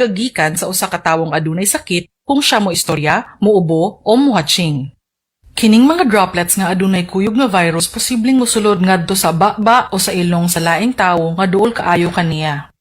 nagagikan sa usa ka tawong adunay sakit kung siya mo istorya, muubo o muhatching. Kining mga droplets nga adunay kuyog nga virus posibleng mosulod ngadto sa baba o sa ilong sa laing tawo nga duol kaayo kaniya.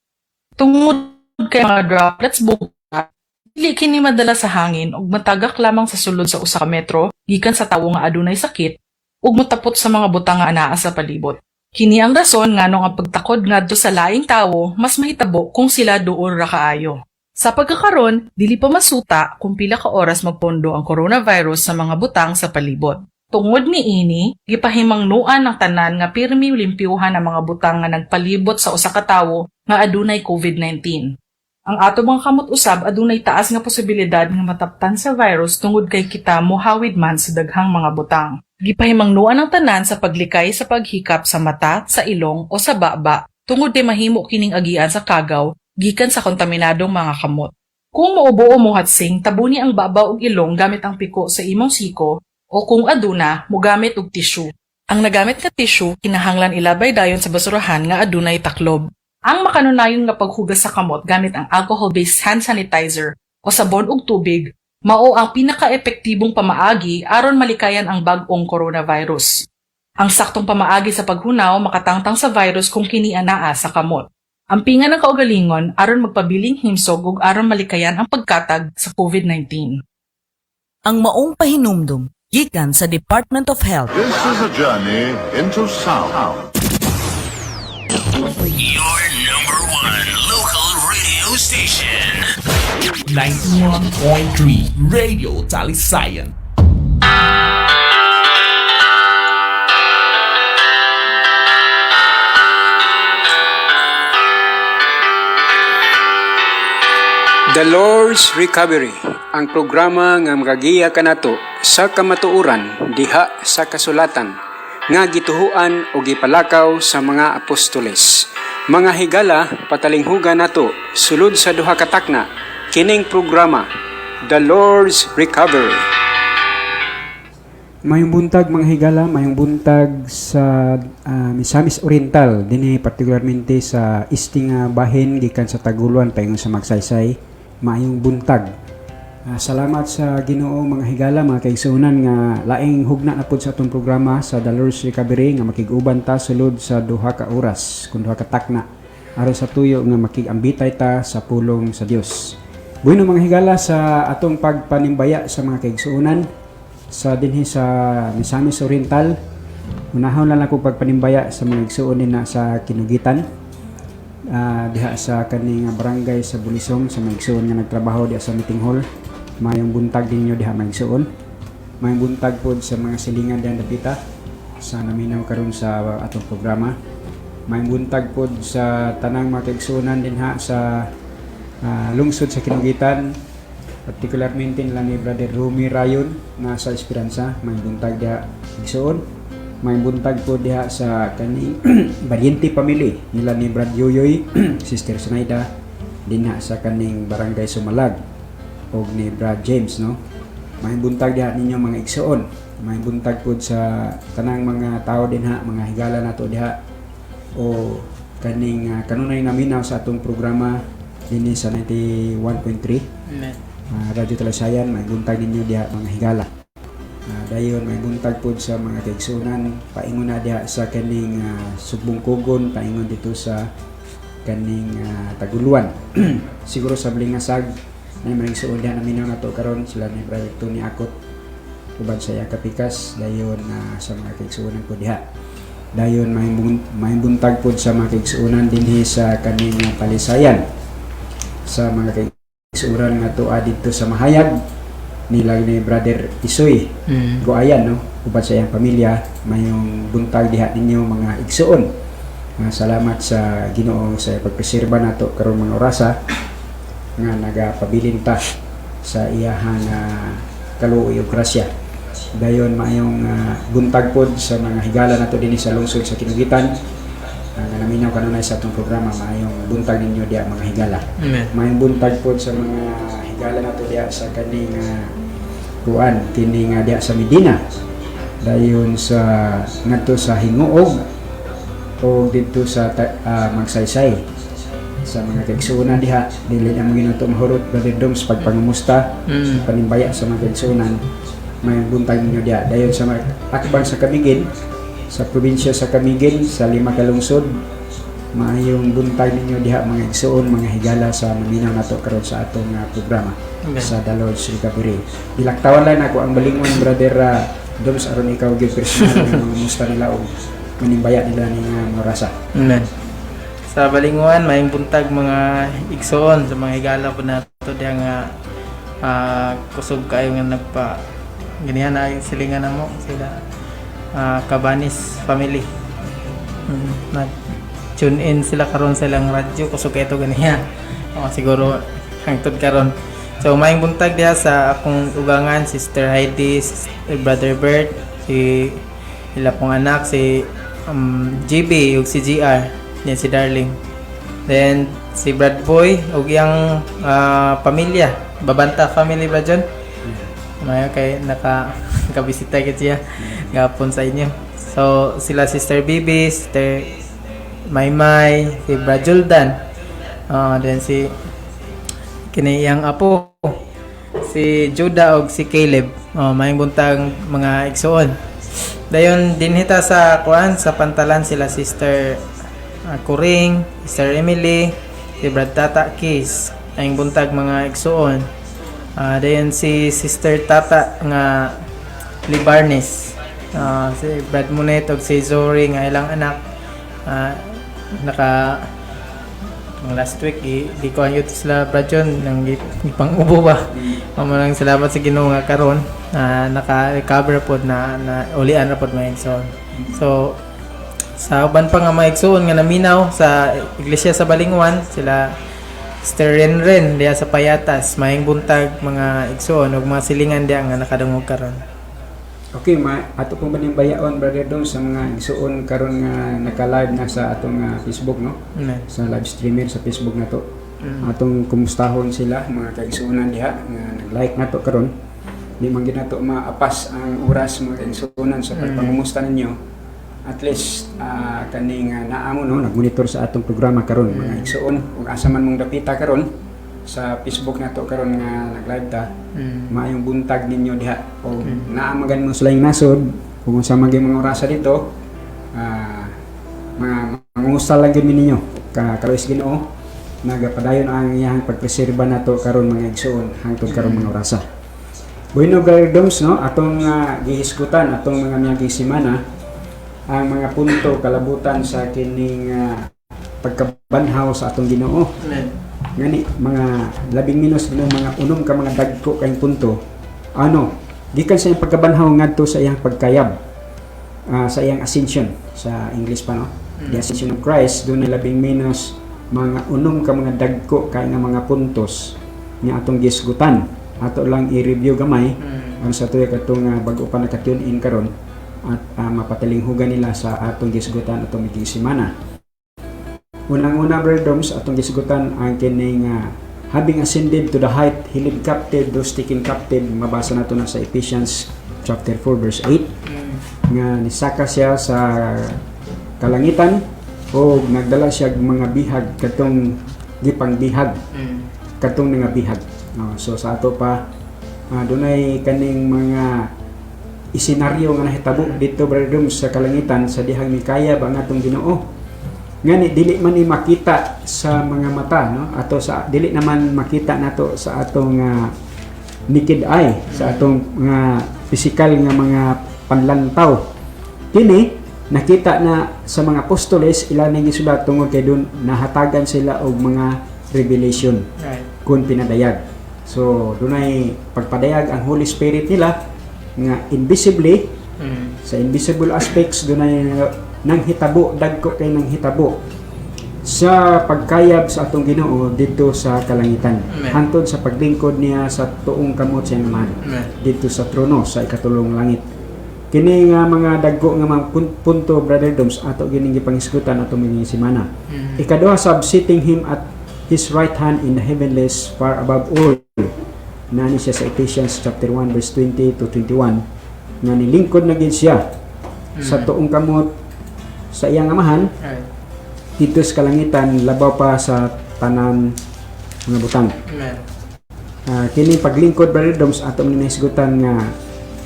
Tungod kay mga droplets buka, dili kini madala sa hangin ug matagak lamang sa sulod sa usa ka metro gikan sa tawo nga adunay sakit ug motapot sa mga butang nga anaa sa palibot. Kini ang rason ngano nga pagtakod ngadto sa laing tawo mas mahitabo kung sila duol ra kaayo. Sa pagkakaron, dili pa masuta kung pila ka oras magpondo ang coronavirus sa mga butang sa palibot. Tungod niini, gipahimangnuan ng tanan nga pirmi limpyuhan ang mga butang nga nagpalibot sa usa ka tawo nga adunay COVID-19. Ang ato mga kamot usab adunay taas nga posibilidad nga mataptan sa virus tungod kay kita mohawid man sa daghang mga butang. Gipahimangnuan ng tanan sa paglikay sa paghikap sa mata, sa ilong o sa baba tungod kay mahimo kining agian sa kagaw gikan sa kontaminadong mga kamot. Kung muubo o muhatsing, tabuni ang babaw ug ilong gamit ang piko sa imong siko o kung aduna, mugamit og tissue. Ang nagamit nga tissue kinahanglan ilabay dayon sa basurahan nga adunay taklob. Ang makanunayon nga paghugas sa kamot gamit ang alcohol-based hand sanitizer o sabon ug tubig mao ang pinaka-epektibong pamaagi aron malikayan ang bag-ong coronavirus. Ang saktong pamaagi sa paghunaw makatangtang sa virus kung kini anaa sa kamot. Ampingan ng kaugalingon aron magpabiling himsog ug aron malikayan ang pagkatag sa COVID-19. Ang maong pahinumdum gikan sa Department of Health. This is a journey into sound. Your number one local radio station. 91.3 Radio Talisayan. The Lord's Recovery, ang programa nga magagiya kanato sa kamatuoran diha sa kasulatan nga gituhuan o gipalakaw sa mga apostoles. Mga higala, patalinghugan nato sulod sa duha ka takna kining programa, The Lord's Recovery. Mayong buntag mga higala, mayong buntag sa Misamis Oriental, dinhi partikularmente sa isting bahin gikan sa Taguluan paingon sa Magsaysay. Maayong buntag. Salamat sa Ginoo mga higala, mga kaigsuonan nga laing hugna na pud sa atong programa sa The Lord's Recovery nga makig-uban ta sulod sa duha ka oras kun duha ka takna aron sa tuyo nga makigambitay ta sa pulong sa Dios. Bueno mga higala, sa atong pagpanimbaya sa mga kaigsuonan sa dinhi sa Misamis Oriental, unahon lang ako pagpanimbaya sa mga igsuon na sa Kinugitan. Diha sa kaning barangay sa Bulisong sa maigsuon nga nagtrabaho diha sa meeting hall. Mayong buntag dinyo diha maigsuon. Mayong buntag pod sa mga silingan diha dapita sa naminaw karon sa atong programa. Mayong buntag pod sa tanang mga kaigsuonan dinha sa lungsod sa Kinugitan, partikularmente nila ni Brother Rumi Rayon na sa Esperanza. Mayong buntag diha igsuon. May buntag po diha sa kaning Valiente Family nila ni Brad Yoyoy, Sister Sinaida, dinha sa kaning Barangay Sumalag og ni Brad James, no. May buntag diha ninyo mga igsuon. May buntag po sa tanang mga tao dinha, mga higala nato diha o kaning kanunay naminaw sa atong programa dinhi sa 91.3. Amen. Radio Talisayan, may buntag ninyo diha mga higala. Dayon may buntag pod sa mga kaigsuonan paingon na diha sa kaning Sugbong Kugon, paingon dito sa kaning Taguluan. Siguro sa Blingasag na may igsuon diha naminaw nato karon sila ni Brother Tony Akot uban sa Kapikas. Dayon sa mga kaigsuonan po diha. Dayon may buntag pod sa mga kaigsuonan dinhi sa kaning Talisayan sa mga kaigsuonan nga tuwa dito sa Mahayag nila ni Brother Isoy Goayan, no, uban sa iyang pamilya. Mayong buntag diha ninyo mga igsuon. Salamat sa Ginoo sa pagpreserba nato karong mga orasa nga nagapabilin ta sa iyahang kaluoy ug grasya. Dayon mayong buntag pod sa mga higala nato dinhi sa lungsod sa Kinugitan nga naminaw kanunay sa atong programa. Mayong buntag ninyo diha mga higala. Mayong buntag pod sa mga higala nato diha sa kaning kuan kini nga diha sa Medina, dayon sa ngadto sa Hinguog o dito sa Magsaysay sa mga kaigsuonan diha. Dili na mo ginuto mahurot Brother Doms pagpangumusta sa panimbaya sa mga kaigsuonan. May buntag ninyo diha. Dayon sa mga akbang sa Camiguin, sa probinsya sa Camiguin, sa 5 ka lungsod, maayong buntag ninyo diha mga igsuon, mga higala sa maminaw nato karon sa atong programa sa Dalodge Recovery. Dilaktawan lang ako ang balingon Brother Doms aron ikaw gyud personal ang mga musta nila o manimbaya nila ning morasa. Amen. Sa balinguan, maayong buntag mga igsoon sa mga higala po na ito diya nga kusog kayo nga nagpa ganihan na yung silingan na mo sila Cabanis family. Nag tune in sila karon sa ilang radyo kusog ito ganihan. Siguro hangtod karon. So maayong buntag diha sa akong ugangan, Sister Heidi, Brother Bert, si ila pong anak si GB ug si GR, yan si Darling. Then si Brad Boy ug iyang pamilya, Babanta family ba dyan? Maya kay nakabisita kit siya gapon sa inyo. So sila Sister Bibi, Sister Maymay, si Brad Juldan. Then si kini iyang apo si Judah ug si Caleb. Maayong buntag mga igsoon. Dayon dinhita sa kuan sa pantalan sila Sister Kuring, Sister Emily, si Brad Tata Kiss. Maayong buntag mga igsoon. Dayon si Sister Tata nga Libarnes. Si Brad Munet ug si Zori nga ilang anak naka last week di ko ayot sila Brad John nang ipang-ubo ba. Maraming salamat sa Ginoo nga karon naka-recover pod na ulian ra pod mga igsoon. So sa uban pa nga mga igsoon nga naminaw sa iglesia sa Balinguan sila Sister Renren diya sa Payatas, maayong buntag mga igsoon ug mga silingan diya nga nakadungog karon. Okay, ato pong banimbayaon Brother Dom sa mga igsuon karon nga naka-live na sa atong Facebook no. Sa live streamer sa Facebook nato. Atong kumustahon sila mga kaigsuonan diha nga nag-like nato karon. Di man gid nato maapas ang oras mga kaigsuonan sa pagpangumusta ninyo. At least kaning naamo no nagmonitor sa atong programa karon mga igsuon ug asa man mong dapita karon sa Facebook nato karon nga nag-live ta. Maayong buntag ninyo diha o naamagan mo sila yung nasod kung sa mga orasa dito mangungusta lang gid ninyo kaluis Ginoo nagapadayon ang iyang pagpreserba nato karon mga igsoon hangtod karon mga orasa. Bueno Brother Doms no atong gihisgutan atong mga miyagi semana ang mga punto kalabutan sa kining pagkabanhaw sa atong Ginoo. Ngani mga labing minus mga unom ka mga dagko kay punto gikan sa iyang pagkabanhaw ngadto sa iyang pagkayab sa iyang ascension sa English pa no the ascension of Christ dunay labing minus mga unom ka mga dagko kay nga mga puntos nga atong gisgutan ato lang i-review gamay ang sa tuyo katong bag-o pa naka-tune in karon at mapatalinghugan nila sa atong gisgutan atong mga semana. Unang-una Brother Doms atong gisgutan ang kining having ascended to the height he led captive those taken captive mabasa nato na sa Ephesians chapter 4 verse 8 nga nisaka siya sa kalangitan o nagdala siya mga bihag katong gipang bihag katong nga bihag. So sa ato pa dunay kaning mga isenaryo nga nahitabo dito Brother Doms sa kalangitan sa dihang mikayab ang atong Ginoo. Ngani dili man ni makita sa mga mata no ato sa dili naman makita nato sa atong naked eye sa atong mga physical nga mga panlantaw. Kini nakita na sa mga apostoles ila ning gisulat tungod kay dun nahatagan sila og mga revelation kun pinadayag. So dunay pagpadayag ang Holy Spirit nila nga invisibly sa invisible aspects dunay nang hitabo dagko kay nang hitabo sa pagkayab sa atong Ginoo dito sa kalangitan hangtod sa paglingkod niya sa tuong kamot sa naman dito sa trono sa ikatulong langit. Kini nga mga dagko nga mga punto Brother Doms ato gining gipangisgutan atong mga semana. Ikaduha sab sitting him at his right hand in the heavenlies far above all. Nani siya sa Ephesians chapter 1 verse 20 to 21 nga nilingkod na gid siya sa tuong kamot sa iyang amahan dito sa kalangitan labaw pa sa tanan mga butang. Amen. Kini paglingkod Brother Doms ato ninisgutan nga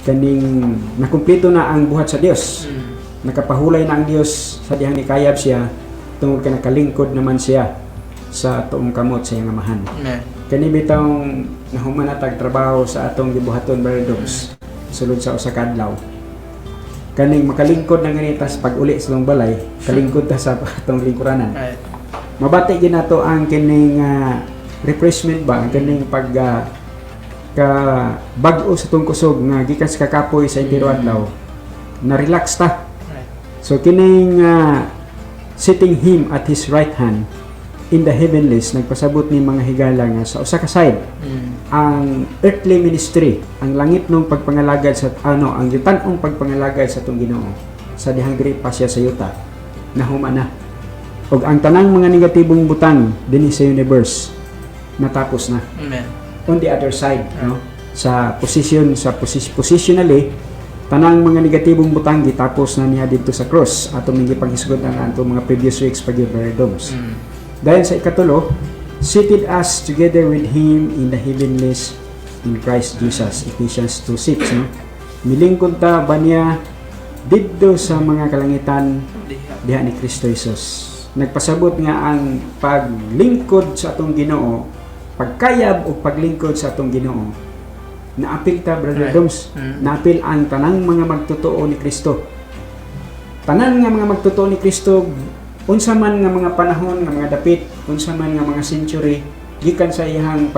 kaning nakumpleto na ang buhat sa Dios. Nakapahulay na ang Dios sa dihang nikayab siya tungod ka nakalingkod naman siya sa tuong kamot sa iyang amahan. Amen. Kani bitong nahumanatag trabaho sa atong gibuhaton Brother Doms sulod sa usa ka adlaw. Kaning makalingkod na ganita sa pag-uli sa long balay, kalingkod ta sa atong lingkuranan. Right. Mabati ginato ang kining refreshment ba, ang kining pag ka bag-o sa tong kusog nga gikan sa kakapoy sa intiro adlaw. Na relax ta. Right. So kining sitting him at his right hand in the heavenlies nagpasabot ni mga higala nga sa usa ka side ang earthly ministry, ang langit nung pagpangalagad sa ang yutan-ong pagpangalagad sa tong Ginoo sa dihang diri pa siya sa yuta nahuma na. Og ang tanang mga negatibong butang dinhi sa universe natapos na. Amen. On the other side, no? Sa positionally tanang mga negatibong butang gitapos na niya dito sa cross atong gipanghisgot ang atong mga previous weeks pag-Brother Doms. Dahil sa ikatulo, seated us together with Him in the heavenlies in Christ Jesus. Ephesians 2:6. No? Milingkod ta ba niya didto sa mga kalangitan diha ni Kristo Jesus. Nagpasabot nga ang paglingkod sa atong Ginoo, pagkayab o paglingkod sa atong Ginoo. Naapil ta Brother Right. Doms, naapil ang tanang mga magtotoo ni Kristo. Tanan nga mga magtotoo ni Kristo unsa man nga mga panahon nga mga dapit, unsa man nga mga century gikan sa iyang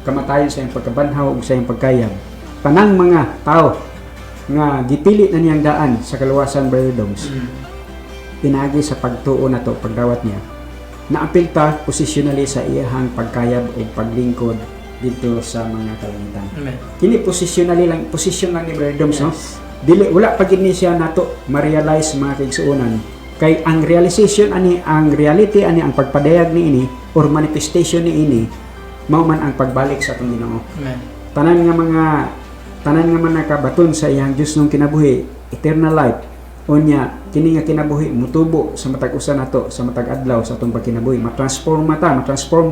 kamatayon sa iyang pagkabanhaw ug sa iyang pagkayab. Tanang mga tao nga gipili na niyang daan sa kaluwasan Brother Doms. Pinagi sa pagtuo na to pagdawat niya. Naapil ta positionally sa iyang pagkayab o paglingkod dito sa mga kalangitan. Amen. Kini position lang ni Brother Doms, no? Dili wala pa gid ni siya nato ma-realize mga kaigsuonan. Kay ang realization ani, ang reality ani, ang pagpadayag ni ini or manifestation ni ini mao man ang pagbalik sa atong Ginoo. Amen. Tanan nga man nakabaton sa iyang Dios nung kinabuhi, eternal life. Unya kini nga kinabuhi mutubo sa matag usa nato sa matag adlaw sa atong pagkinabuhi, matransform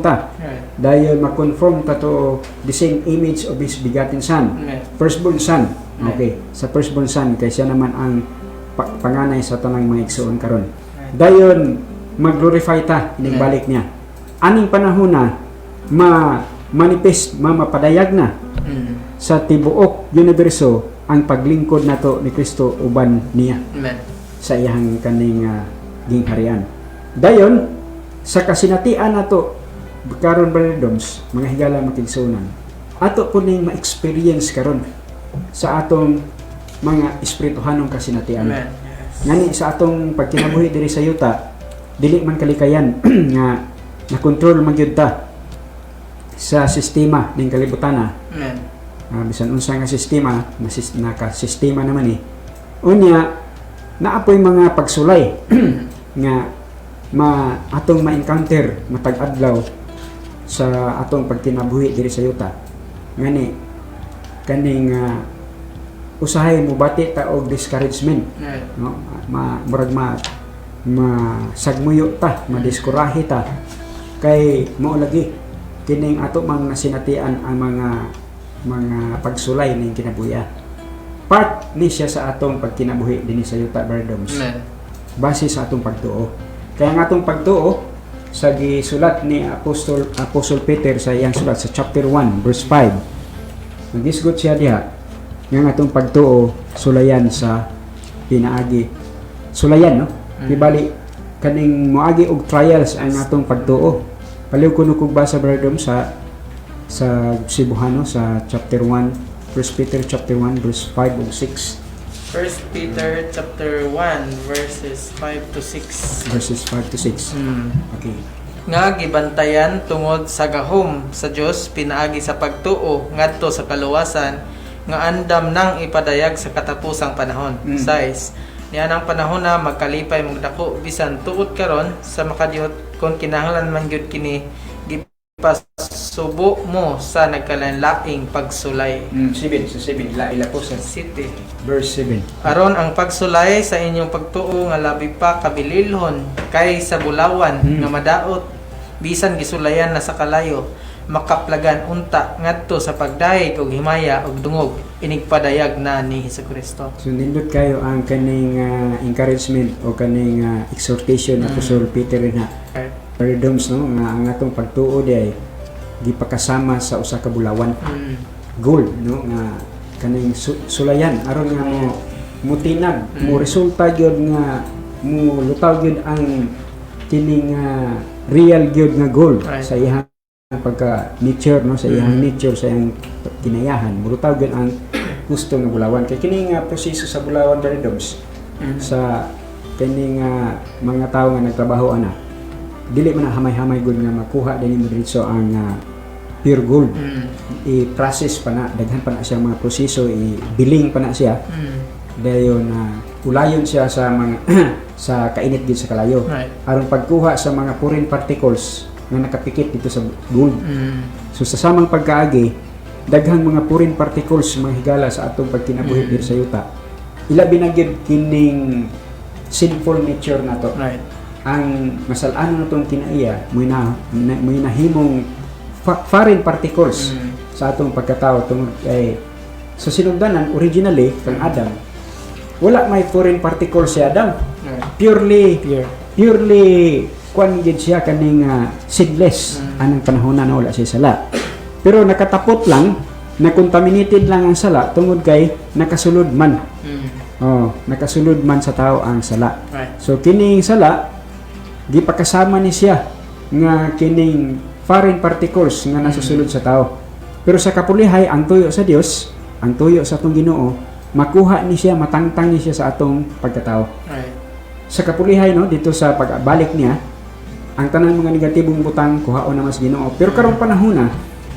ta. Right. Dayon ma-conform ta to the same image of His begotten Son. Amen. Firstborn Son. Okay, sa firstborn Son kay siya naman ang panganay sa tanang mga igsoon karon. Dayon mag-glorify ta ining balik niya. Aning panahon na mapadayag na sa tibuok universo ang paglingkod nato ni Kristo uban niya Amen. sa iyang kaning gingharian. Dayon sa kasinatian nato karon Brother Doms, mga higala makigsuonan, ato po ning ma-experience karon sa atong mga espirituhanong kasinatian. Amen. Ngani sa atong pagkinabuhi diri sa yuta, dili man kalikayan nga na-control man gyud ta sa sistema ning kalibutan. Amen. Bisan unsa nga sistema, naka-sistema naman eh. Unya, naapoy mga pagsulay nga atong ma-encounter matag adlaw sa atong pagkinabuhi diri sa yuta. Ngani kaning usahay mo bati ta og discouragement, Right. no? Murag sagmuyo ta, madiskurahi ta kay mao lagi kining ato mang nasinatian ang mga pagsulay ning kinabuhi. Part ni siya sa atong pagkinabuhi dinhi sa yuta Brother Doms. Amen. Base sa atong pagtuo. Kaya ang atong pagtuo sa gisulat ni Apostle Peter sa iyang sulat sa chapter 1 verse 5. Nagisgot siya diha nga atong pagtuo sulayan sa pinaagi. Sulayan, no? Ibali kaning moagi og trials ang atong pagtuo. Paliw kuno kog basa Brother Doms sa Cebuano sa chapter 1, 1 Peter chapter 1 verse 5 ug 6. 1 Peter chapter 1 verses 5 to 6. Verses 5 to 6. Okay. Nga gibantayan tungod sa gahom sa Dios pinaagi sa pagtuo ngadto sa kaluwasan nga andam nang ipadayag sa katapusang panahon. 6. Niya nang panahon na magkalipay mong dako bisan tuod karon sa makadiyot kung kinahanglan man gyud kini gipasubo mo sa nagkalanlaing pagsulay. 7 ila po sa City. verse 7. Aron ang pagsulay sa inyong pagtuo nga labi pa kabililhon kay sa bulawan nga madaot bisan gisulayan na sa kalayo makaplagan unta ngadto sa pagdayeg og himaya og dungog inig padayag na ni Hesukristo. So nindot kayo ang kaning encouragement o kaning exhortation Apostol Peter na paradigms no nga ang atong pagtuo di ay gipakasama sa usa ka bulawan. Gold no nga kaning sulayan aron nga mo mutinag mo resulta gyud nga mo lutaw gyud ang kining real gyud nga gold sa iyang pagka nature no sa iyang nature sa iyang kinayahan murutaw gyud ang gusto nga bulawan kay kini nga proseso sa bulawan paradigms sa kini nga mga tawo nga nagtrabaho ana dili man na hamay-hamay gud nga makuha dinhi mo diretso ang pure gold i-process pa na daghan pa na siya mga proseso i-biling pa na siya dayon ulayon siya sa mga sa kainit gid sa kalayo aron pagkuha sa mga foreign particles nga nakapikit dito sa gold. So sa samang pagkaagi, daghang mga foreign particles mga higala sa atong pagkinabuhi diri sa yuta. Ilabi na gyud kining sinful nature nato. Ang masal-ano natong kinaiya mo nahimong foreign particles sa atong pagkatao tungod kay sa sinugdanan originally kang Adam wala may foreign particles si Adam. Purely kwan gid siya kaning seedless anang panahon na wala siya sala pero nakatapot lang na-contaminated lang ang sala tungod kay nakasulod man nakasulod man sa tao ang sala so kining sala gipakasama ni siya nga kining foreign particles nga nasusulod sa tao pero sa kapulihay ang tuyo sa Dios ang tuyo sa atong Ginoo makuha ni siya matangtang ni siya sa atong pagkatao sa kapulihay no dito sa pagbalik niya ang tanang mga negatibong butang kuhaon na mas Ginoo pero karong panahon na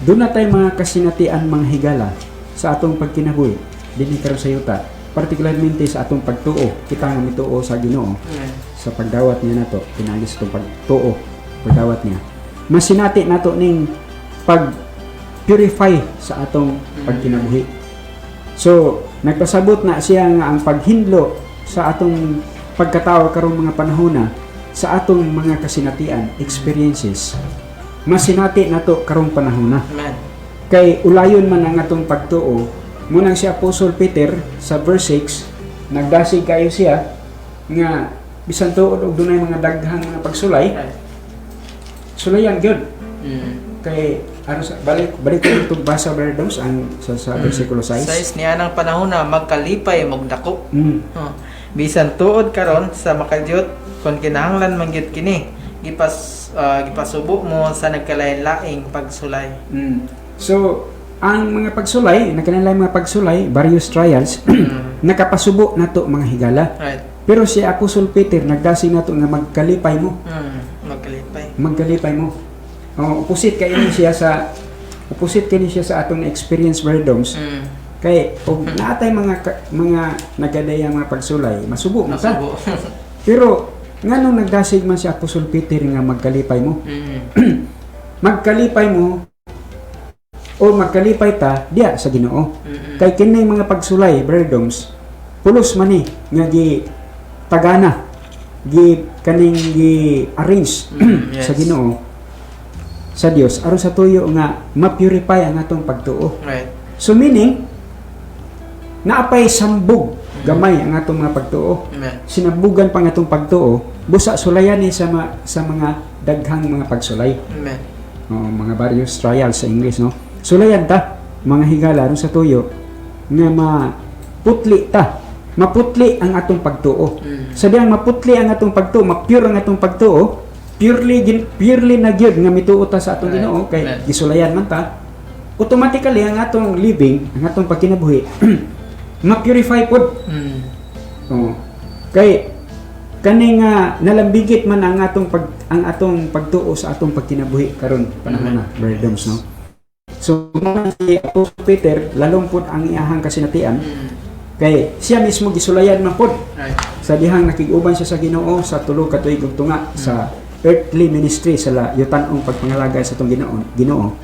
doon na tayo mga kasinatian mga higala sa atong pagkinabuhi dinhi karon sa yuta particularmente sa atong pagtuo kita nga mituo sa Ginoo sa pagdawat niya nato pinagi sa atong pagtuo pagdawat niya masinati nato ning pag purify sa atong pagkinabuhi so nagpasabot na siya nga ang paghindlo sa atong pagkatao karong mga panahon na sa atong mga kasinatian experiences masinati nato karong panahon na kay ulayon man ang atong pagtuo munang si Apostol Peter sa verse 6 nagdasig kayo siya nga bisan tuod og dunay mga daghang mga pagsulay sulayan gyud kay ano balik ko itong basa Berdoms ang sa versikulo 6 niya ng panahon na magkalipay magdako bisan tuod karon sa makadyot kon kinahanglan man gyud kini gipasubo mo sa nagkalain-laing pagsulay so ang mga pagsulay nagkalain mga pagsulay various trials nakapasubo nato mga higala pero si Apostol Peter nagdasig nato nga magkalipay mo magkalipay mo opposite kay siya sa atong experience Berdoms kay og naatay mga nagadayang mga pagsulay masubo mo ta pero nganong nagdasig man si Apostol Peter nga magkalipay mo magkalipay mo o magkalipay ta diya sa Ginoo kay kining mga pagsulay Berdoms pulos man ni nga gi tagana gi kaning gi arrange sa Ginoo sa Dios aron sa tuyo nga ma-purify ang atong pagtuo so meaning naapay sambog gamay ang atong mga pagtuo sinabugan pa ang atong pagtuo busa sulayan ni sa mga daghang mga pagsulay mga various trials sa English no sulayan ta mga higala ron sa tuyo nga maputli ang atong pagtuo sa diyang maputli ang atong pagtuo mapure ang atong pagtuo purely na gyud nga mituo ta sa atong Ginoo kay gisulayan man ta automatically ang atong living ang atong pagkinabuhi ma-purify pod. Kay kaning nalambigit man ang atong pagtuo sa atong pagkinabuhi karon panahon na Berdoms no. So si Apostol Peter lalong pod ang iyahang kasinatian kay siya mismo gisulayan man pod sa dihang nakig-uban siya sa Ginoo sa tulo ka tuig ug tunga sa earthly ministry sa yutan-ong pagpangalagay sa atong Ginoo.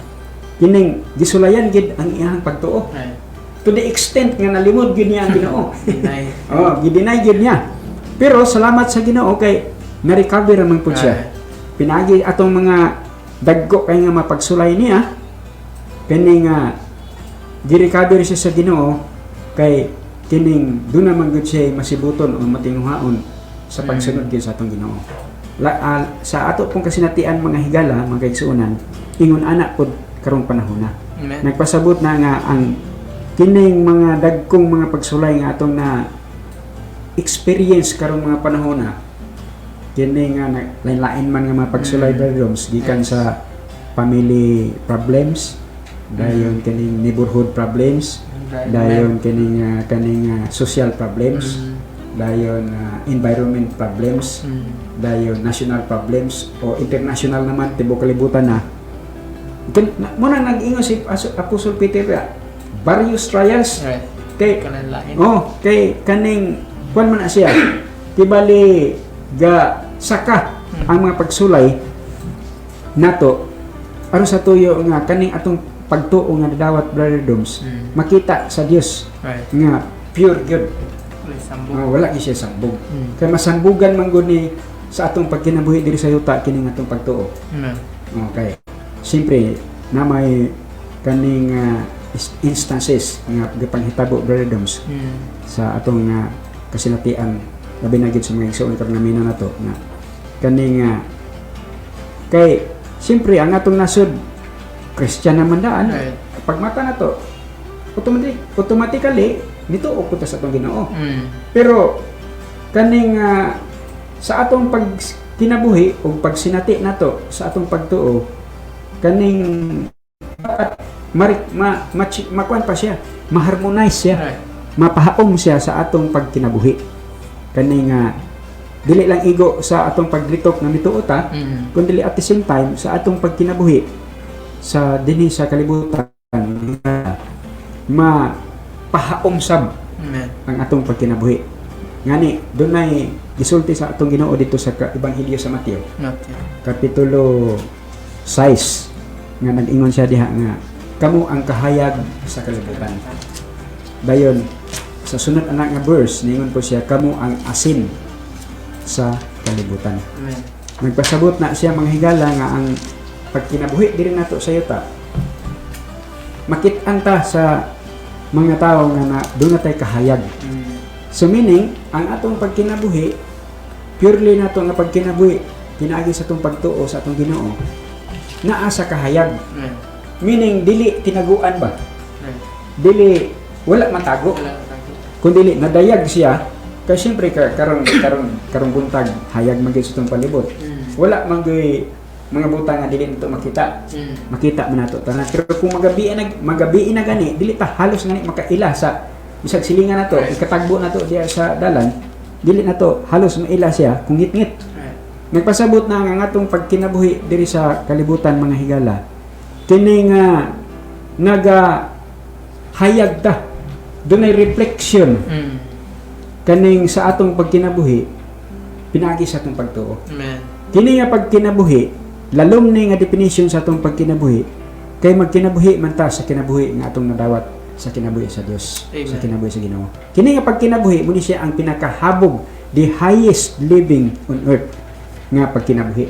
Kining gisulayan gid ang iyahang pagtuo. To the extent nga nalimod gid niya ang Ginoo. Gidinay gid niya. Pero salamat sa Ginoo kay na-recover man pud siya. Pinagi atong mga dagko kay nga mapagsulay niya kini nga gi-recover siya sa Ginoo kay kining doon naman gud siya masibuton o matinguhaon sa pagsunod gyud sa atong Ginoo. Sa ato pong kasinatian mga higala, mga kaigsuonan, ingon ana pod karong panahon na. Amen. Nagpasabot na nga ang kining mga dagkong mga pagsulay nga atong na experience karong mga panahon na kini nga lain-lain man nga mga pagsulay Roms gikan sa family problems, dayon kining neighborhood problems, dayon kining social problems, dayon environment problems, dayon national problems o international naman tibok kalibutan na. Muna nag-ingon si Apostol Peter various trials Right. kay Kanan lain. kay kaning kuan man na siya tibali ga saka ang mga pagsulay nato aron sa tuyo nga kaning atong pagtuo nga dawat Brother Doms makita sa Dios Right. nga pure good. Wala sambong. Wala gyud siya sambog. Kay masambugan man gud ni sa atong pagkinabuhi diri sa yuta kining atong pagtuo. Amen. Okay. Siyempre, na may kaning instances nga gipanghitabo Brother Doms sa atong kasinatian labi na gid sa mga igsoon karon namina nato nga kaning kay siyempre ang atong nasod Christian naman daan. Right. Pag mata nato automatically nituo ko ta sa atong Ginoo. Pero kaning sa atong pag kinabuhi o pagsinati nato sa atong pagtuo kaning makuan pa siya, ma-harmonize siya, Right. mapahaom siya sa atong pagkinabuhi. Kaning dili lang igo sa atong paglitok nga nituo ta, kundi at the same time sa atong pagkinabuhi sa dinhi sa kalibutan mapahaom sab Amen. ang atong pagkinabuhi. Ngani dunay gisulti sa atong Ginoo dito sa Ebanghelyo sa Mateo Matthew. kapitulo 6 nga nag-ingon siya diha nga kamo ang kahayag sa kalibutan. Dayon sa sunod anak nga verse ningon po siya kamo ang asin sa kalibutan. Amen. Nagpasabot na siya mga higala nga ang pagkinabuhi diri nato sa yuta makit-an ta sa mga tao nga na doon na tayo kahayag. So meaning, ang atong pagkinabuhi, purely na ito nga pagkinabuhi, pinaagi sa atong pagtuo sa atong Ginoo, naa sa kahayag. Amen. Meaning, dili tinaguan ba? Right. Dili, wala matago. Wala tago. Kung dili, nadayag siya, kaya siyempre, karong buntag, hayag magiging sa itong palibot. Wala magiging mga butang nga dili nito makita. Makita man nato tanan. Pero kung magabi na gani, dili ta halos gani makaila sa bisag silingan nato, ikatagbo nato diya sa dalan, dili nato halos maila siya kung ngit-ngit. Nagpasabot na ang atong pagkinabuhi diri sa kalibutan mga higala. Kini nga hayag ta. Dunay reflection kaning sa atong pagkinabuhi pinagi sa atong pagtuo. Amen. Kini nga pagkinabuhi lalom ni nga definition sa atong pagkinabuhi kay magkinabuhi man ta sa kinabuhi nga atong nadawat sa kinabuhi sa Dios. Amen. Sa kinabuhi sa Ginoo. Kini nga pagkinabuhi muni siya ang pinakahabog, the highest living on earth nga pagkinabuhi.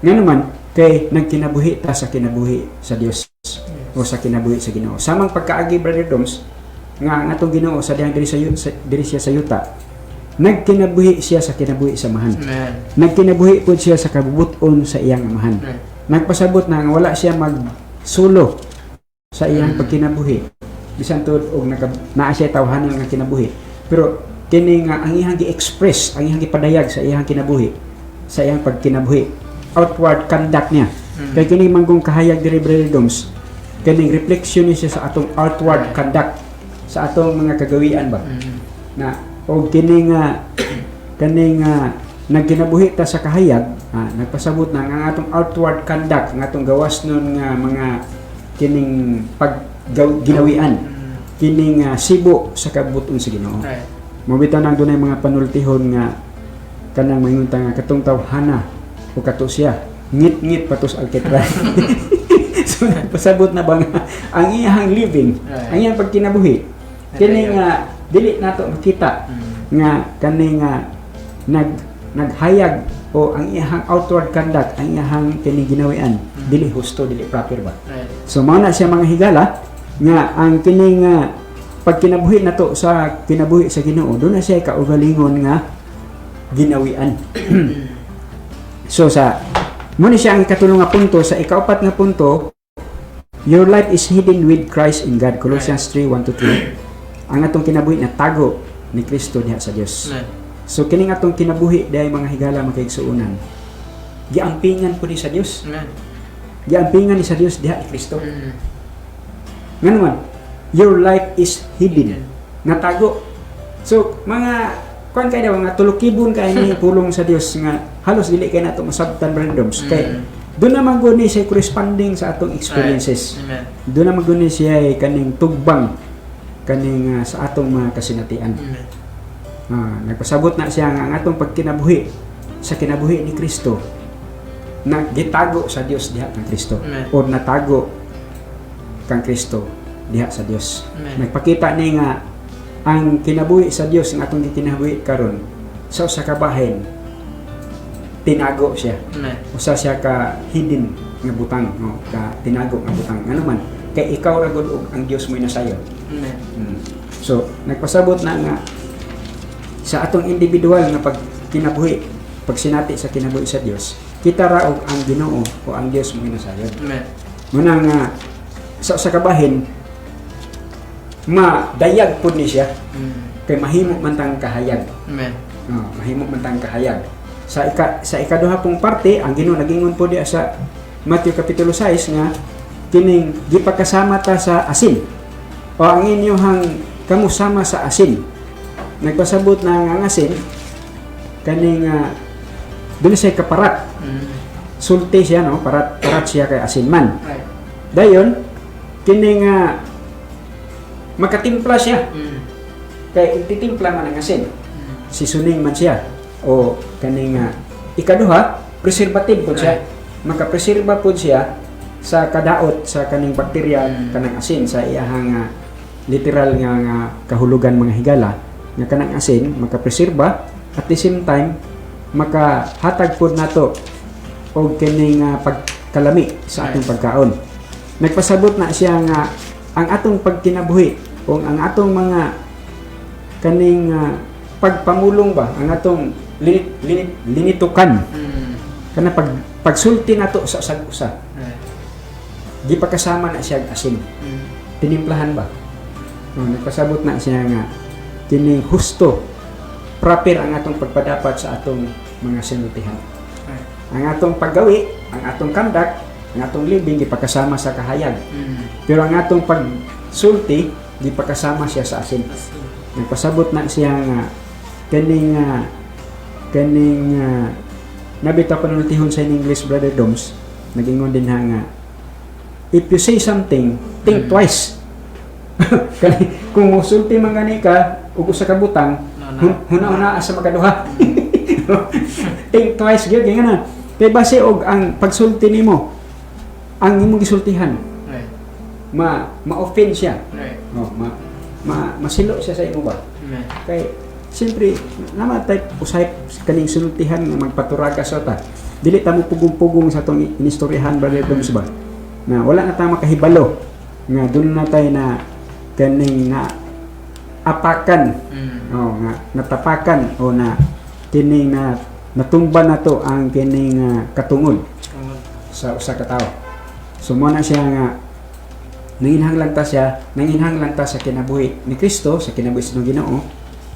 Nga naman kay nagkinabuhi ta sa kinabuhi sa Dios o sa kinabuhi sa Ginoo. Samang pagkaagi Brother Doms nga ang atong Ginoo sa dihang diri siya sa yuta, nagkinabuhi siya sa kinabuhi sa mahan. Amen. Nagkinabuhi po siya sa kabubuton sa iyang amahan. Right. Nagpasabot na nga wala siya magsulo sa iyang pagkinabuhi. Bisan tuod og naa siya tawhanon nga kinabuhi. Pero kini nga ang iyang gi-express, ang iyang gipadayag sa iyang kinabuhi, sa iyang pagkinabuhi, outward conduct niya. Kay kini manggong kahayag diri Brother Doms, kining reflection niya sa atong outward conduct, sa atong mga kagawian ba. Na o kining nagkinabuhi ta sa kahayag, nagpasabot na nga atong outward conduct, nga atong gawas nun nga mga kining pagginawian, kining sibo sa kabuton sa Ginoo. Right. Mabitaw nang dunay mga panultihon nga kanang mahingon ta nga katong tawhana o kato siya ngit-ngit patos alketran. So nagpasabot na ba nga ang iyang living, ang iyang pagkinabuhi kini nga dili nato makita nga kani nga naghayag o ang iyahang outward conduct, ang iyahang kini ginawian dili husto, dili proper ba. Right. So mao na siya mga higala nga ang kining pag kinabuhi nato sa kinabuhi sa Ginoo, do na siya kaugalingon nga ginawian. So sa mo ni siya ang ikatulong nga punto. Sa ikaupat nga punto, your life is hidden with Christ in God. Colossians 3:1-3. Ang atong kinabuhi na tago ni Kristo diha sa Dios. Right. So kining atong kinabuhi dahay mga higala makaigsuonan, giampingan po ni sa Dios. Amen. Giampingan ni sa Dios diha ni Kristo. Ngano man, your life is hidden, natago. So mga kuan kay daw nga tulukibon kay ni pulong sa Dios nga halos dili kay nato masabtan randoms kay doon naman guni siya corresponding sa atong experiences. Amen. Doon naman guni siya kaning tugbang kaning sa atong mga kasinatian. Nagpasabot na siya nga ang atong pagkinabuhi sa kinabuhi ni Kristo na gitago sa Dios diha kang Kristo Amen. o natago kang Kristo diha sa Dios. Amen. Nagpakita ni nga ang kinabuhi sa Dios nga atong gikinabuhi karon sa usa ka bahin tinago siya. Amen. Usa siya ka hidden nga butang, no? Ka tinago nga butang. Ano man, kay ikaw ra gud og ang Dios mo'y nasayo. Amen. So, nagpasabot na nga sa atong individual nga pag kinabuhi, pag sinati sa kinabuhi sa Dios, kita ra og ang Ginoo o ang Dios mo'y nasayo. Amen. Muna nga sa usa ka bahin madayag pud ni siya kay mahimo man tang kahayag. Amen. Mahimo man tang kahayag. Sa ikaduha pong parte, ang Ginoo nagingon po diya sa Matthew kapitulo 6 nga kining gipakasama ta sa asin. O ang inyong kamusama sa asin. Nagpasabot na ang asin kaning dun siya kaparat. Sulti siya, no? Parat siya kay asin man. Right. Dayon kining makatimpla siya. Kay ititimpla man ang asin. Seasoning man siya o kaning ikaduha preservative po siya. Makapreserba po siya sa kadaot sa kaning bakterya kanang asin sa iyahang literal nga kahulugan mga higala nga kanang asin makapreserba at the same time makahatag pod nato og kining pagkalami sa atong pagkaon. Nagpasabot na siya nga ang atong pagkinabuhi o ang atong mga kaning pagpamulong ba ang atong linitukan kana pagsulti nato sa usag-usa di pa kasama na siya asin tinimplahan ba nagpasabot na siya nga kining husto proper ang atong pagpadapat sa atong mga sinultihan ang atong paggawi ang atong conduct ang atong living di pa kasama sa kahayag pero ang atong pagsulti di pa kasama siya sa asin. Nagpasabot na siya nga kaning nabita panultihon sa English Brother Doms nagingon din nga if you say something think twice. Kung musulti man gani ka ug usa ka butang huna-huna sa makaduha. Think twice gyud nga kay base og ang pagsulti nimo ang imong gisultihan ma-offend siya. Masilo siya sa imo ba? Kay siyempre namatay usay kaning sultihan nga magpaturaga sa ta. Dili ta mo pugong-pugong sa tong inistoryahan Brother Doms ba. Na wala na ta makahibalo nga dun na tayo na kaning na apakan nga natapakan o na kining na natumba na to ang kining katungod sa usa ka tawo. So mo na siya nga nanginhanglan ta sa kinabuhi ni Kristo, sa kinabuhi sa Ginoo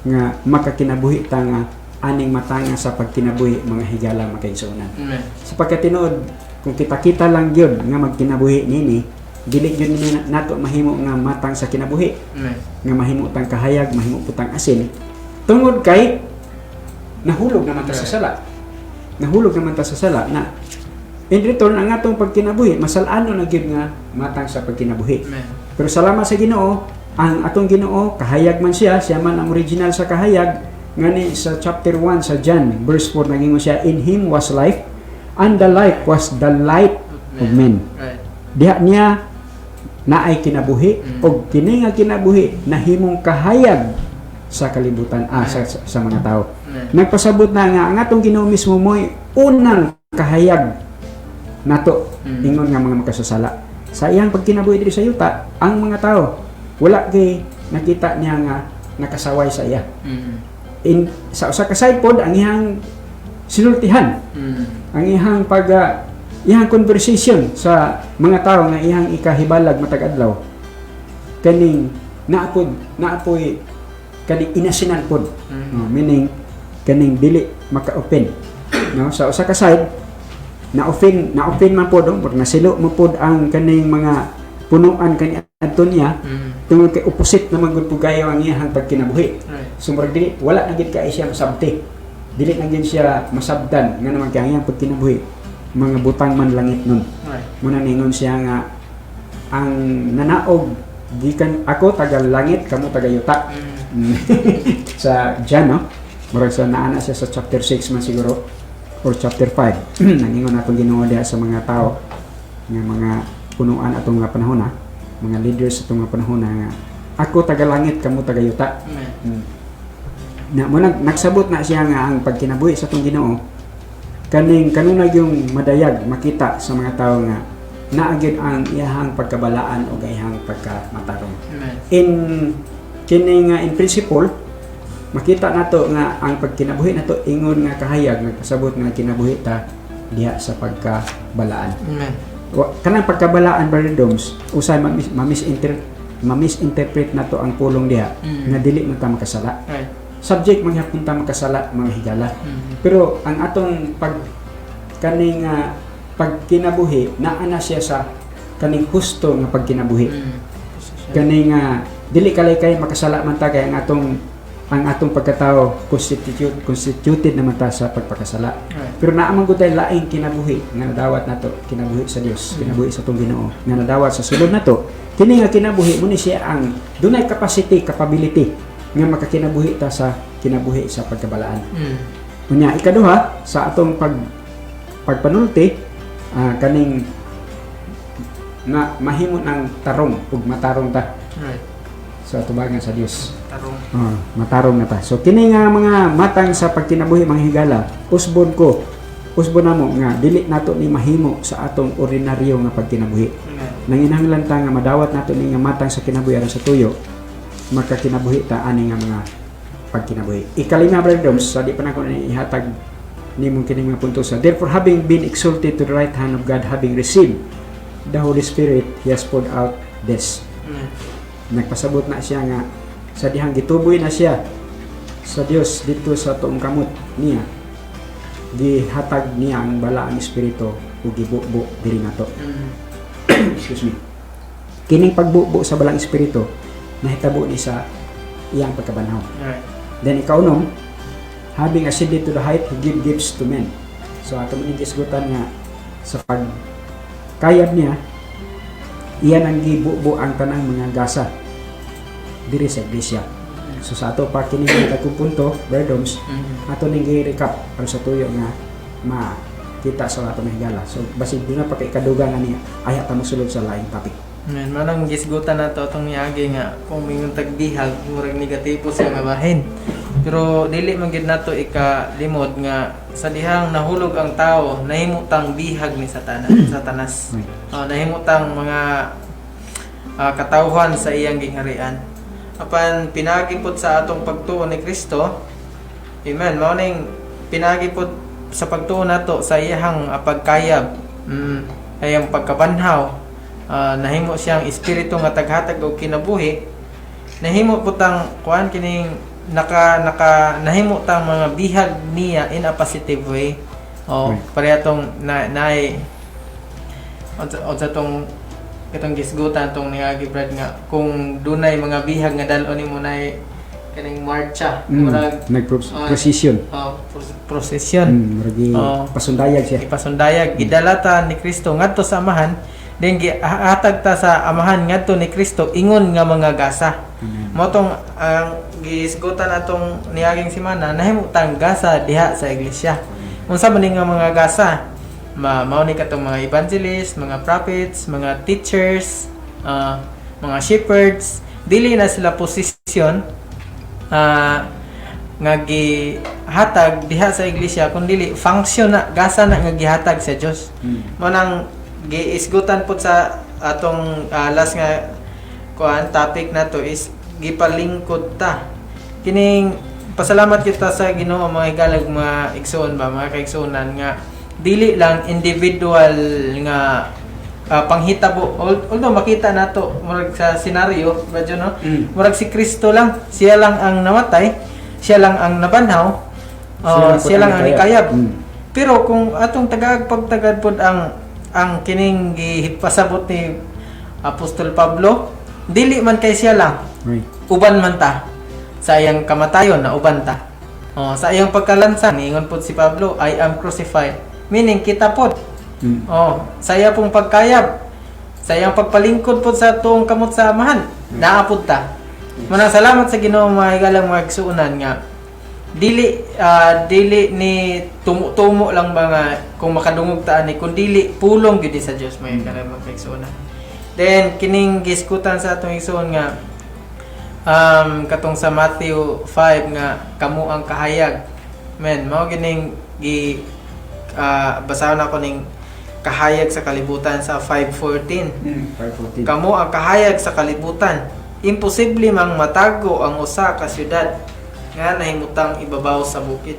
nga makakinabuhi ta nga aning matanga sa pagkinabuhi mga higala makaigsuonan. Sapagkat tinuod kung kita lang gyud nga magkinabuhi nini, dili gyud nato mahimo nga matang sa kinabuhi. Nga mahimo tang kahayag, mahimo putang asin. Tungod kay nahulog naman ta sa sala. Nahulog naman ta sa sala na in return ang atong pagkinabuhi masal-ano na gyud nga matang sa pagkinabuhi. Pero salamat sa Ginoo, ang atong Ginoo kahayag man siya man ang original sa kahayag ngani sa chapter 1 sa John verse 4 nagingon siya in him was life and the life was the light of men. Diha niya naay kinabuhi og kini nga kinabuhi nahimong kahayag sa kalibutan sa mga tao. Nagpasabot na nga ang atong Ginoo mismo mo'y unang kahayag nato ingon nga mga makasasala. Sa iyang pagkinabuhi diri sa yuta, ang mga tao wala kay nakita niya nga nakasaway sa iya. Sa usa ka side pod ang iyang sinultihan, ang iyang iyang conversation sa mga tao nga iyang ikahibalag matag adlaw kaning naapoy kaning inasinan pod. Meaning kaning dili maka-open, no? Sa usa ka side na-open man pod, nasilo mo pod ang kaning mga punuan kani adto niya tungod kay opposite naman gud pugayo ang iyang pagkinabuhi. So murag dili wala na gid kay siya masabti, dili na gid siya masabdan nga naman kay ang iyang pagkinabuhi mga butang man langit nun. Muna ningon siya nga ang nanaog gikan ako taga langit kamo taga yuta. Sa John, no? Murag sa naana siya sa chapter 6 man siguro or chapter 5. Nangingon atong Ginoo diha sa mga tao nga mga punuan atong nga panahon, mga leaders atong nga panahon nga ako taga langit kamo taga yuta. Na mo nagsabot na siya nga ang pagkinabuhi sa atong Ginoo kaning kanunay yung madayag makita sa mga tao nga naagid ang iyahang pagkabalaan o iyahang pagkamatarong. In principle makita nato nga ang pagkinabuhi nato ingon nga kahayag nagpasabot nga kinabuhi ta diha sa pagkabalaan. Kanang pagkabalaan, Brother Doms, usay mamisinterpret nato ang pulong diha nga dili man ta makasala. Subject man gyapon ta makasala mga higala. Pero ang atong kaning pagkinabuhi naa na siya sa kaning husto nga pagkinabuhi. Kaning dili kalay makasala man ta kay ang atong pagkatao constituted naman ta sa pagpakasala. Pero naamang gud tay laing kinabuhi nga nadawat nato, kinabuhi sa Dios, kinabuhi sa atong Ginoo nga nadawat sa sulod nato. Kini nga kinabuhi mo ni siya ang dunay capability nga makakinabuhi ta sa kinabuhi sa pagkabalaan. Unya ikaduha sa atong pagpanulti kaning na mahimon ang tarong ug matarong ta. Sa tubangan sa Dios. Matarong na ta. So kini nga mga matang sa pagkinabuhi mga higala, usbon namo nga dili nato ni mahimo sa atong ordinaryo nga pagkinabuhi. Nanginahanglan ta nga madawat nato ni nga matang sa kinabuhi aron sa tuyo, makakinabuhi ta ani nga mga pagkinabuhi. Ikalima, Brother Doms, sa di pa na ko ihatag nimong kini mga punto sa therefore having been exalted to the right hand of God, having received the Holy Spirit, He has poured out this. Nagpasabot na siya nga sa dihang gituboy na siya sa Dios dito sa tuong kamot niya, gihatag niya ang balaang espiritu ug gibubo diri nato. Excuse me. Kining pagbubo sa balaang espiritu nahitabo ni sa iyang pagkabanhaw. Then ikaunom, having ascended to the height, He give gifts to men. So ato man gisgutan nga sa pagkayab niya, iyan ang gibubo ang tanang mga gasa diri sa iglesia. So sa ato pa kini nga punto, Brother Doms, ato ning gi-recap para sa tuyo nga makita sa ato mga higala. So basig duna pa kay kadugang ani aya ta mosulod sa laing topic. Manang gisgutan nato atong niagi nga kung mingon tagbihag murag negatibo sa nga bahin. Pero dili man gid nato ikalimod nga sa dihang nahulog ang tao, nahimutang bihag ni Satanas. Nahimutang mga katawhan sa iyang gingharian. Apan pinagipod sa atong pagtuo ni Kristo, amen, mao ning pinagipod sa pagtuo nato sa iyang pagkayab, ayang pagkabanhaw, nahimo siyang espiritu nga taghatag og kinabuhi, nahimo putang kuan kining nahimo tang mga bihag niya in a positive way. Parehong naay sa tong itong gisgutan tong niagi Brad nga kung dunay mga bihag nga dalon nimo nay kaning marcha murag procession. Procession. Pasundayag siya. Ipasundayag gidalata ni Kristo ngadto sa amahan, then gihatag ta sa amahan ngadto ni Kristo ingon nga mga gasa. Mo tong ang gisgutan atong niaging semana nahimutang gasa diha sa iglesia. Unsa man nga mga gasa? Mao ni katong mga evangelists, mga prophets, mga teachers, mga shepherds, dili na sila posisyon nga hatag diha sa iglesia kun dili function na gasa na nga gihatag sa Dios. Mo nang giisgutan pud sa atong last nga topic na to is gipalingkod ta. Kining pasalamat kita sa Ginoo mga higalag mga igsoon ba mga kaigsoonan nga dili lang individual nga panghitabo, although makita nato murag sa senaryo radyo no, murag si Kristo lang, siya lang ang namatay, siya lang ang nabanhaw, siya lang ang nikayab. Pero kung atong tagaagpagtagad pod ang kining gipasabot ni Apostol Pablo, dili man kay siya lang, uban man ta sa iyang kamatayon na uban ta. Sa iyang pagkalansan niingon pod si Pablo, I am crucified, meaning kita pod. Saya pong pagkayab, sayang pagpalingkod po sa tuong kamot sa amahan, naapod ta. Manang salamat sa Ginoo mga higalang mga igsuunan nga dili ni tumo lang ba nga kung makadungog ta ani kun dili pulong gyud sa Dios mga higalang mga igsuunan. Then kining giskutan sa atong igsuon nga katong sa Matthew 5 nga kamo ang kahayag. Men, mao gining basahon ako ning kahayag sa kalibutan sa 5:14. Kamo ang kahayag sa kalibutan. Imposible mang matago ang usa ka syudad nga nahimutang ibabaw sa bukid.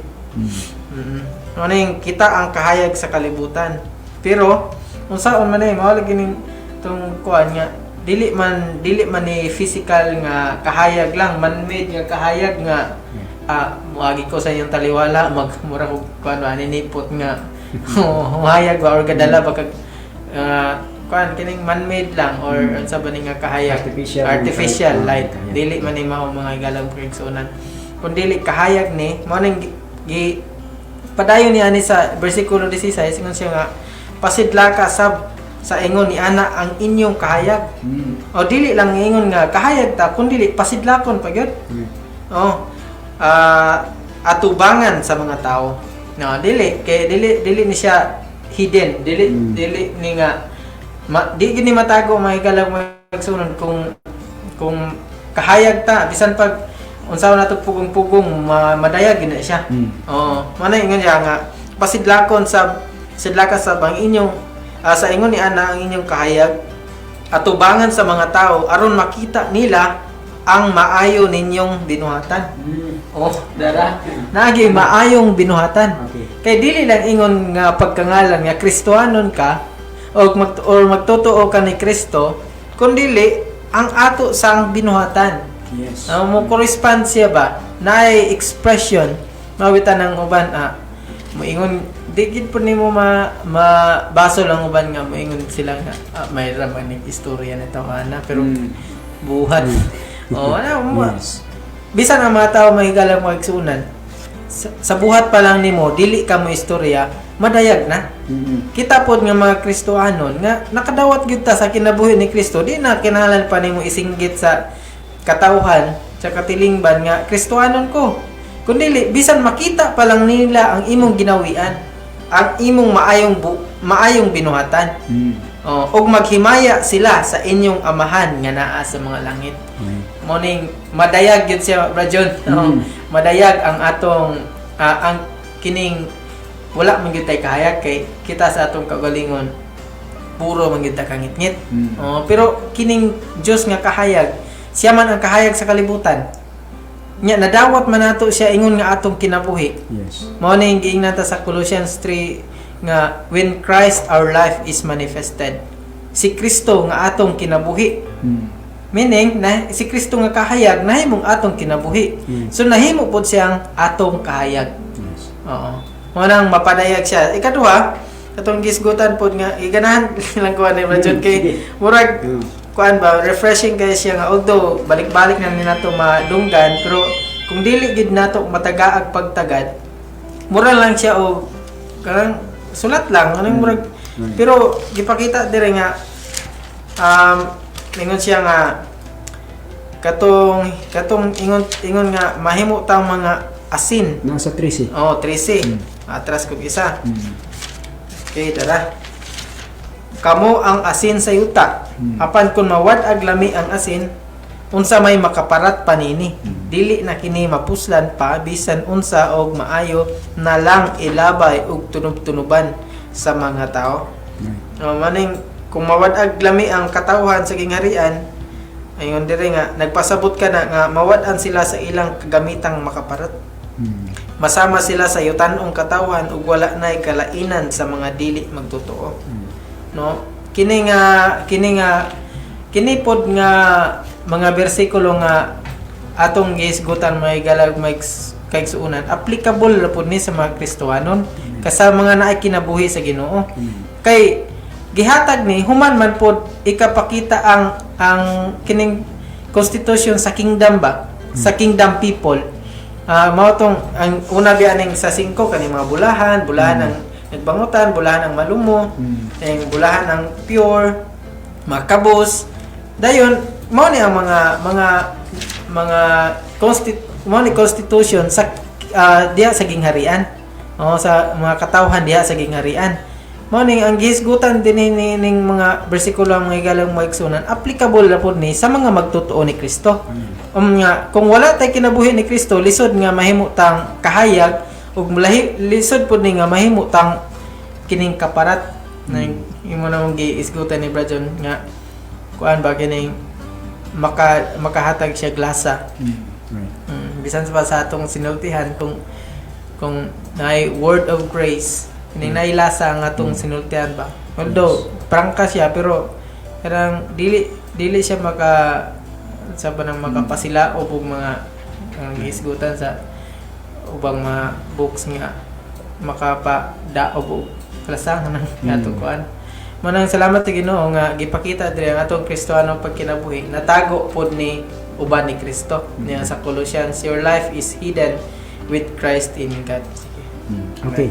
Ano yung kita ang kahayag sa kalibutan. Pero unsaon man ay mao lagi ning tong kuan nga dili man ni physical nga kahayag lang, man-made nga kahayag nga muagi ko sa inyong taliwala magmura ko kuan ani nipot nga humahayag ba or gadala ba kag kuan kining man-made lang or unsa ba ni nga kahayag artificial light dili man ni mao mga higalang kaigsuonan kun dili kahayag ni mao ning padayon ni ani sa bersikulo 16 ingon siya nga pasidlaka sab sa ingon ni ana ang inyong kahayag. O dili lang ingon nga kahayag ta kun dili pasidlakon pa gyud. Atubangan sa mga tao. No, dili ni siya hidden, dili ni nga di gini matago mga higalang magsunod kung kahayag ta bisan pag unsaon nato pugong-pugong madayag gina siya. Manay ingon siya nga pasidlakon sa bang inyong sa ingon ni ana ang inyong kahayag atubangan sa mga tao aron makita nila ang maayo ninyong binuhatan. Nagi maayong binuhatan. Kay dili lang ingon nga pagkangalan nga Kristohanon ka o magtotoo ka ni Kristo, kundi ang ato sang binuhatan. Yes. Mo correspond siya ba? Naay expression mawitan ng uban moingon digid po nimo mabaso lang uban nga moingon sila nga may raman ning istorya nito ana pero buhat. Yes. Bisan ang mga tao mahigalang magsuunan sa buhat pa lang nimo dili ka mo istorya madayag na. Kita pod nga mga Kristohanon nga nakadawat gyud ta sa kinabuhi ni Kristo di na kinahanglan pa nimo isinggit sa katawhan sa katilingban nga Kristohanon ko kundi bisan makita pa lang nila ang imong ginawian ang imong maayong binuhatan. Og maghimaya sila sa inyong amahan nga naa sa mga langit. Morning madayag gyud siya Brajon. Madayag ang atong ang kining wala man gyud tay kahayag kay kita sa atong kagalingon puro man gyud ta kangit-ngit. Pero kining Dios nga kahayag siya man ang kahayag sa kalibutan. Nya nadawat man nato siya ingon nga atong kinabuhi. Yes. Mao ning giingnan ta sa Colossians 3 nga when Christ our life is manifested. Si Kristo nga atong kinabuhi. Meaning na si Kristo nga kahayag nahimong atong kinabuhi. So nahimo pod siyang atong kahayag. Yes. Mao nang mapadayag siya. Ikaduha, katong gisgutan pod nga iganahan lang ko ani Rajon kay murag kuan ba refreshing kay siya nga although balik-balik na ni nato madunggan pero kung dili gid nato matagaag pagtagad mura lang siya o kanang sulat lang anong murag pero gipakita dire nga ingon siya nga katong ingon nga mahimo tang mga asin nasa 13. 13. Atras kog isa. Okay, tara. Kamo ang asin sa yuta. Apan kun mawad-ag lami ang asin, unsa may makaparat panini. Dili na kini mapuslan pa bisan unsa og maayo na lang ilabay og tunob-tunuban sa mga tao. Maning kung mawad-ag lami ang katawhan sa gingharian, ayon dire nga nagpasabot ka na nga mawad-an sila sa ilang kagamitang makaparat. Masama sila sa yutan-ong katawhan ug wala nay kalainan sa mga dili magtotoo. No? Kini pod nga mga bersikulo nga atong gihisgutan may galag may kaigsuunan applicable ra pod ni sa mga Kristohanon kasa mga naay kinabuhi sa Ginoo. Kay gihatag ni human man pod ikapakita ang kining constitution sa kingdom ba, sa kingdom people. Mao tong ang una biya ning sa 5 kani mga bulahan ng nagbangutan, bulahan ng malumo, bulahan ng pure, makabos. Dayon mao ni ang mga constitution sa diha sa gingharian. Sa mga katawhan diha sa gingharian. Mao ning ang gihisgutan din ning mga bersikulo ang mga galang maigsunan applicable na pod ni sa mga magtotoo ni Kristo. Nga kung wala tay kinabuhi ni Kristo, lisod nga mahimo tang kahayag ug lisod pod ni nga mahimo tang kining kaparat na imo na mong giisgutan ni Brajon nga kuan ba kining makahatag siya glasa. Bisan sa atong sinultihan kung naay word of grace kining nailasa ang atong sinultihan ba. Although prangka siya pero karang dili siya sa panang makapasila o mga giisgutan sa ubang mga books nga makapadaog og klasahan ng atong kuan. Manang salamat sa Ginoo nga gipakita diri ang atong Kristohanong pagkinabuhi natago pod ni uban ni Kristo. Niya sa Colossians, your life is hidden with Christ in God. Sige. Okay.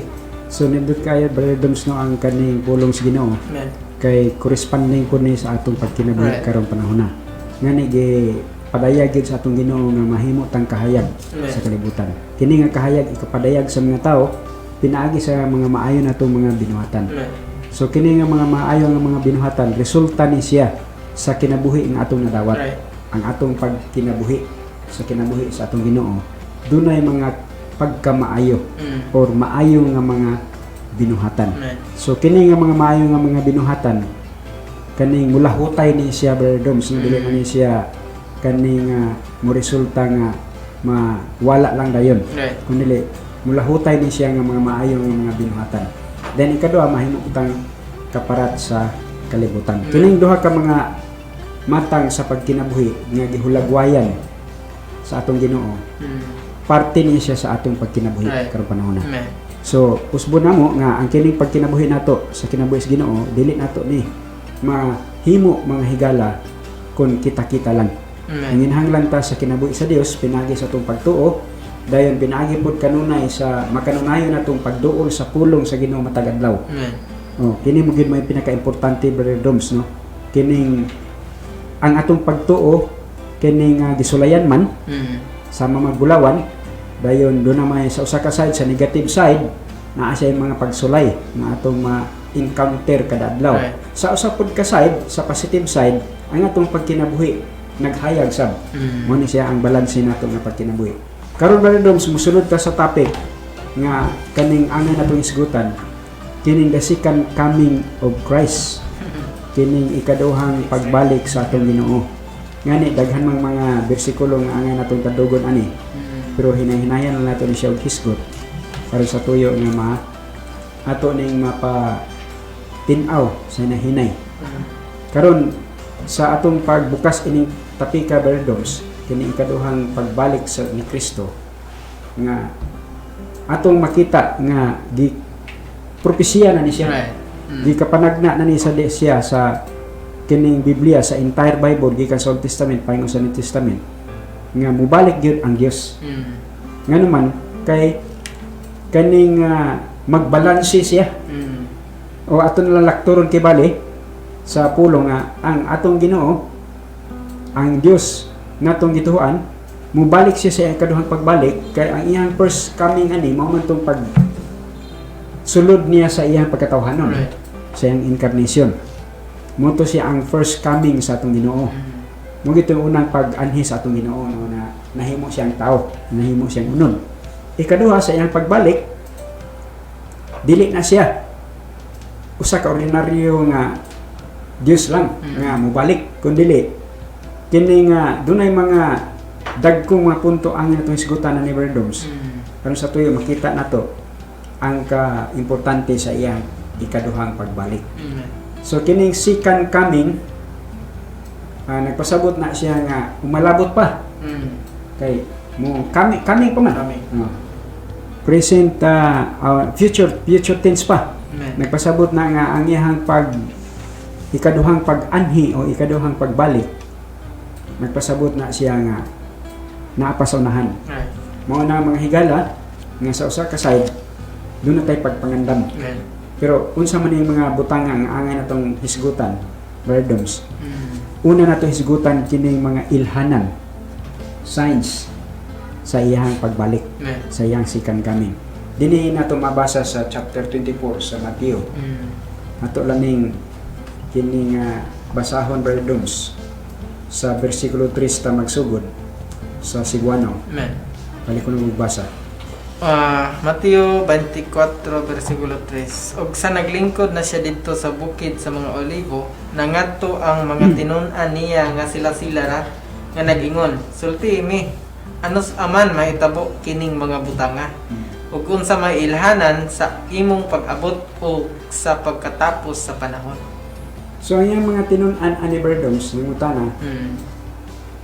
So nindot kayo Brother Doms no ang kaning pulong sa Ginoo. Amen. Kay corresponding ko ni sa atong pagkinabuhi karong panahon na. Ngani gi padayag gyud sa atong Ginoo nga mahimo tang kahayag sa kalibutan. Kini nga kahayag ikapadayag sa mga tao pinaagi sa mga maayo natong mga binuhatan. So kini nga mga maayo nga mga binuhatan resulta ni siya sa kinabuhi nga atong nadawat. Ang atong pagkinabuhi sa kinabuhi sa atong Ginoo dunay mga pagkamaayo or maayo nga mga binuhatan. So kini nga mga maayo nga mga binuhatan kaning mulahutay ni siya Brother Doms nga dili man ni siya kaning mo resulta nga mawala lang dayon. Kun dili mulahutay ni siya nga mga maayo nga mga binuhatan. Then ikaduha mahimo utang kaparat sa kalibutan. Kining duha ka mga matang sa pagkinabuhi nga gihulagwayan sa atong Ginoo. Parte ni siya sa atong pagkinabuhi karong panahon na. So usbon namo nga ang kining pagkinabuhi nato sa kinabuhi sa Ginoo dili nato ni mahimo mga higala kun kita-kita lang. Nanginhanglan ta sa kinabuhi sa Dios pinagi sa atong pagtuo dayon pinaagi pod kanunay sa makanunayon natong pagduol sa pulong sa Ginoo matag adlaw. Kini mo gid may pinaka-importante Brother Doms no. Kining ang atong pagtuo kining gisulayan man sa magbulawan dayon do na may sa usa ka side sa negative side naa siya mga pagsulay na atong ma-encounter kada adlaw. Sa usa pod ka side sa positive side ang atong pagkinabuhi naghayag sab. Mo ni siya ang balanse nato nga pagkinabuhi. Karon Brother Doms musulod ta sa topic nga kaning angay natong isgutan kining the second coming of Christ. Kining ikaduhang pagbalik sa atong Ginoo. Ngani daghan mang mga bersikulo nga angay natong tadugon ani. Pero hinay-hinayan lang nato ni siya og hisgot para sa tuyo nga ato ning mapa tin-aw sa hinay. Karon sa atong pagbukas ining tapika Brother Doms kini ikaduhang pagbalik sa ni Kristo nga atong makita nga gi propesya na ni siya. Di kapanagna na ni sa siya sa kining Biblia sa entire Bible gikan sa Old Testament paingon sa New Testament nga mubalik gyud ang Dios. Ngano man kay kaning magbalanse siya. O ato na lang lakturon kay bali sa pulong nga ang atong Ginoo ang Dios natong gituhuan mubalik siya sa ikaduhang pagbalik kay ang iyang first coming ani mao man tong pag sulod niya sa iyang pagkatawhanon sa iyang incarnation mo to siya ang first coming sa atong Ginoo Mo gito yung unang pag-anhi sa atong Ginoo no, na nahimo siyang tao, nahimo siyang unon. Ikaduha sa iyang pagbalik, dili na siya usa ka ordinaryo nga Dios lang nga mobalik, kundi kini nga dunay mga dagkong mga punto ang atong hisgutan ni Brother Doms. Pero sa tuyo makita nato ang ka-importante sa iyang ikaduhang pagbalik. So kining second coming, nagpasabot na siya nga umalabot pa. Kay mo kami pa man. Present future tense pa. Nagpasabot na nga ang iyang ikaduhang pag-anhi o ikaduhang pagbalik. Nagpasabot na siya nga naapasaunahan. Mao na mga higala nga sa usa ka side doon na tayo pagpangandam. Pero unsa man yung mga butang ang angay natong hisgutan, Brother Doms. Una na to hisgutan kining mga ilhanan, signs sa iyang pagbalik, sa iyang second coming. Dinhi na to mabasa sa chapter 24 sa Mateo. Ato laning kining basahon, Brother Doms, sa versikulo 3 ta magsugod sa Cebuano. Balik ko na magbasa. Mateo 24 versikulo 3. Og sa naglingkod na siya dito sa bukid sa mga olivo, nangadto ang mga tinun-an niya nga sila ra nga nag-ingon, sulti mi, anos aman mahitabo kining mga butanga. Ug unsa may ilhanan sa imong pag-abot o sa pagkatapos sa panahon. So ang mga tinun-an ani Brother Doms nangutana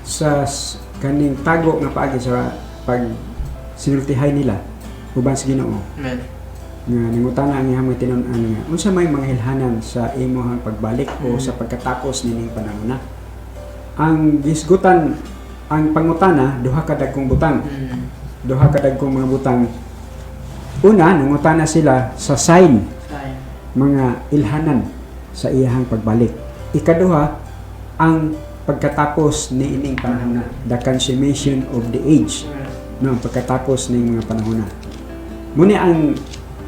sa kaning tago nga paagi sa pag sinultihay nila uban sa Ginoo. Nga nangutana ang iyang mga tinun-an nga unsa may mga ilhanan sa imong pagbalik o sa pagkatapos nining panahon na. Ang gisgutan, ang pangutana duha ka dagkong butang. Duha ka dagkong mga butang. Una, nangutana sila sa sign, mga ilhanan sa iyang pagbalik. Ikaduha, ang pagkatapos ni ining panahon na, the consummation of the age. No, pagkatapos ng mga panahon na. Muna ang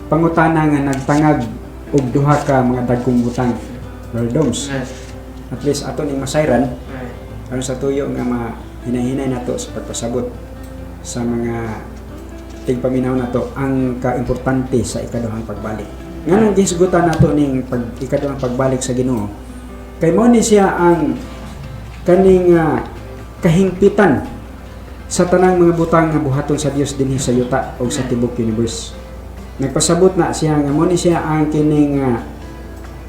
pangutana nga nagtangag og duha ka mga dagkong butang, Brother Doms. At least ato ning masayran aron sa tuyo nga hinahinay nato sa pagpasabot sa mga tigpaminaw nato ang kaimportante sa ikaduhang pagbalik. Nganong gisgutan nato ning ikaduhang pagbalik sa Ginoo. Kay mao ni siya ang kaning kahingpitan sa tanang mga butang nga buhaton sa Dios dinhi sa yuta o sa tibok universe. Nagpasabot na siya nga mo ni siya ang kining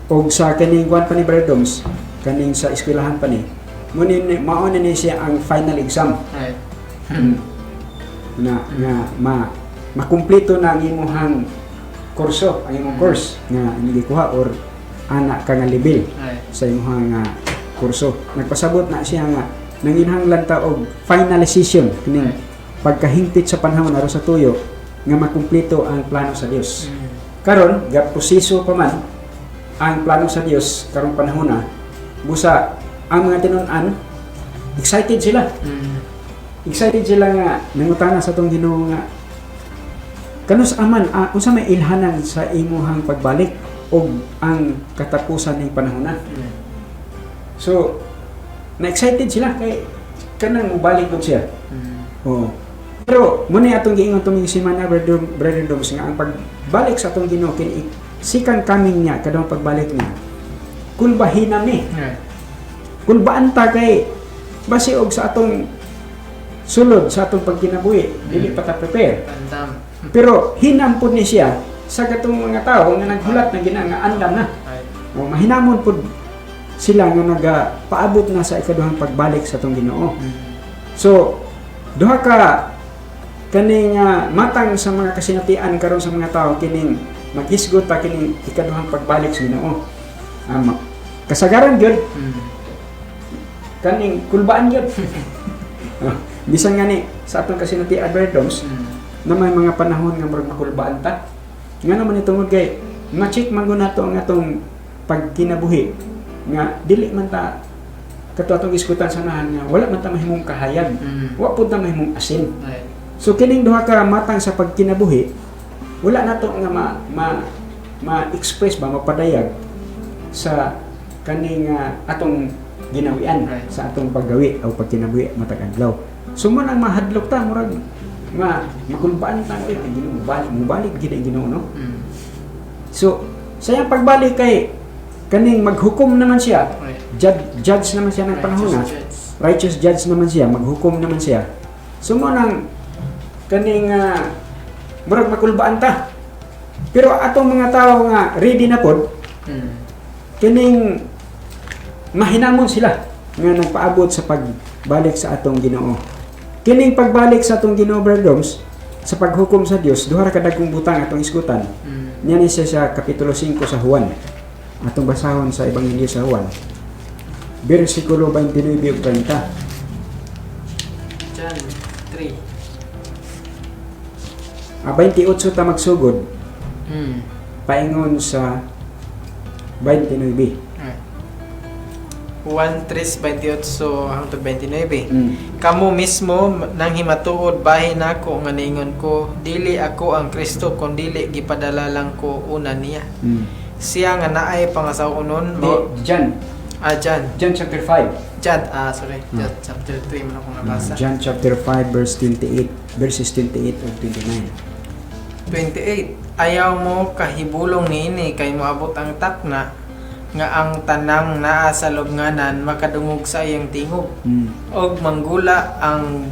og sa kining kwan pa ni Brother Doms, kaning sa eskwelahan pa ni. Mo ni mao ni siya ang final exam. Na makumpleto na ang imong kurso, ang imong course nga gikuha or anak ka nga level sa imong kurso. Nagpasabot na siya nga nanginhanglan ta og finalization kining pagkahingpit sa panahon aron sa tuyo nga makumpleto ang plano sa Dios. Karon gaproseso pa man ang plano sa Dios karong panahon na busa ang mga tinun-an excited sila. Excited sila nga nangutana sa tong Ginoo nga kanus aman unsa may ilhanan sa imong pagbalik og ang katapusan ning panahon na. So na-excited sila kay kanang mubalik ko siya. Pero muna atong giingon tuming semana Brother Doms nga ang pagbalik sa atong Ginoo kini second coming niya kadang pagbalik niya. Kung bahinam ni. Kung baanta kay base og sa atong sulod sa atong pagkinabuhi, dili pa ta prepare. Pero hinam pud ni siya sa katong mga tawo nga naghulat na gina nga andam na. O mahinamon pud sila nga nagapaabot na sa ikaduhang pagbalik sa atong Ginoo. So, duha ka kaning matang sa mga kasinatian karon sa mga tawo kining maghisgot ta kining ikaduhang pagbalik sa Ginoo. Kasagaran gyud. Kaning kulbaan gyud. Bisan nga ni sa atong kasinatian Brother Doms na may mga panahon nga murag makulbaan ta. Nga naman itungod kay ma-check man gud nato ang atong pagkinabuhi nga dili man ta kato atong iskutan sanahan nga wala man ta mahimong kahayag. Wa pud ta mahimong asin. So kining duha ka matang sa pagkinabuhi wala nato nga ma-express ba mapadayag sa kaning atong ginawian Right. sa atong paggawi o pagkinabuhi matag adlaw. So mo nang mahadlok ta murag makulbaan ta ito Ginoo mubalik gid ang Ginoo no. So sayang pagbalik kay kaning maghukom naman siya. Right. Judge naman siya ng panahon na. Righteous judge naman siya, maghukom naman siya. So mo nang kaning murag makulbaan ta. Pero atong mga tao nga ready na pod, kining mahinamon sila nga nagpaabot sa pagbalik sa atong Ginoo. Kining pagbalik sa atong Ginoo, brothers, sa paghukom sa Dios, duha ra ka dagkong butang atong isgutan. Niyan siya sa kapitulo 5 sa Juan. Atong basahon sa Ebanghelyo sa Juan. Bersikulo 29 ug 30. John 3. 28 ta magsugod, Mm. paingon sa 29. Right. 1:3:28 hangtod 29. Mm. Kamo mismo nang himatuod bahin nako nga niingon ko, dili ako ang Kristo kun dili gipadala lang ko una niya. Mm. Siya nga naay pangasaunon mo John John chapter 5. sorry. John chapter 3 man ako nabasa. John chapter 5 verses 28 ug 29. 28. Ayaw mo kahibulong niini kay moabot ang takna nga ang tanang naa sa lubnganan makadungog sa iyang tingog og manggula ang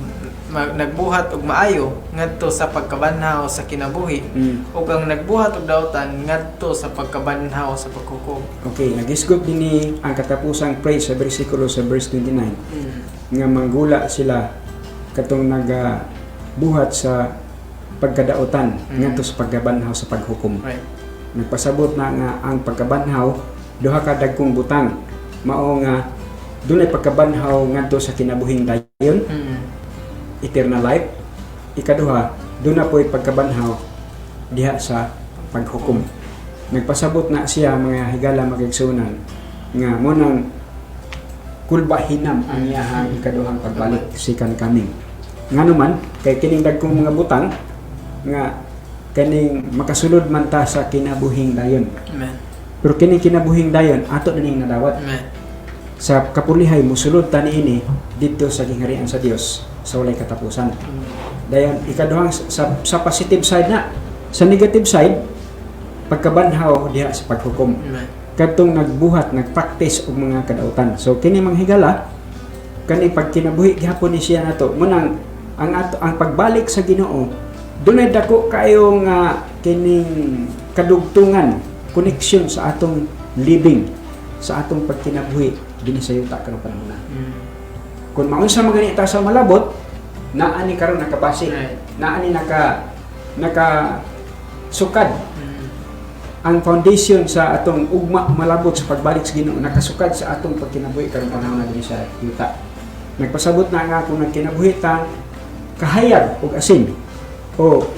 nagbuhat og maayo ngadto sa pagkabanhaw sa kinabuhi ug ang nagbuhat og daotan ngadto sa pagkabanhaw sa paghukom. Okay, nagisgot din ang katapusang praise sa bersikulo sa verse 29 nga manggula sila katong nagabuhat sa pagkadaotan ngadto sa pagkabanhaw sa paghukom. Right. Nagpasabot na nga ang pagkabanhaw duha ka dagkong butang mao nga dunay pagkabanhaw ngadto sa kinabuhing dayon, eternal life. Ikaduha, doon na po'y pagkabanhaw diha sa paghukom. Nagpasabot na siya mga higala magigsunan nga mo nang kulbahinam ang iyahang ikaduhang pagbalik second coming. Ngano man kay kining dagkong mga butang nga kaning makasulod man ta sa kinabuhing dayon. Amen. Pero kining kinabuhing dayon ato na ning nadawat. Amen. Sa kapulihay musulod ta niini didto sa gingharian sa Dios sa walay katapusan. Dayon ikaduhang sa positive side na. Sa negative side pagkabanhaw diha sa paghukom. Amen. Kadtong nagbuhat nagpractice og mga kadautan. So kini manghigala kani pagkinabuhi gihapon ni siya nato munang ang pagbalik sa Ginoo dunay dako kayo nga kining kadugtungan connection sa atong living sa atong pagkinabuhi dinhi sa yuta karong panahon. Kung maunsa maganita sa malabot naa ni karon nakabase, Right. naa ni naka sukad ang foundation sa atong ugma malabot sa pagbalik sa Ginoo nakasukad sa atong pagkinabuhi karong panahon dinhi sa yuta. Nagpasabot na nga kung nagkinabuhi ta kahayag og asin o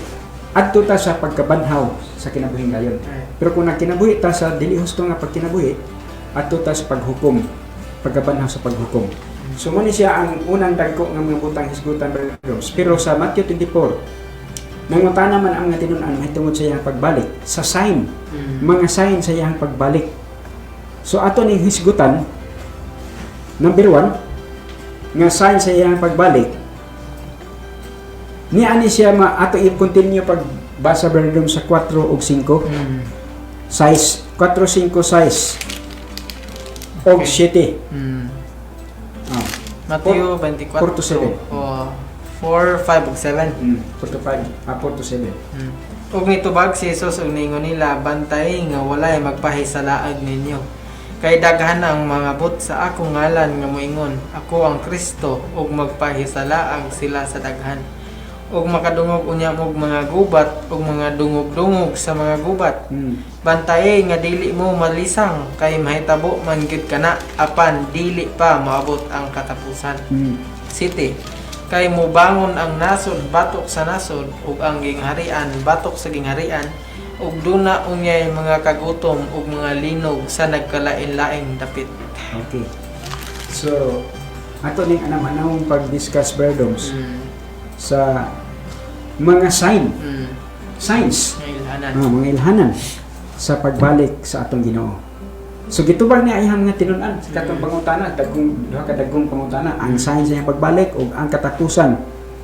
adto ta sa pagkabanhaw sa kinabuhing dayon. Pero kung nagkinabuhi ta sa dili husto nga pagkinabuhi adto ta sa paghukom, pagkabanhaw sa paghukom. So mo ni siya ang unang dagko nga mga butang hisgutan brothers. Pero sa Matthew 24 nangutana man ang mga tinun-an mahitungod sa iyang pagbalik sa sign, mga sign sa iyang pagbalik. So ato ning hisgutan number 1 nga sign sa iyang pagbalik ni ani siya ato i-continue pagbasa brother sa 4 ug 5 size 4, 5, 6 og 7 Mateo 24 4 to 7. 4, 5 ug 7. 4 to 5 4 to 7 Ug nitubag si Jesus ug ningon nila, bantay nga walay magpahisalaag ninyo. Kay daghan ang mga but sa akong ngalan nga moingon, ako ang Kristo, ug magpahisalaag sila sa daghan. Ug makadungog unya og mga gubat ug mga dungog-dungog sa mga gubat. Bantay nga dili mo malisang kay mahitabo man gyud kana apan dili pa maabot ang katapusan. City kay mubangon ang nasod batok sa nasod ug ang gingharian batok sa gingharian ug duna unyay mga kagutom ug mga linog sa nagkalain-laing dapit. Okay. So ato ning anam-anamong pag-discuss brothers sa mga signs Ilhanan. mga ilhanan sa pagbalik sa atong Ginoo. So gitubag niya iyang mga tinun-an sa katong pangutana, duha ka dagkong pangutana, ang sign sa iyang pagbalik ug ang katapusan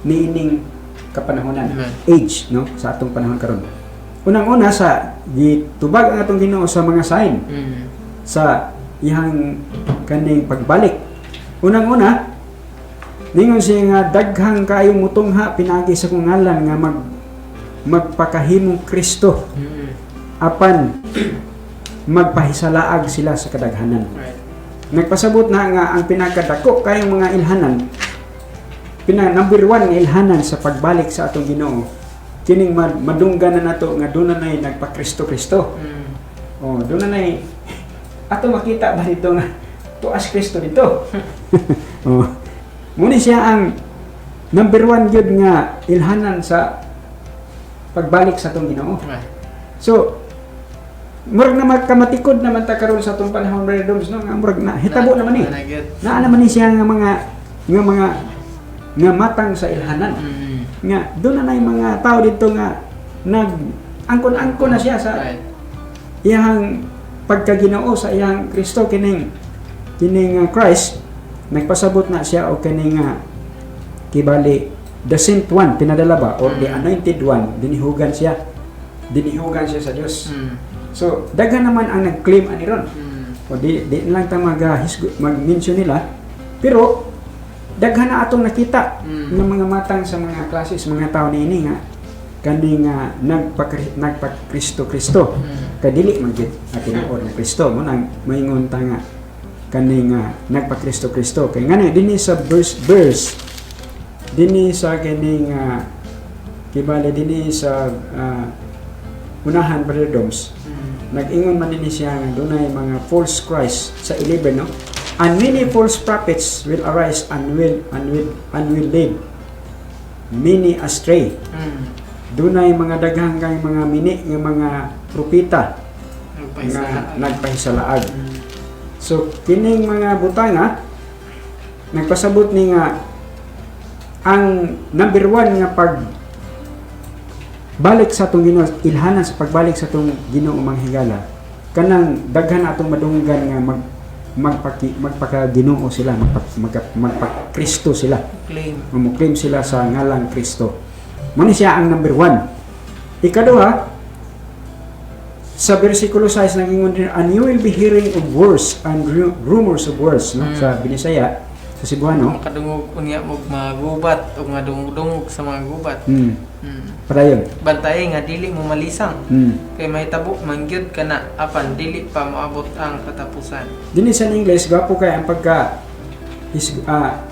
niining kapanahonan, age, no, sa atong panahon karon. Unang-una sa gitubag ang atong Ginoo sa mga sign sa iyang kaning pagbalik. Unang-una, ningon siya nga daghang kaayong mutungha pinagi sa kong ngalan nga magpakahimong Kristo apan magpahisalaag sila sa kadaghanan. Nagpasabot na nga ang pinakadako kayong mga ilhanan, number 1 nga ilhanan sa pagbalik sa atong Ginoo, kining madunggan na nato nga doon na nagpa-Kristo-Kristo. Oh, doon na ato makita ba dito nga tuas Kristo dito. Oh. Muna siya ang number 1 gyud nga ilhanan sa pagbalik sa atong Ginoo. So, murag na magkamatikod naman ta karon sa atong panahon, Brother Doms, no? Nga murag na hitabo naman ni. Naa naman ni siya nga mga matang sa ilhanan. Nga doon na yung mga tao dito nga angkon-angkon na siya sa iyang pagkaginoo sa iyang Kristo, kining Christ. Nagpasabot na siya o kining kibali the sent one pinadala ba or the anointed one, dinihugan siya sa Dios. So daghan naman ang nag-claim ani ron. O di lang ta mag-mention nila, pero daghan na atong nakita ng mga matang sa mga klase sa mga tao niini nga kani nga nagpa-Kristo kadili man gid ating tinuod ng Kristo mo nang maingon ta nga kani nga nagpa-Kristo kay ngani dinhi sa verse dinhi sa kani nga kibali dinhi sa unahan, Brother Doms. Nag-ingon man din siya nga dunay mga false Christ sa 11, no? And many false prophets will arise and will lead many astray. Dunay mga daghang kay mga mini nga mga propeta nga nagpahisalaag. So kining mga butanga nagpasabot ni nga ang number 1 nga balik sa atong Ginoo, ilhanan sa pagbalik sa atong Ginoo manghigala, kanang daghan atong madunggan nga magpaka-Ginoo sila, magpa-Kristo sila, claim sila sa ngalang Kristo. Muna siya ang number 1. Ikaduha, sa versikulo 6 nag-ingon din, and you will be hearing of wars and rumors of wars, no? Sa Binisaya, sa Cebuano, makadungog unya mo magubat o nga dungog sa mga gubat. Padayon. Bantay nga dili mo malisang. Kay mahitabo mangyud kana apan dili pa moabot ang katapusan. Dinhi sa English gapo kay ang pagka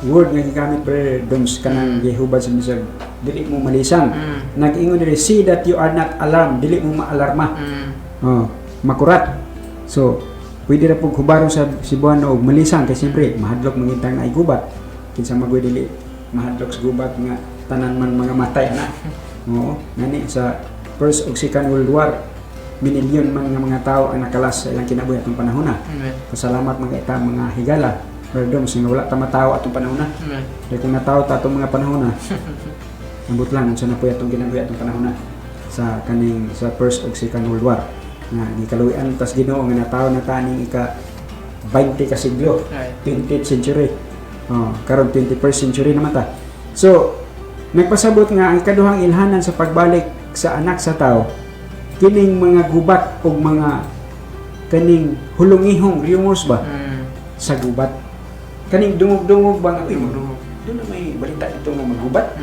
word nga gigamit, Brother Doms, kanang Jehovah sa misag dili mo malisang. Nag-ingon diri, see that you are not alarmed, dili mo maalarma. Makurat. So pwede ra pug hubaron sa Cebuano og malisang kay siyempre mahadlok mangitang ay gubat. Kinsa magoy dili mahadlok sa gubat nga tanan man mga matay na. Oo, ngani sa First ug Second World War, minilyon man nga mga tao ang nakalas sa ilang kinabuhi atong panahon na. Pasalamat mga ita mga higala, Brother Doms, nga wala ta mataw atong panahon na. Kaya kung nataw ta atong mga panahon na, ambot lang unsa na po atong kinabuhi atong panahon na sa kaning sa First ug Second World War. Nga gikaluyan tas Ginoo nga nataw na kaning ika 20 ka siglo, 20th century. Karon 21st century naman ta. So nagpasabot nga ang kaduhang ilhanan sa pagbalik sa anak sa tao, kining mga gubat o mga kaning hulungihong rumors ba sa gubat. Kaning dungog-dungog ba nga, magdungog. Doon na may balita ito nga maggubat.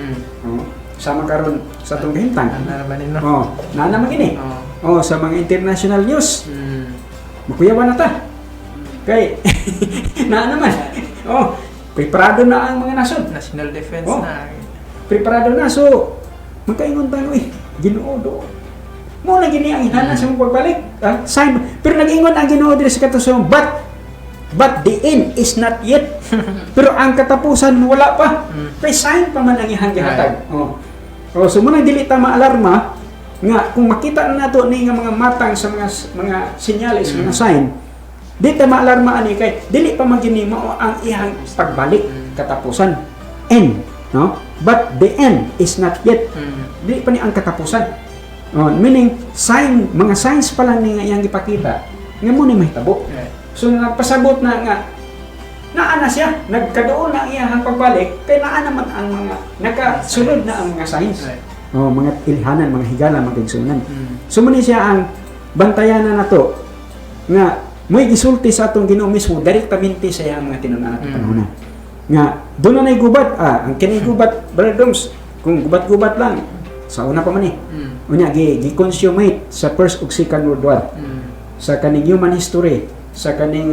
Sama karon sa atong kahimtang. Na naman ini. Sa mga international news. Makuyawan na ta. Kay, na naman. Preparado na ang mga nasod. National defense na. Preparado na, so magkaingon tayo Ginoo do mo na gini ang ihana sa mong pagbalik, sign. Pero nag-ingon ang Ginoo diri sa katuson, but the end is not yet. Pero ang katapusan wala pa. Kay sign pa man ang ihang gihatag. So muna dili ta maalarma nga kung makita na nato ni nga mga matang sa mga senyales, mga sign, di ta maalarma ani kay dili pa man gini mao ang ihang pagbalik, katapusan, end, no? But the end is not yet. Di pa ni ang katapusan. Meaning, mga signs pa lang nga iyang ipakita. Nga mo ni mahitabo. So nagpasabot na nga naa na siya, nagkadoon na iyang pagbalik, kay naa naman ang mga nakasulod na ang mga signs. Mga ilhanan, mga higala, mga igsunan. So muna siya ang bantayan na nato nga may gisulti sa atong Ginoo mismo direktamente sa iyang mga tinunan at panahon. Nga doon na gubat, ang kini gubat, Brother Doms, kung gubat-gubat lang sa una pa man unya gi-consummate sa First ug Second World War. Sa kaning human history, sa kaning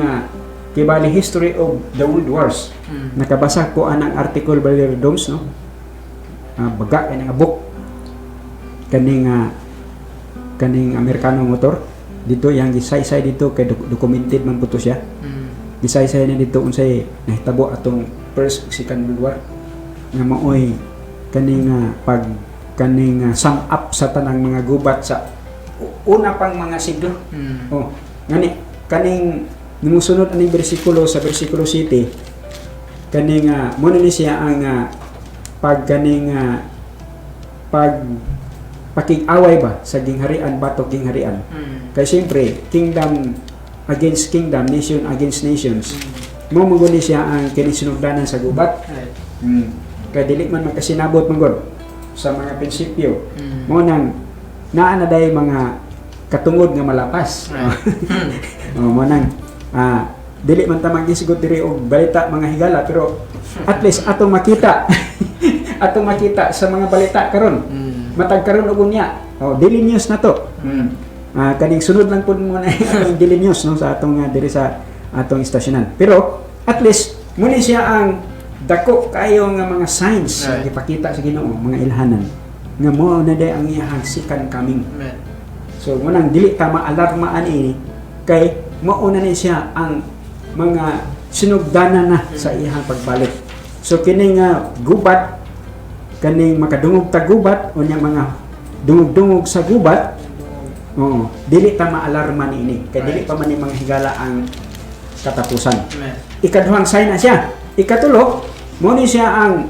kibali history of the world wars. Nakabasa ko anang article Brother Doms, no? Baga kay nga book kaning Amerikano motor dito yang gisaysay dito kay documented man puto siya. Gisaysay na dito unsay nahitabo atong First ug Second World War nga maoy kaning sum up sa tanang mga gubat sa una pang mga siglo. Ngani kaning nimusunod ani bersikulo sa bersikulo 7 kaning mo ni siya ang pakig-away ba sa gingharian batok gingharian. Kay siyempre kingdom against kingdom, nation against nations. Mo manguni siya ang kinisinugdanan sa gubat. Kay dili man makasinabot mangod sa mga prinsipyo. Mo nang naa na day mga katungod nga malapas. Mo nang dili man ta magisgot diri og balita mga higala, pero at least atong makita sa mga balita karon. Matag karon og unya. Daily news na to. Kaning sunod lang pud mo na atong daily news no sa atong diri sa atong istasyonan. Pero at least muni siya ang dako kayo nga mga signs nga gipakita sa Ginoo, mga ilhanan nga mo na day ang iyang second coming. So mo nang dili ta maalarmaan ini kay mauna ni siya ang mga sinugdanan na sa iyang pagbalik. So kining gubat, kaning makadungog ta gubat, unya mga dungog-dungog sa gubat, dili ta maalarma niini kay dili pa man ni mga higala ang katapusan. Ikaduhang sign na siya. Ikatulo, mo ni siya ang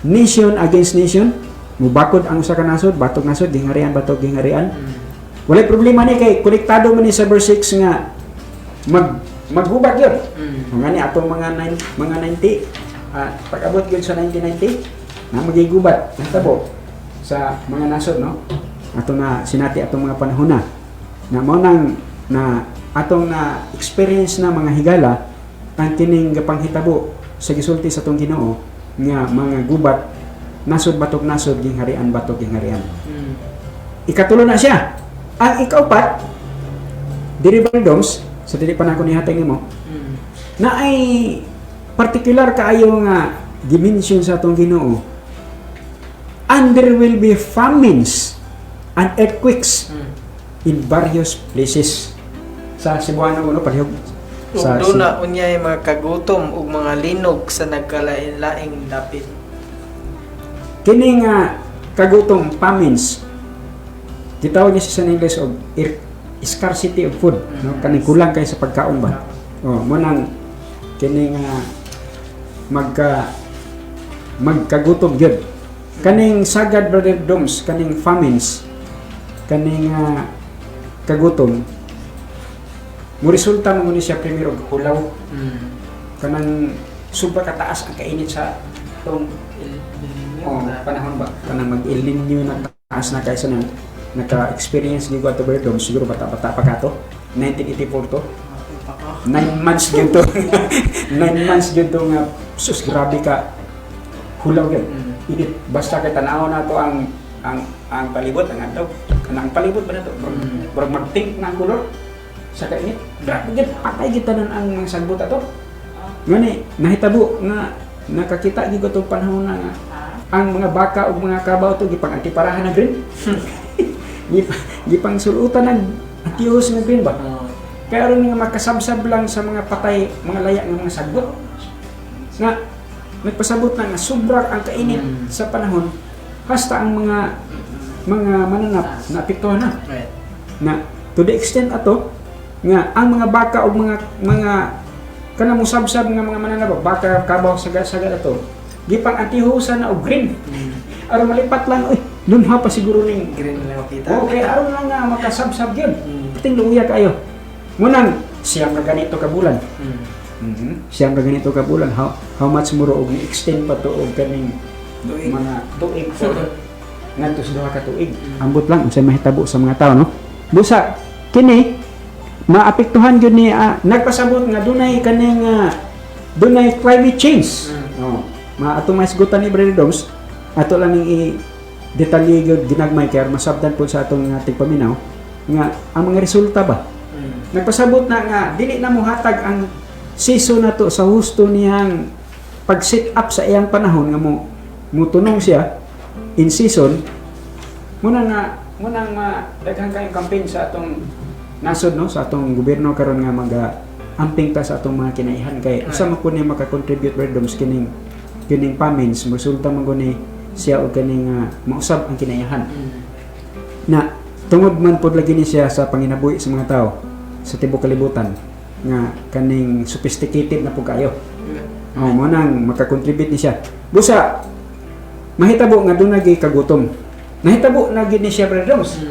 nation against nation. Mubakod ang usa ka nasod, batok nasod, gingharian batok gingharian. Walay problema ni kay konektado man ni sa verse 6 nga maggubat yun. Nga ni atong mga 90 pag-abot yun sa 1990 na magigubat natabo sa mga nasod, no? Atong na sinati atong mga panahon na mao nang na atong na experience na mga higala ang kining gapanghitabo sa gisulti sa atong Ginoo nga mga gubat nasod batok nasod gingharian batok gingharian. Ikatulo na siya. Ang ikaupat diri Doms sa dili pa na ko nihatag nimo na ay particular kaayo nga dimension sa atong Ginoo. And there will be famines and earthquakes in various places. Sa Cebuano uno palihog sa Doon na unyay mga kagutom ug mga linog sa nagkalain-laing dapit. Kini nga kagutom, famines, gitawag niya sa English og scarcity of food, no? Kaning kulang kay sa pagkaon ba. Mo nang kini nga magkagutom gyud. Kaning sagad Brother Doms, kaning famines, kaning kagutom, mo resulta mo ni siya primero hulaw. Kanang super kataas ang kainit sa tong panahon ba, kanang mag-El Nino na taas na kaysa nang naka-experience ni Guato Bertom, siguro bata-bata pa ka to, 1984 to. 9 months yun to. 9 months yun to nga, sus, grabe ka. Hulaw yun. Init, basta kay tanaw na to ang palibot, ang andaw. Kanang palibot ba na to? Barang mag-think na ang kulor sa kainit. Grabe yun, patay kita na ang sagbot ato. Ngani, nahitabo nga, nakakita di ko itong panahon na nga, ang mga baka o mga kabaw to gipang antiparahan na green. Gipang sulutan ng antihos na green ba? Kaya rin nga makasabsab lang sa mga patay, mga laya ng mga sagbot. Na nagpasabot na nga sobrang ang kainit sa panahon, hasta ang mga mananap na apektuhan na. Na to the extent ato nga ang mga baka o mga kanang musabsab nga mga mananap, baka kabaw sagad ato. Gipang antihusan na o green. Aron malipat lang, lunha pa siguro ning Green lang makita. Okay, aron lang nga makasabsab yun. Pating luya kayo. Munang siyam na ganito ka bulan. Siyam na ganito ka bulan. How much muro og ni-extend pa to og kaning mga tuig for ngadto sa duha ka tuig. Ambot lang unsay mahitabo sa mga tao, no? Busa kini maapektuhan gyud ni nagpasabot nga dunay kaning dunay climate change. Atong maisgutan ni Brother Doms, ato lang i-detalye gyud ginagmay kay masabdan po sa atong tigpaminaw nga ang mga resulta ba. Nagpasabot na nga dili na mohatag ang season nato sa husto niyang pag-set up sa iyang panahon nga mutunong siya in season munang daghang kayong campaign sa atong nasod, no, sa atong gobyerno karon nga amping ta sa atong mga kinaihan kay usa man kun niya maka-contribute Doms kining famines resulta man guni siya og kaning mausab ang kinaihan na tungod man pod lagi ni siya sa panginabuhi sa mga tao sa tibuok kalibutan nga kaning sophisticated na pud kayo. Mo nang maka-contribute ni siya. Busa mahitabo nga dunay kagutom. Nahitabo na gid ni siya Brother Doms.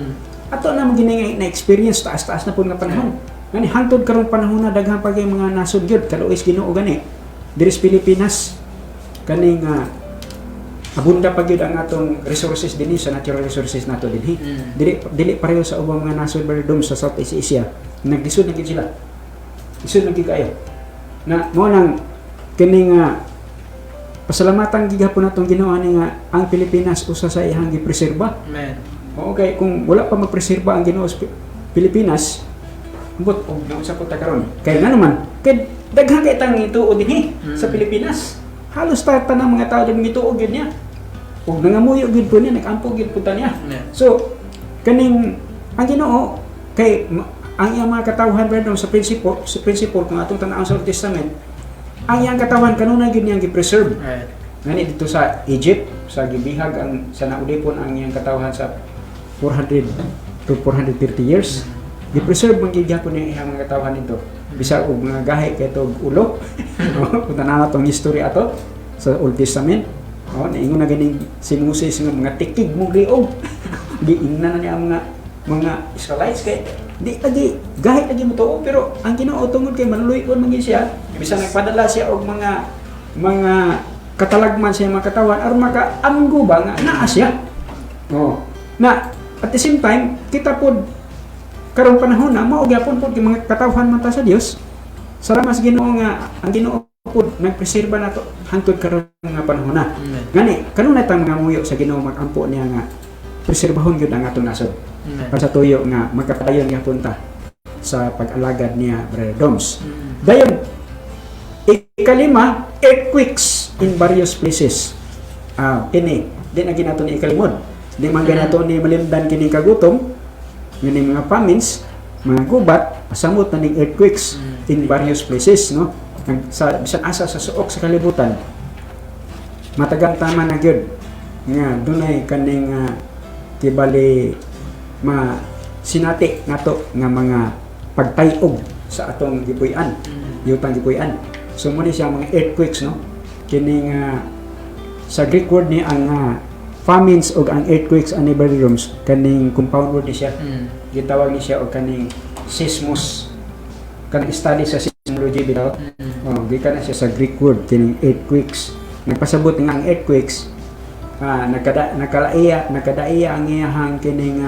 Ato na magini na experience taas-taas na pud nga panahon. Ngani hangtod karon panahon na daghang pag mga nasod gyud kaluoy Ginoo gani. Diri sa Pilipinas kaning abunda pa gyud ang atong resources dinhi sa natural resources nato dinhi. Dili pareho sa ubang mga nasod Brother Doms sa Southeast Asia. Naglisod na gyud sila. Lisod na gyud kayo. Na mo nang kining pasalamatan gigapon natong Ginoo ani nga ang Pilipinas usa sa iyang gipreserba. Amen. Okay, kung wala pa magpreserba ang Ginoo sa Pilipinas, ambot og naunsa po ta karon. Kay nga naman, kay daghang kay tang ituod dinhi sa Pilipinas. Halos tanang mga tao din mituog gyud niya. Ug nangamuyo gyud po niya, nagampo gyud po ta niya. So, kaning ang Ginoo kay ang iyang mga katawhan Brother sa principle kung atong tan-aw sa Old Testament, ang iyang katawan kanunay gyud niyang gi-preserve. Right. Ngani dito sa Egypt, sa gibihag ang sa naulipon ang iyang katawhan sa 400 to 430 years. Gi-preserve man gyud gyapon niya iyang mga katawhan nito. Bisa og mga gahi kay tog ulo. Kung tanaw tong history ato sa Old Testament, naingon na ganing si Moses nga mga tikig mong liog. Giingnan na niya ang mga Israelites kay di lagi gahi lagi mo to, pero ang Ginoo tungod kay manuluyon man gyud siya, bisa nagpadala siya og mga katalagman sa mga katawan aron makaamgo ba nga naa siya. Na at the same time kita pod karong panahon na mao gyapon pod mga katawhan man ta sa Dios. Salamat sa Ginoo nga ang Ginoo pod nagpreserba nato hangtod karon nga panahon na. Ngani kanunay tang mga muyo sa Ginoo magampo niya nga preserbahon gyud ang atong nasod. Sa tuyo nga magkapadayon gyapon ta sa pag-alagad niya Brother Doms. Dayon ikalima, earthquakes in various places. Ini di na ginato ni ikalimod. Di man ganato ni malimdan kini kagutom, ngani mga famines, mga gubat, pasamot na ning earthquakes in various places, no? Sa bisan asa sa suok sa kalibutan. Matagang tama na gyud nga dunay kaning tibali sinati nato nga mga pagtayog sa atong gipuy-an, yutang gipuy-an. So mo ni siya mga earthquakes, no? Kini sa Greek word ni ang famines og ang earthquakes ani Brother Doms kaning compound word ni siya. Gitawag ni siya og kaning seismos. Kanang study sa seismology bitaw. Gikan na siya sa Greek word kining earthquakes. Nagpasabot nga ang earthquakes nakadaiya ang iyahang kining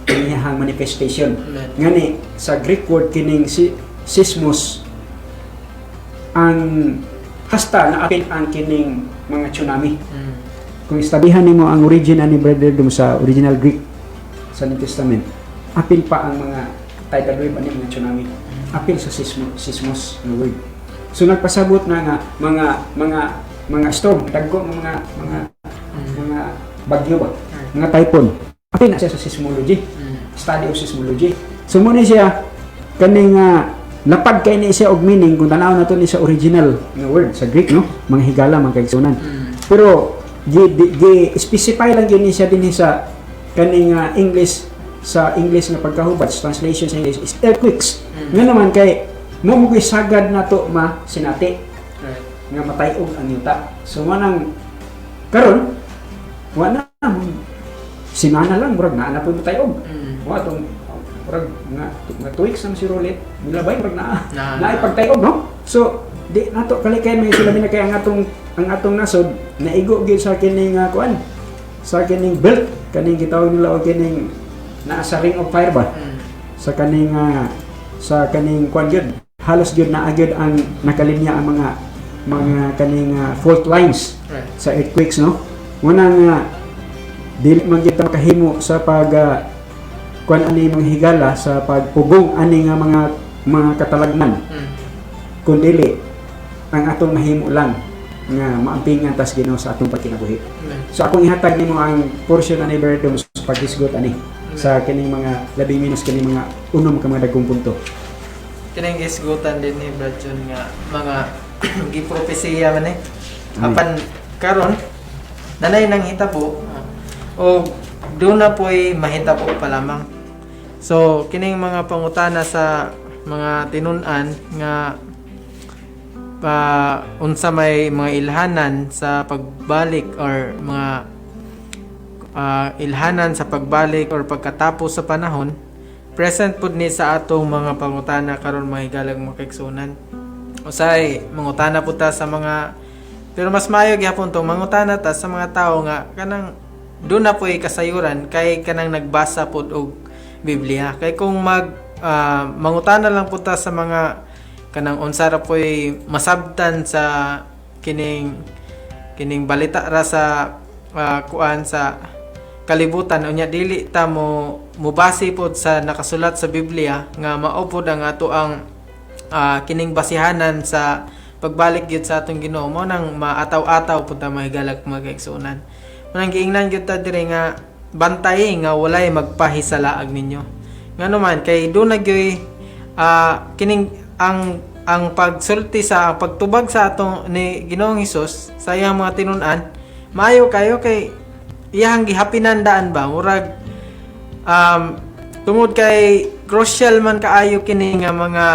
iyahang manifestation. Ngani sa Greek word kining seismos ang hasta na apil ang kining mga tsunami. Kung istabihan nimo ang original ni Brother Doms sa original Greek sa New Testament, apil pa ang mga tidal wave ani mga tsunami. Apil sa seismos na word. So nagpasabot na nga mga storm, dagko mga bagyo ba, mga typhoon. Apil na siya sa seismology. Study of seismology. So mo ni siya kaning lapad kay ni siya og meaning kung tanaw nato ni sa original nga word sa Greek, no? Mga higala mga kaigsunan. Pero specify lang yun siya din sa kaning English sa English nga pagkahubad, translation sa English is earthquakes. Nga naman kay mo sagad nato sinati nga matayog ang yuta. So manang karon wala simana lang murag naa na pud matayog. Wa tong murag nga 2 weeks na si Rolet milabay murag Na- na ipagtayog no. So di nato kalikayan may sila kay ang atong nasod naigo gyud sa kining kuan sa kining belt kaning gitawag nila og kining naa sa ring of fire ba sa kaning kuan gyud halos gyud naa gyud ang nakalinya ang mga kaning fault lines Right. sa earthquakes no. Muna nga dili man kita makahimo sa pag kuan ani mga higala sa pagpugong ani nga mga katalagman kun dili ang atong mahimo lang nga maampingan tas Ginoo sa atong pagkinabuhi. So akong ihatag nimo ang portion ani Berdom sa paghisgot ani sa kining mga labing minus kining mga unom ka mga dagkong punto. Kining isgutan din ni Brad John nga mga gipropesiya man apan karon nanay nang hitabo o doon na po'y mahitabo pa lamang. So kining mga pangutana sa mga tinunan nga unsa may mga ilhanan sa pagbalik or mga ilhanan sa pagbalik or pagkatapos sa panahon present pud ni sa atong mga pangutana karon mga higalang makaigsunan. Usay mangutana pud ta sa mga pero mas maayo gyapon tong mangutana ta sa mga tawo nga kanang do na po'y kasayuran kay kanang nagbasa pud og Biblia. Kay kung mangutana lang pud ta sa mga kanang unsa ra po'y masabtan sa kining balita ra sa kuan sa kalibutan unya dili ta mo mubase pod sa nakasulat sa Biblia nga mao pod ang ato ang kining basihanan sa pagbalik gyud sa atong Ginoo mo nang maataw-ataw pud ta mahigalag magaigsunan. Manang giingnan gyud ta diri nga bantay nga walay magpahisalaag ninyo. Ngano man kay do na gyoy kining ang pagsulti sa pagtubag sa atong ni Ginoong Hesus sa iyang mga tinun-an maayo kayo kay iyang gihapinan daan ba murag tungod kay crucial man kaayo kini nga mga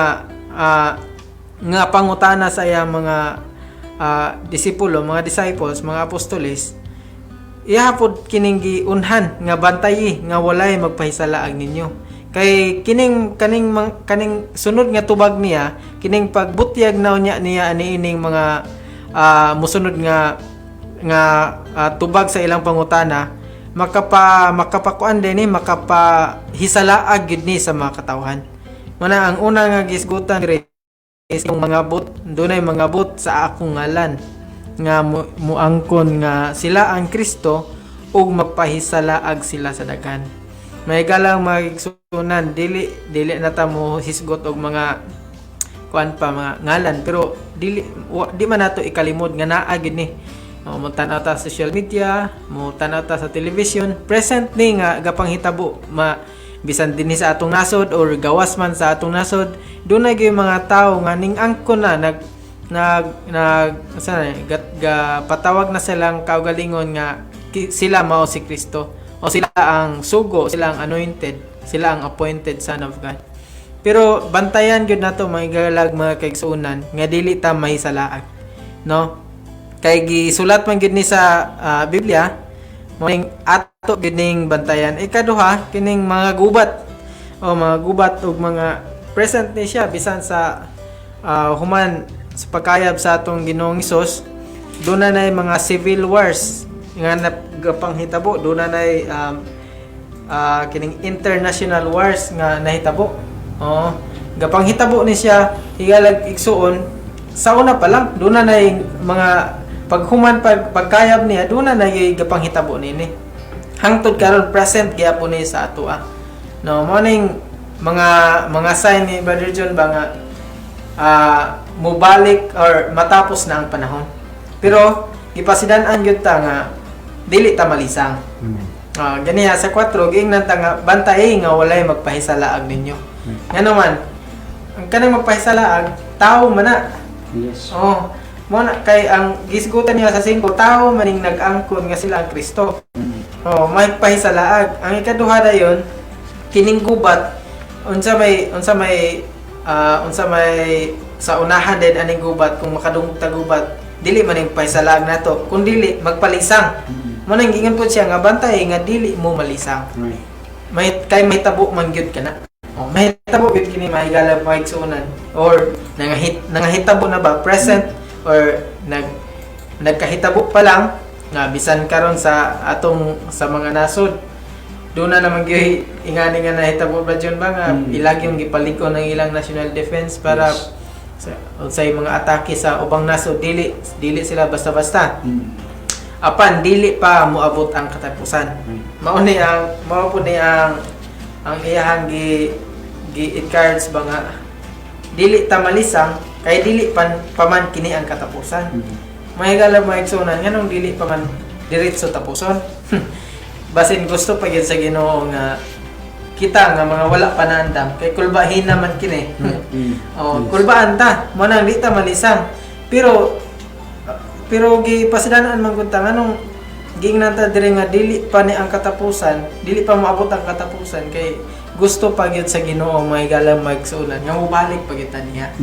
nga pangutana sa iyang mga disipulo, mga disciples, mga apostoles. Ihapod kining giunhan nga bantayi nga walay magpahisalaag ninyo. Kay kining kaning sunod nga tubag niya, kining pagbutyag na niya ani ining mga musunod nga tubag sa ilang pangutana, makapakuan din makapahisalaag gid ni sa mga katawhan. Mana ang una nga gisgutan is yung mga but dunay mga but sa akong ngalan nga muangkon nga sila ang Kristo ug magpahisalaag sila sa daghan. May galang magigsunan dili na ta mo hisgot og mga kuan pa mga ngalan pero di man nato ikalimod nga naa gid ni mo tan-aw ta sa social media, mo tan-aw ta sa television, present ni nga gapanghitabo bisan dinhi sa atong nasod or gawas man sa atong nasod dunay gyud mga tawo nga ning angkon na patawag na silang kaugalingon nga sila mao si Kristo o sila ang sugo, sila ang anointed, sila ang appointed son of God. Pero bantayan gyud nato mga galag mga kaigsuonan nga dili ta mahisalaag, no? Kay gisulat man gyud ni sa Biblia moing ato gyud ning bantayan. Ikaduha kining mga gubat ug mga present ni siya bisan sa human sa pagkayab sa atong Ginoong Hesus. Doon na mga civil wars nga napanghitabo, doon na kining international wars nga nahitabo. Gapanghitabo ni siya higalag igsuon sa una pa lang doon na mga paghuman pagkayab niya doon na gapanghitabo nini. Hangtod karon present gyapon ni sa ato no mo ning mga sign ni Brother John ba nga mubalik or matapos na ang panahon. Pero gipasidan-an gyud ta nga dili ta malisang. Ganiya sa 4 giingnan ta nga bantay nga walay magpahisalaag ninyo. Ngano man ang kanang magpahisalaag tao man na. Yes. Mo na kay ang gisgutan niya sa 5 tao maning nag-angkon nga sila ang Kristo. May pahisalaag. Ang ikaduha dayon kining gubat unsa may sa unahan din aning gubat kung makadungog ta gubat dili man ning pahisalaag nato kun dili magpalisang. Mo nang ingon po siya nga bantay nga dili mo malisang. May tabo man gyud kana. Mahitabo gid kini mahigala maigsuonan or nangahitabo na ba present or nagkahitabo pa lang nga bisan karon sa sa mga nasod doon na naman gyud ingani nga nahitabo ba dyan ba nga ilag yung gipaliko ng ilang national defense para sa mga atake sa ubang nasod dili sila basta-basta apan dili pa moabot ang katapusan mao po ni ang iyahang gi-encourage ba nga dili ta malisang kay dili paman kini ang katapusan mahigala maigsunan nganong dili paman diretso tapuson basin gusto pa gyud sa Ginoo nga kita nga mga wala pa naandam kay kulbahin naman kini kulbaan ta mo nang di ta malisang pero gipasidanan man gud ta nganong giingnan ta diri nga dili pa ni ang katapusan dili pa maabot ang katapusan kay gusto pa gyud sa Ginoo mahigala maigsunan nga mobalik pa gyud ta niya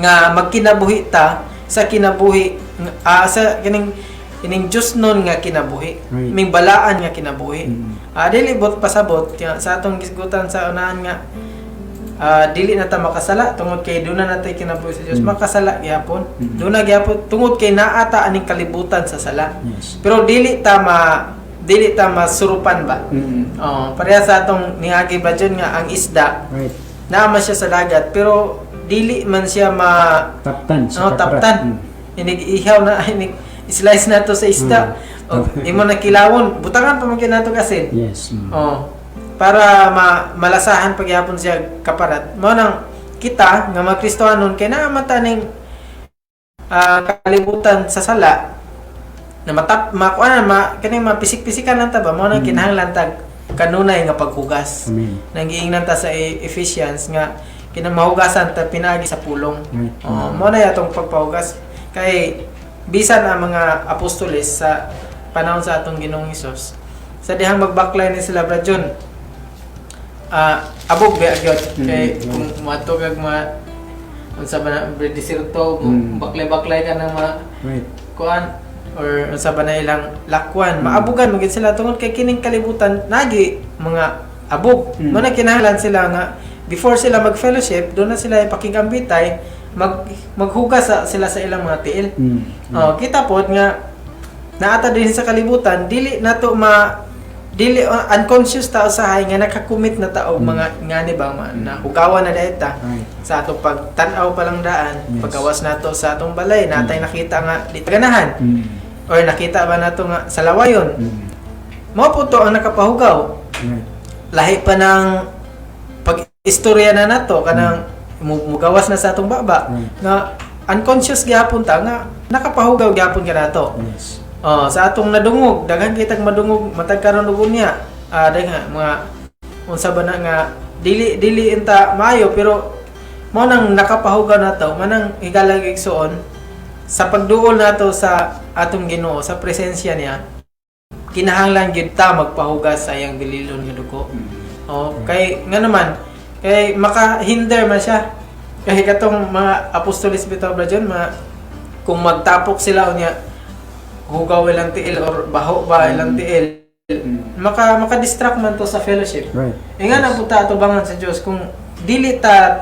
nga magkinabuhi ta sa kinabuhi sa kining Diyos nun nga kinabuhi ming balaan nga kinabuhi dili bot pasabot sa atong gisgutan sa unahan nga dili na ta makasala tungod kay doon na natay kinabuhi sa Dios makasala gyapon doon na gyapon tungod kay naata aning kalibutan sa sala pero dili ta masurupan ba pareha sa atong niagi ba dyan nga ang isda naama siya sa dagat pero dili man siya taptan inig ihaw na inig slice na to sa isda imo na kilawon butangan pa man nato kasi para malasahan pagyapon siya kaparat mao nang kita nga mga Kristohanon kay naamata ning kalibutan sa sala na kaning mapisik-pisikan lang ta ba mao nang kinahanglan tag kanunay nga paghugas nang-giingnan ta sa Ephesians nga kinamahugasan ta pinaagi sa pulong mao na yatong pagpahugas kay bisan ang mga apostoles sa panahon sa atong Ginoong Hesus sa dihang magbaklay ni sila Brad John abog ba gyud kay kung moadto kag unsa ba na desierto baklay-baklay ka na kuan or unsa ba na ilang lakwan maabugan magid sila tungod kay kining kalibutan nagi mga abog mo na kinahanglan sila nga before sila mag-fellowship doon na sila ipakigambitay maghugas sila sa ilang mga tiil. Kita pod nga naata din sa kalibutan dili nato dili unconscious ta usahay nga nakakumit na ta og mga ngani ba na hugawan na dayta sa atong pagtan-aw pa lang daan paggawas nato sa atong balay natay nakita nga di ganahan or nakita ba nato nga sa lawayon mao po to ang nakapahugaw lahi pa ng pag-istorya na nato kanang mugawas na sa atong baba nga unconscious gyapon ta nga nakapahugaw gyapon ka nato sa atong nadungog daghan kitag madungog matag karon ug unya daghan mga unsa ba na nga dili inta maayo pero mo nang nakapahugaw nato manang higalag igsuon sa pagduol nato sa atong Ginoo sa presensya niya kinahanglan gyud ta magpahugas sa iyang bililon nga dugo kay nga naman kay makahinder man siya kay katong mga apostoles bitaw Brad John kung magtapok sila unya hugaw ilang tiil or baho ba ilang tiil maka-distract man to sa fellowship nga na puta ato bangan sa Dios kung dili ta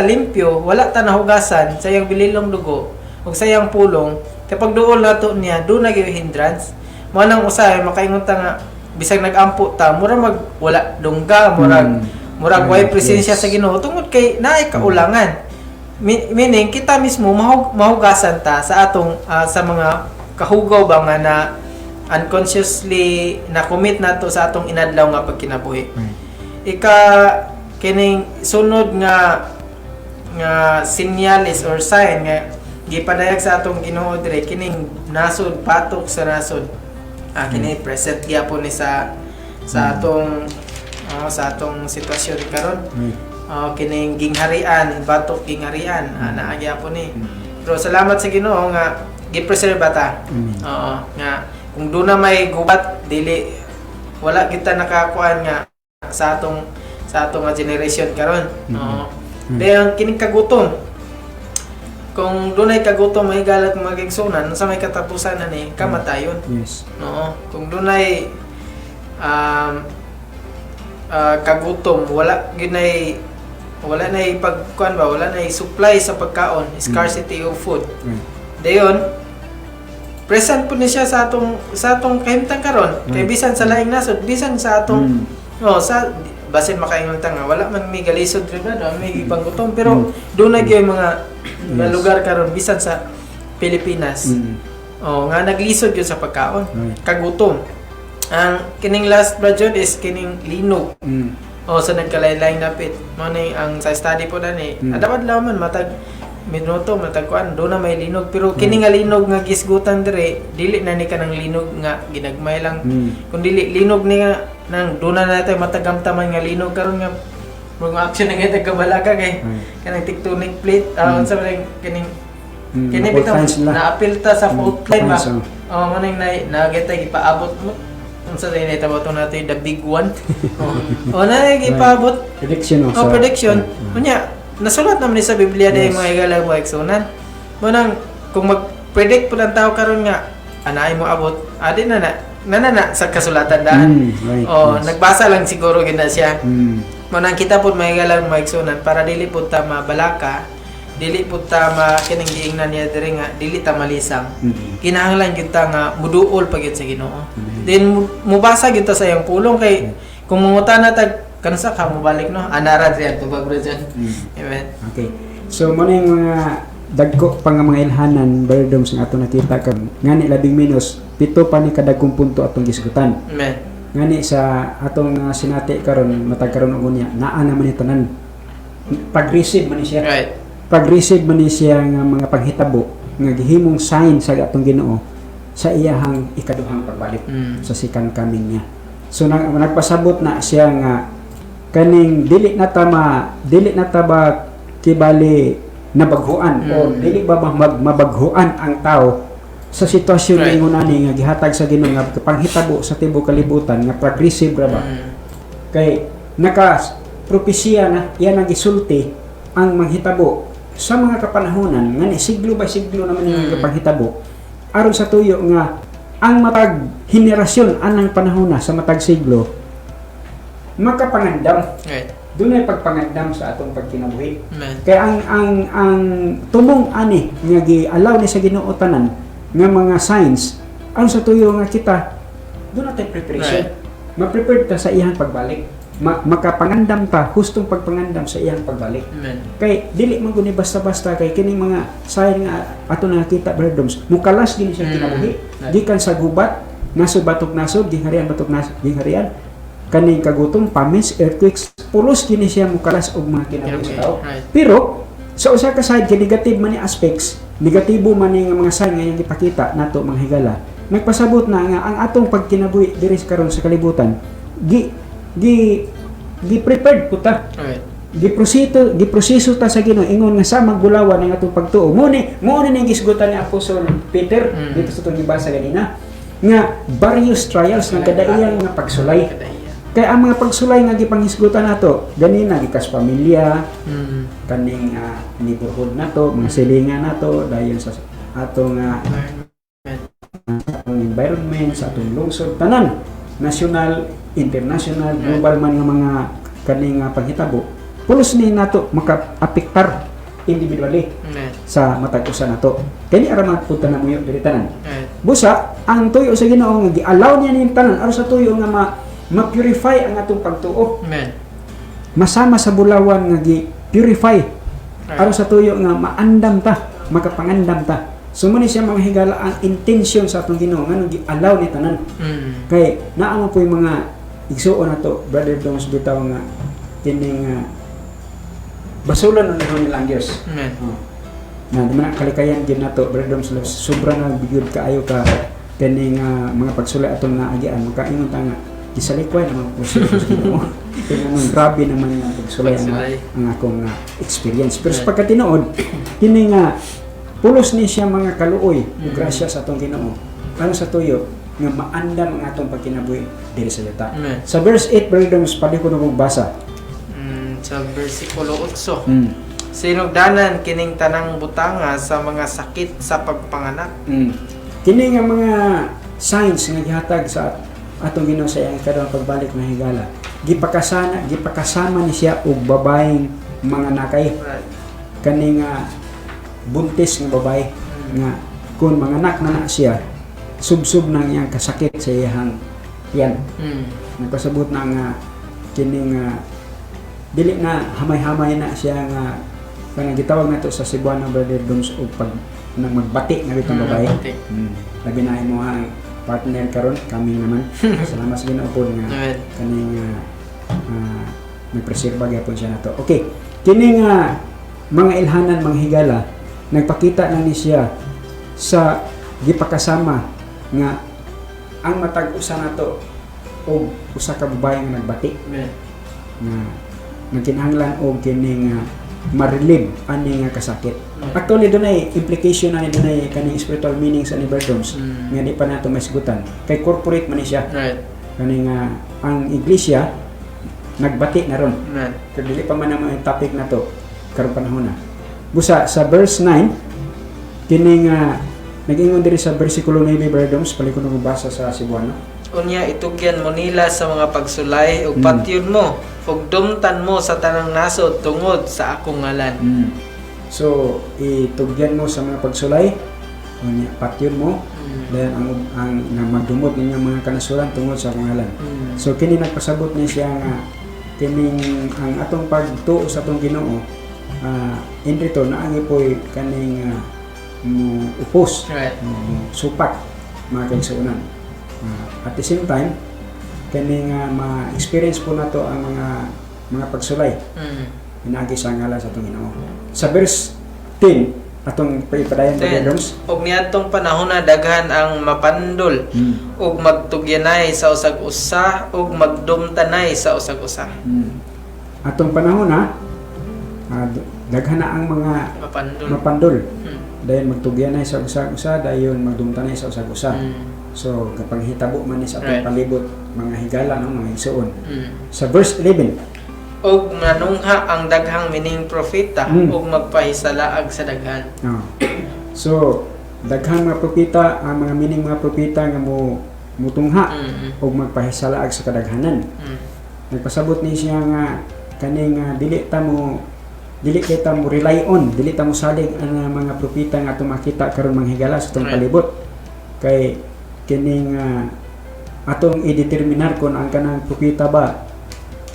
limpyo wala ta nahugasan sa iyang bililong dugo ug sa iyang pulong kapag duol nato niya do na gyud hindrance mo nang usay makaingon ta nga bisag nag-ampo ta mura wala dungga murag way presensya sa Ginoo tungod kay naay kaulangan meaning kita mismo mahugasan ta sa atong sa mga kahugaw ba nga na unconsciously na commit nato sa atong inadlaw nga pagkinabuhi kining sunod nga senyales or sign nga gipadayag sa atong Ginoo dire kining nasod patok sa nasod kini present gyapon ni sa atong sa atong sitwasyon karon kining gingharian batok gingharian naa gyapon ni pero salamat sa Ginoo nga gipreserve ta nga kung do na may gubat dili wala kita nakakuan nga sa atong generation karon pero kining kagutom kung dunay kagutom may galat magigsunan sa may katapusan ani kamatayon kung dunay kagutom, wala nay pagkuan ba, wala nay supply sa pagkaon, scarcity of food. Dayon present po ni siya sa atong kahimtang karon. Kay bisan sa laing nasod, bisan sa atong sa basin makaingon ta nga wala man may galisod pribado, may panggutom pero doon na gyud mga lugar karon bisan sa Pilipinas. Nga naglisod yun sa pagkaon, kagutom. Ang kining last project is kining linog. Sa nagkalain-laing napit. Mo ni ang sa study po na ni. Dapat laman matag minuto matagkuan do na may linog pero kini nga linog nga gisgutan dire dili na ni kanang linog nga ginagmay lang. Kun dili linog ni nga nang do na natin matagamtaman nga linog karon nga mga action nga tagabalaka kay kanang tectonic plate sa kining kini bitaw naapil ta sa fault line ba. Manay na gipaabot mo unsa din itabo to nato the big one. Na gipaabot prediction prediction unya nasulat naman ni sa Biblia dahil mga higala mo eksonan. Munang kung mag-predict po ng tao karon nga anay mo abot, adi na sa kasulatan daan. Nagbasa lang siguro gina siya. Munang kita po mga higala mo eksonan para dili po ta mabalaka, dili po ta makining giingnan niya diri nga dili ta malisang. Kinahanglan gyud ta nga muduol pa gyud sa Ginoo. Then mubasa gyud ta sa iyang pulong kay kung mungutana tag kansa ka mo balik no anara diyan tubag bro dyan. Amen. Okay, so mo yung mga dagko pa nga mga ilhanan Brother sa ato nakita kan ngani labing minus pito pa ni kadagkong punto atong gisgutan. Amen. Ngani sa atong sinati karon matag karon og unya naa naman ni tanan pag-receive man ni siya. Right. Pag-receive man ni siya nga mga paghitabo nga gihimong sign sa atong Ginoo sa iyahang ikaduhang pagbalik sa second coming niya. So nagpasabot na siya nga kaning dili na ta ba kibali nabaghuan o dili ba mabaghuan ang tao sa sitwasyon right. Ingon ani nga gihatag sa Ginoo nga panghitabo sa tibuok kalibutan nga progressive ra ba kay naka propesya na iyan ang gisulti ang manghitabo sa mga kapanahonan nga siglo by siglo naman yung panghitabo aron sa tuyo nga ang matag henerasyon anang panahon na sa matag siglo makapangandam. Right. Doon ay pagpangandam sa atong pagkinabuhi. Kaya ang tumong ani nga gi-allow ni sa Ginoo tanan nga mga signs aron sa tuyo nga kita doon natin preparation. Right. Ma-prepared ta sa iyang pagbalik. Makapangandam ta hustong pagpangandam sa iyang pagbalik. Amen. Kay dili man guni basta-basta kay kining mga sign nga ato nakita brothers mukalas gini siya kinabuhi. Gikan sa gubat nasod batok nasod giharian batok nasod giharian kaning kagutom, pamis, earthquakes, pulos kini siya mukalas og mga kinabuhi sa tao. Pero sa usa ka side kay negative man ni aspects, negatibo man ni nga mga sign nga iyang ipakita nato mga higala. Nagpasabot na nga ang atong pagkinabuhi diri karon sa kalibutan, prepared po ta. Giproseso ta sa Ginoo ingon nga sa maggulawan ang atong pagtuo. Mo ni ning gisgutan ni Apostol Peter dito sa itong gibasa kanina nga various trials nga kadaiyang nga pagsulay. Kaya ang mga pagsulay nga gipanghisgutan nato ganina gikas pamilya, kaning neighborhood nato, mga silingan nato dayon sa atong environment, sa atong lungsod tanan, national, international, global man nga mga kaning paghitabo. Pulos ni nato maka-apektar individually sa matag usa nato. Kani ara man pud tanan mo diri tanan. Busa ang tuyo sa Ginoo nga gi-allow niya ning tanan aron sa tuyo nga ma-purify ang atong pagtuo. Amen. Masama sa bulawan nga gi-purify aron sa tuyo nga maandam ta, makapangandam ta. Sumuni siya mga higala ang intention sa atong Ginoo nga gi-allow ni tanan. Kay naa mo po yung mga igsuon nato, Brother Dons bitaw nga kining basulan na nilang Diyos. Amen. Na naman ang kalikayan din nato, Brother Dons, sobra na bigod kaayo ka kining mga pagsulay atong naagian makaingon ta nga gisalikwa naman po siya kaya naman grabe naman yung pagsulay ang akong experience pero sa pagkatinood kini nga pulos ni siya mga kaluoy grasya sa atong Ginoo ano sa tuyo nga maandam ang atong pagkinabuhi diri sa yuta. Sa verse 8 brothers pali ko na magbasa sa versikulo 8 sinugdanan kining tanang butanga sa mga sakit sa pagpanganak. Kini nga mga signs nga gihatag sa atong Ginoo sa iyang kadang pagbalik na higala gipakasama ni siya og babaeng mga nakay Right. kani nga buntis nga babae nga kung mga anak na siya subsub nang iyang kasakit sa iyang yan nagpasabot na nga kini nga dili na hamay-hamay na siya nga kanang gitawag nato sa Cebuano brother Doms og pag nang magbati nga bitong babae. magbati. Labi na mo ang partner karon kami naman. Salamat sa Ginoo po nga Amen. kaning nagpreserba gyapon siya nato. Okay. Kini nga mga ilhanan mga higala nagpakita na ni siya sa gipakasama nga ang matag usa nato og usa ka babae nga nagbati Amen. nga nagkinahanglan og kini nga ma-relieve ani nga kasakit. Actually dunay implication na dunay kaning spiritual meaning sa Doms nga di pa nato masigutan. Kay corporate man ni siya. Right. Kani nga ang iglesia nagbati na ron. Amen. Pero dili pa man naman ang topic na to karong panahon na. Busa sa verse 9 kini nga nag-ingon diri sa bersikulo 9 Doms palikon ko basa sa Cebuano. Unya itugyan mo nila sa mga pagsulay ug patyon mo ug dumtan mo sa tanang nasod tungod sa akong ngalan. So itugyan mo sa mga pagsulay unya patyon mo dahil ang magdumot ninyo mga kanasuran tungod sa akong ngalan. So kini nagpasabot ni siya nga kining ang atong pagtuo sa atong Ginoo in return na ang ipoy kaning upos Right. supak mga kaigsuonan. At the same time kaning ma-experience po nato ang mga pagsulay inaagi sa ngalan sa atong Ginoo. Sa verse 10 atong pagpadayon Then, Doms. ug niadtong panahon na daghan ang mapandol ug magtugyanay sa usag-usa ug magdumtanay sa usag-usa. Atong panahon na daghan na ang mga mapandol. Dayon magtugyanay sa usag-usa, dayon magdumtanay sa usag-usa. So kapag hitabo man ni sa atong Right. palibot mga higala no mga igsuon. Sa verse 11 ug manungha ang daghang mining propeta ug magpahisalaag sa daghan. So daghang mga propeta ang mga mining mga propeta nga mutungha ug magpahisalaag sa kadaghanan. Nagpasabot ni siya nga kaning dili kay ta mo rely on, dili ta mo salig ang mga propeta nga atong makita karon mga higala sa atong palibot. Kay kining atong i-determinar kung ang kanang propeta ba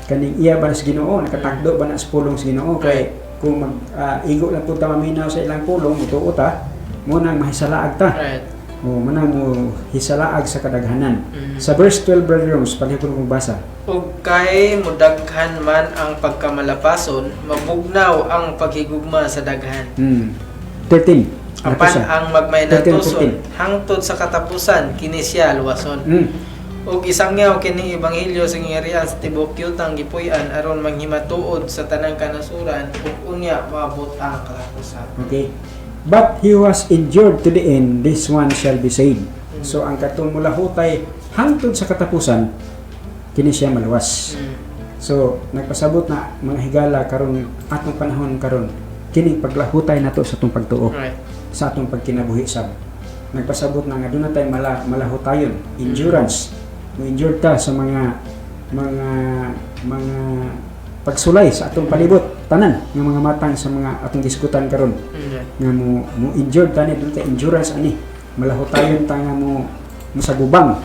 kaning iya ba sa Ginoo, nakatakdo ba na sa pulong sa Ginoo. Kay kung igo lang pud ta maminaw sa ilang pulong mutuo ta mo nang mahisalaag ta. Right. O manang mo hisalaag sa kadaghanan. Sa verse 12 Brother Roms, palihapon mo basa. Ug kay mudaghan man ang pagkamalapason, mabugnaw ang paghigugma sa daghan. 13. Apan ang magmay na 13, tuson hangtod sa katapusan kini siya luwason. Ug isangyaw kini ebanghelyo sa gingharian sa tibuok yutang gipuy-an aron manghimatuod sa tanang kanasuran ug unya maabot ang katapusan. Okay. But he was endured to the end, this one shall be saved. So ang katong mulahutay hangtod sa katapusan kini siya maluwas. So nagpasabot na mga higala karon atong panahon karon kini paglahutay nato sa atong pagtuo. Right. Sa atong pagkinabuhi sab. Nagpasabot na nga doon na tayo malahutayon, endurance. Mo-endure ta sa mga pagsulay sa atong palibot, tanan ng mga matang sa mga atong diskutan karon. Nga mo endure tani doon ta endurance ani. Malahutayon ta nga mo sagubang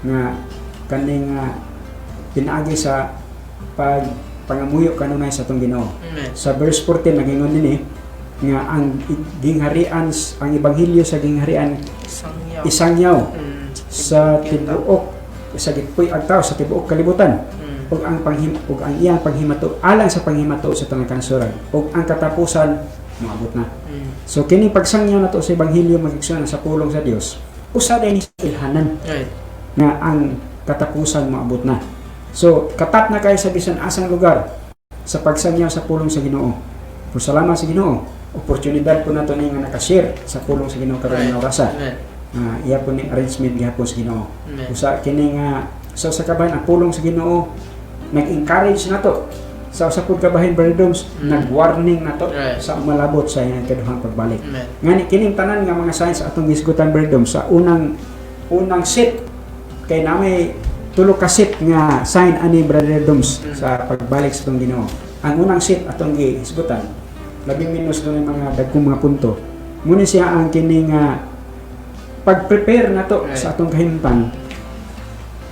nga kaning pinaagi sa pangamuyo kanunay sa atong Ginoo. Sa verse 14 nagingon dinhi nga ang gingharian ang ebanghelyo sa gingharian isangyaw sa tibuok sa gitpoy agtaw sa tibuok kalibutan ug ang iyang panghimato alang sa panghimato sa tanang kanasuran ug ang katapusan moabot na. So kini pagsangyaw nato sa ebanghelyo magigsuon sa pulong sa Dios usa din sa ilhanan nga ang katapusan moabot na. So katap na kay sa bisan asang lugar sa pagsangyaw sa pulong sa Ginoo. Salamat sa Ginoo. Oportunidad po nato ni nga naka-share sa pulong sa Ginoo karon nga orasa. Iya po ni arrangement gihapon sa Ginoo. Usa kini nga sa kabahin ang pulong sa Ginoo nag-encourage nato sa usa pud kabahin Brother Doms nag-warning nato sa malabot sa iyang kaduhang pagbalik. Ngani kining tanan nga mga signs atong gisgutan Brother Doms sa unang set kay namay tulo ka set nga sign ani Brother Doms sa pagbalik sa itong Ginoo. Ang unang set atong gihisgutan, 10 minus doon yung mga dagkong mga punto. Muna siya ang kining pag-prepare na to sa atong kahimtang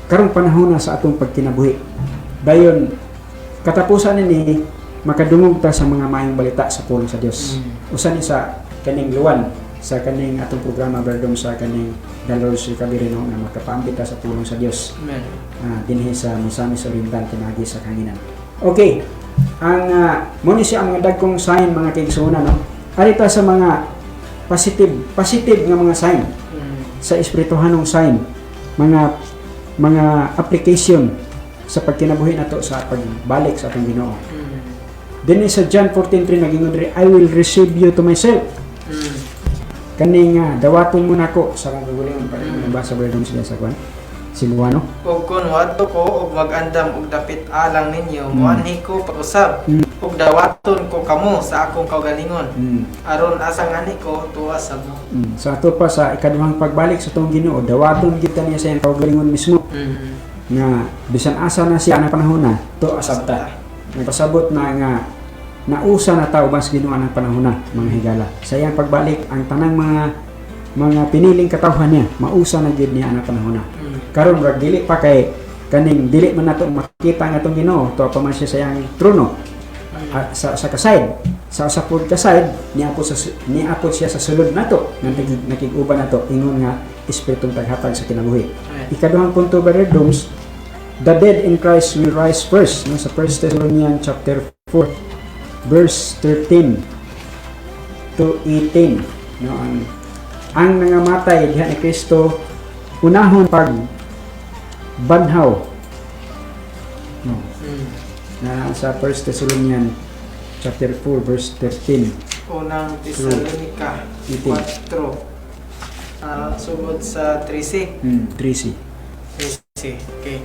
karong panahon na sa atong pagkinabuhi. Dayon katapusan ni makadungog ta sa mga maayong balita sa pulong sa Dios. Usa ni sa kaning luwan sa kaning atong programa Brother sa kaning Dalores Kabirino na makapaambit ta sa pulong sa Dios. Amen. Dinhi sa Misamis Oriental pinagi sa kanginan. Okay. Ang muna siya ang mga dagkong sign mga kaigsunan, no? Arita sa mga positive nga mga sign sa espirituhanong sign, mga application sa pagkinabuhi nato sa pagbalik sa atong Ginoo. Dinhi sa John 14:3 nagingon diri, I will receive you to myself. Kaning dawaton mo nako sa kagagulingon pa rin nabasa ba dong sila sa kwan Silwano. Ug kun wadto ko ug mag-andam og dapit alang ninyo, muanhi ko pag-usab. Ug dawaton ko kamo sa akong kaugalingon. Aron asa ngani ko tuwa sa mo. Sa ato pa sa ikaduhang pagbalik sa tong Ginoo, dawaton kita niya sa iyang kaugalingon mismo. Nga bisan asa na siya na panahon na, to asabta. Nagpasabot na nga nausa na tao bas Ginoo ang panahon na, mga higala. Sa iyang pagbalik ang tanang mga piniling katawhan niya, mausa na gid niya ang panahon na. Karon rag dili pa kay kaning dili man nato makita nga tong Ginoo to pa man siya sa iyang trono sa kaside sa usapod kaside niapod siya sa sulod nato nga nakig-uban nato ingon nga espiritong taghatag sa kinabuhi. Ikaduhang punto Brother Doms, the dead in Christ will rise first, no, sa 1 Thessalonians chapter 4 verse 13 to 18, no, ang nangamatay diha ni Kristo unahon pag banhaw, no, na sa 1 Thessalonians chapter 4 verse 13. Unang Tesalonica 4. Sugod sa 13. 13. Okay.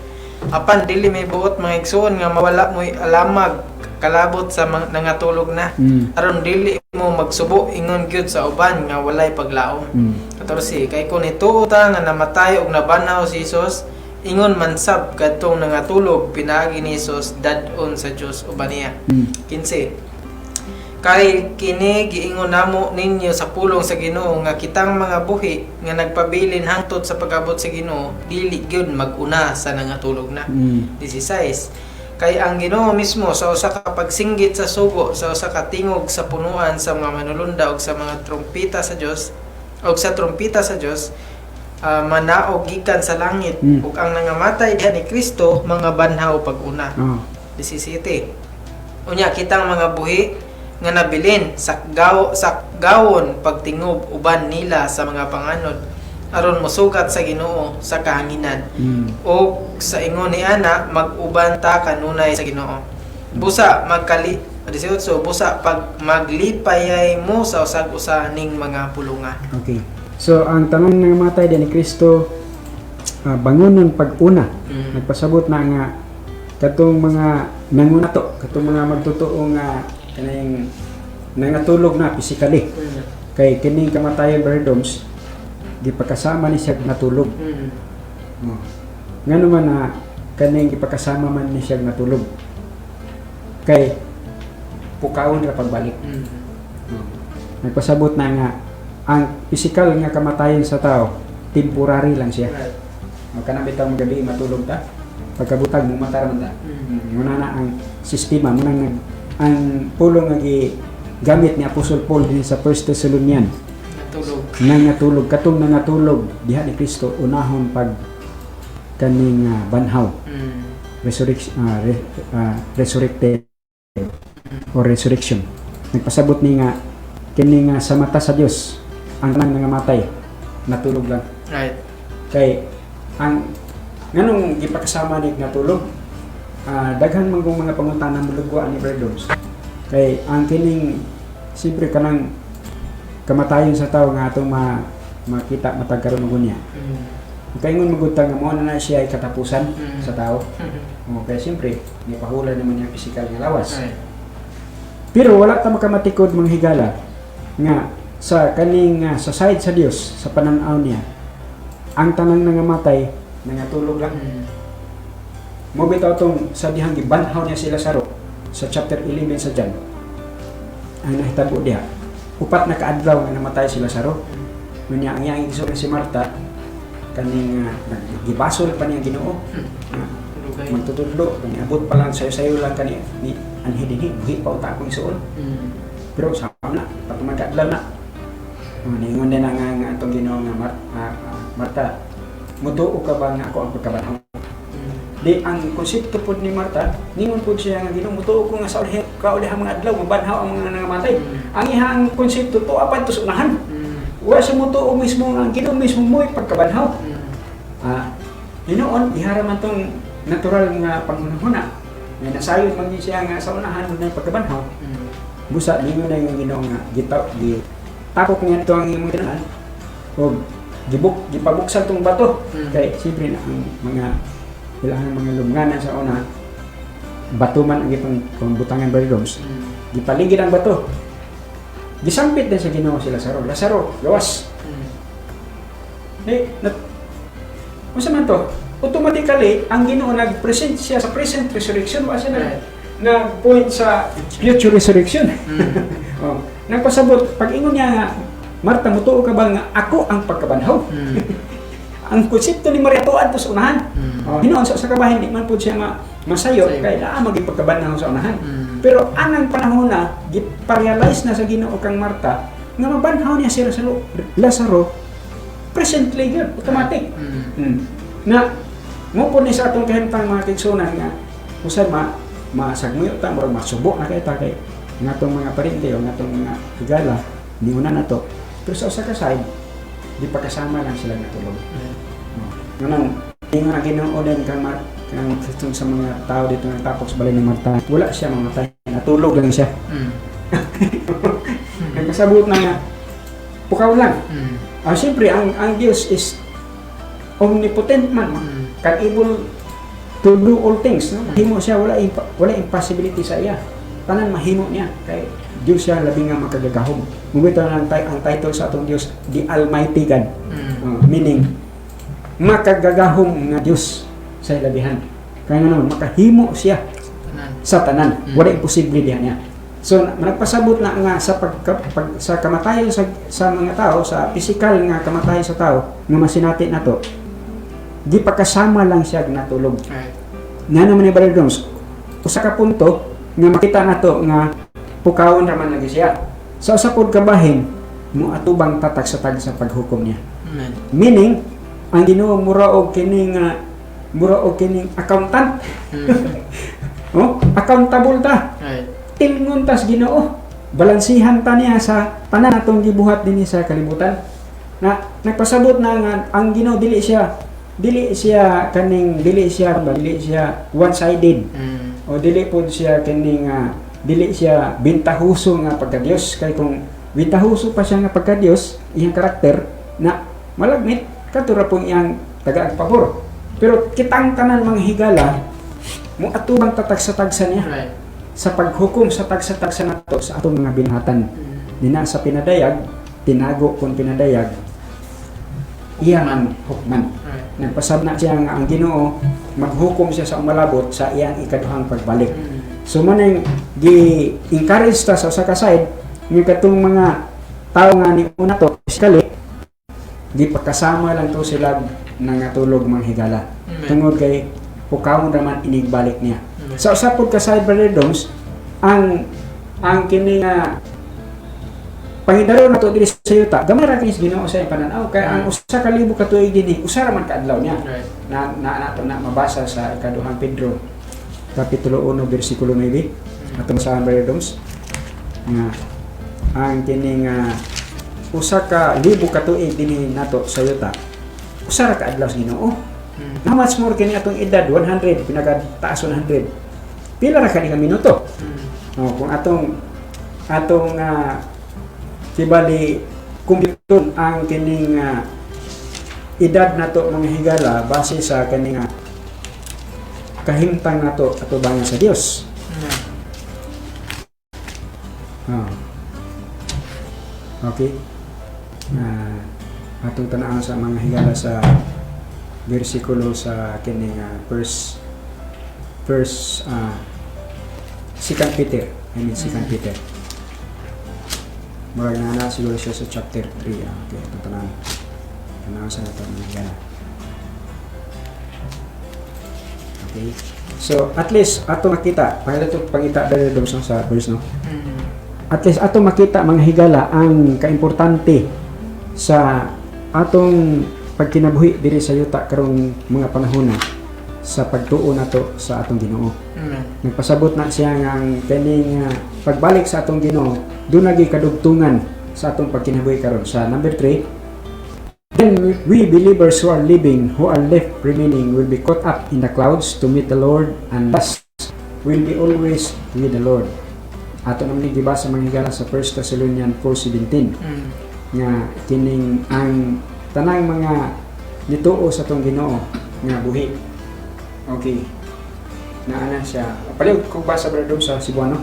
Apan dili may buot mga igsoon nga mawala mo'y alamag kalabot sa nangatulog na. Aron dili mo magsubo ingon gyud sa uban nga walay paglaom. 14. Kay kun hituo ta nga namatay og nabanhaw si Hesus, ingon mansab kadtong nangatulog pinaagi ni Hesus dadon sa Dios uban niya. 15. Kay kini giingon namo ninyo sa pulong sa Ginoo nga kitang mga buhi nga nagpabilin hangtod sa pag-abot sa Ginoo dili gyud maguna sa nangatulog na. 16. Kay ang Ginoo mismo sa usa ka pagsinggit sa sugo sa usa ka tingog sa punuan sa mga manulunda ug sa mga trompeta sa Dios ug sa trompeta sa Dios manaog gikan sa langit ug ang nangamatay diha ni Kristo mga banhaw pag-una. 17. Unya kitang mga buhi nga nabilin sa gawon pagtingob uban nila sa mga panganod aron mosugat sa Ginoo sa kahanginan o sa ingon ni ana mag-uban ta kanunay sa Ginoo. Busa magkali 18 busa pag maglipayay mo sa usag-usa ning mga pulungan. Okay. So ang tanang nangamatay din ni Kristo bangonon pag-una. Nagpasabot na nga katong mga nangunato, katong mga magtotoo nga kanang nangatulog na physically. Kay kining kamatayon Brother Doms gipakasama ni siya natulog. Ngano man na kaning gipakasama man ni siya natulog. Kay pukawon ra pagbalik. Nagpasabot na nga ang physical nga kamatayon sa tao temporary lang siya. Kana bitaw magabi matulog ta, pagkabutag mo matar man ta. Muna na ang sistema muna ang pulong nga gamit ni Apostol Paul din sa 1 Thessalonians. Nangatulog katong nangatulog diha ni Kristo unahon pag kaning banhaw. Resurrected or resurrection. Nagpasabot ni nga kini nga sa mata sa Dios ang tanang nangamatay natulog lang. Right. Kay ang nganong gipakasama ni natulog daghan man kung mga pangutanan mulugwa ni Brother Doms. Kay ang kining siyempre kanang kamatayon sa tao nga atong makita matagkaroon og unya. Kay ingon magutang nga mao na siya ay katapusan sa tao. Okay, siyempre gipahula naman yung physical nga lawas. Pero wala ta makamatikod mga higala nga sa kaning sa side sa Dios sa pananaw niya ang tanang nangamatay nangatulog lang. mo bitaw tong sa dihang gibanhaw niya si Lazaro sa chapter 11 sa John. Ang nahitabo diha, upat na kaadlaw nga namatay si Lazaro. Unya ang iyang igsoon si Marta kaning nagibasol pa niya Ginoo. Magtutudlo, abot pa lang sayo-sayo lang kani ni anhi dinhi, buhi pa uta akong igsoon. Pero sa na, patong magkaadlaw na. Ningon din nga atong Ginoo nga Marta, mutuo ka ba nga ako ang pagkabanhaw? Di ang konsepto pod ni Marta, ningon pod siya nga Ginoo, mutuo ko nga sa kaulihang mga adlaw mabanhaw ang mga nangamatay. Ang ihang konsepto to apan to sunahan. Wa sa mutuo mismo nga Ginoo mismo mo'y pagkabanhaw. Hinoon ihara man tong natural nga panghunahuna. Nga nasayod man siya nga sa unahan ng pagkabanhaw. Busa ningon na yung Ginoo nga tapok niya ito ang imong tinaan. O gipabuksan tong bato. Kay siyempre na ang mga ilang mga lumnganan sa una, bato man ang itong butangan balidoms, gipaligid ang bato. Gisampit din sa Ginoo si Lazaro. Lazaro, gawas. Masa man to? Automatically, ang Ginoo nag-present siya sa present resurrection. Wa siya nag-point sa future resurrection. Nagpasabot, pag ingon niya nga, Marta, mutuo ka ba nga ako ang pagkabanhaw? Ang konsepto ni Maria tuad to sa unahan. Hinoon sa kabahin, di man po siya masayo, kaya na maging pagkabanhaw sa unahan. Pero anang panahon na, giparealize na sa Ginoo kang Marta, nga mabanhaw niya si Lazaro, presently yun, automatic. Na, mo po ni sa atong kahintang mga kigsunan nga, usan masagmuyo ta, murag masubo na kayo kay nga itong mga parente o nga itong mga higala, ni una na to. Pero sa usa ka side, di pa kasama lang sila natulog. Ngunang, hindi nga Ginoo din kang sa mga tao dito ng tapos balay ni Marta, wala siya mamatay, natulog lang siya. Nagkasabot na nga, pukaw lang. Siyempre, ang Diyos is omnipotent man, can able to do all things. No? Mahimo siya, wala impossibility sa iya. Tanan mahimo niya, kay Diyos siya labing nga makagagahom. Mubito na ang title sa atong Diyos, the Almighty God. Meaning, makagagahom nga Diyos sa ilabihan. Kaya nga naman, makahimo siya sa tanan. Wala imposible diyan niya. So, nagpasabot na nga sa kamatayan sa mga tao, sa physical nga kamatayan sa tao, nga masinati na to, di pa kasama lang siya natulog. Nga naman ni Brother Doms, usa ka punto, nga makita na to, nga pukawon raman lagi siya. Sa usapod kabahin, mo atubang tatak sa tag sa paghukom niya. Meaning, ang Ginoo mura og kining accountant. Accountable ta. Tilngon tas Ginoo. Balansihan ta niya sa tanan atong gibuhat dinhi sa kalibutan. Na nagpasabot na nga ang Ginoo dili siya one-sided. O dili pod siya kining dili siya bintahuso nga pagka Dios. Kay kung bintahuso pa siya nga pagka Dios, iyang karakter na malagmit katura pong iyang taga-pabor. Pero kitang tanan mga higala, mo atubang tatagsa-tagsa niya sa paghukom sa tagsa-tagsa nato sa atong mga binuhatan. Dina sa pinadayag, tinago kung pinadayag, iya man hukman. Nagpasab na siya nga ang Ginoo maghukom siya sa umalabot sa iyang ikaduhang pagbalik. So manang gi-encourage ta sa usa ka side nga katong mga tao nga ni una to physically di pagkasama lang to sila nangatulog mga higala. Tungod kay pukawon raman inigbalik niya. Sa usapod ka side Brother Doms, ang kini nga pangidaro na to diri sa yuta, gamay ra kini Ginoo sa pananaw kay ang usa ka libo ka tuig dinhi usa ra man ka adlaw niya. Na nato na mabasa sa ikaduhang Pedro kapitulo 1 bersikulo 9 atong sa Brother Doms nga ang kini nga usa ka libo ka tuig dinhi nato sa yuta usa ra ka adlaw sa Ginoo. How much more kini atong edad 100 pinakataas 100 pila ra kani ka minuto. Kung atong sibali kumpiton ang kining edad nato mga higala base sa kaning kahimtang nato atubangan sa Dios. Okay. Atong tanawon sa mga higala sa bersikulo sa kining verse first Second Peter. Second Peter. Murag na siguro siya sa chapter 3. Okay, ito tanan. Tanaw sa ito mga higala. Okay. So, at least ato makita, pangita ito pangita dali dum sa verse, no? At least ato makita mga higala ang kaimportante sa atong pagkinabuhi diri sa yuta karong mga panahon sa pagtuo nato sa atong Ginoo. Nagpasabot na siya nga ang kaning pagbalik sa atong Ginoo dunay kadugtungan sa atong pagkinabuhi karon. Sa number 3, then we believers who are living, who are left remaining, will be caught up in the clouds to meet the Lord, and thus will be always with the Lord. Ato naman gibasa mga higala sa 1 Thessalonians 4:17 nga kining ang tanang mga nituo sa atong Ginoo nga buhi. Okay. Naana siya. Palihog kung basa brother sa Cebuano.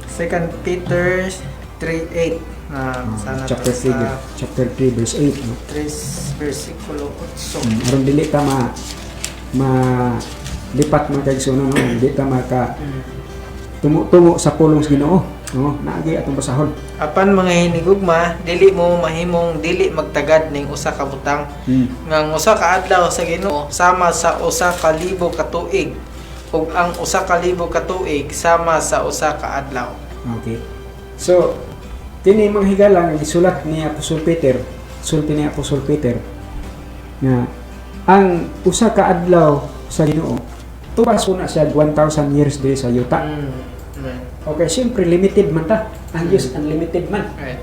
2 Peter 3:8 sana Chapter 3, chapter 3 verse 8. No? 3 versikulo 8. Aron dili ta lipat mga kaigsuno, no? Dili ta maka tumo sa pulong sa Ginoo, no? Naagi atong basahon. Apan mga hinigugma, dili mo mahimong dili magtagad ning usa ka butang. Nga usa ka adlaw sa Ginoo sama sa usa ka libo ka tuig, ug ang usa ka libo ka tuig sama sa usa ka adlaw. Okay. So, kini mga higala nga gisulat ni Apostol Peter, sulti ni Apostol Peter nga ang usa ka adlaw sa Ginoo tubas po na siya 1,000 years diri sa yuta. Okay, siyempre limited man ta. Ang Diyos unlimited man. Right.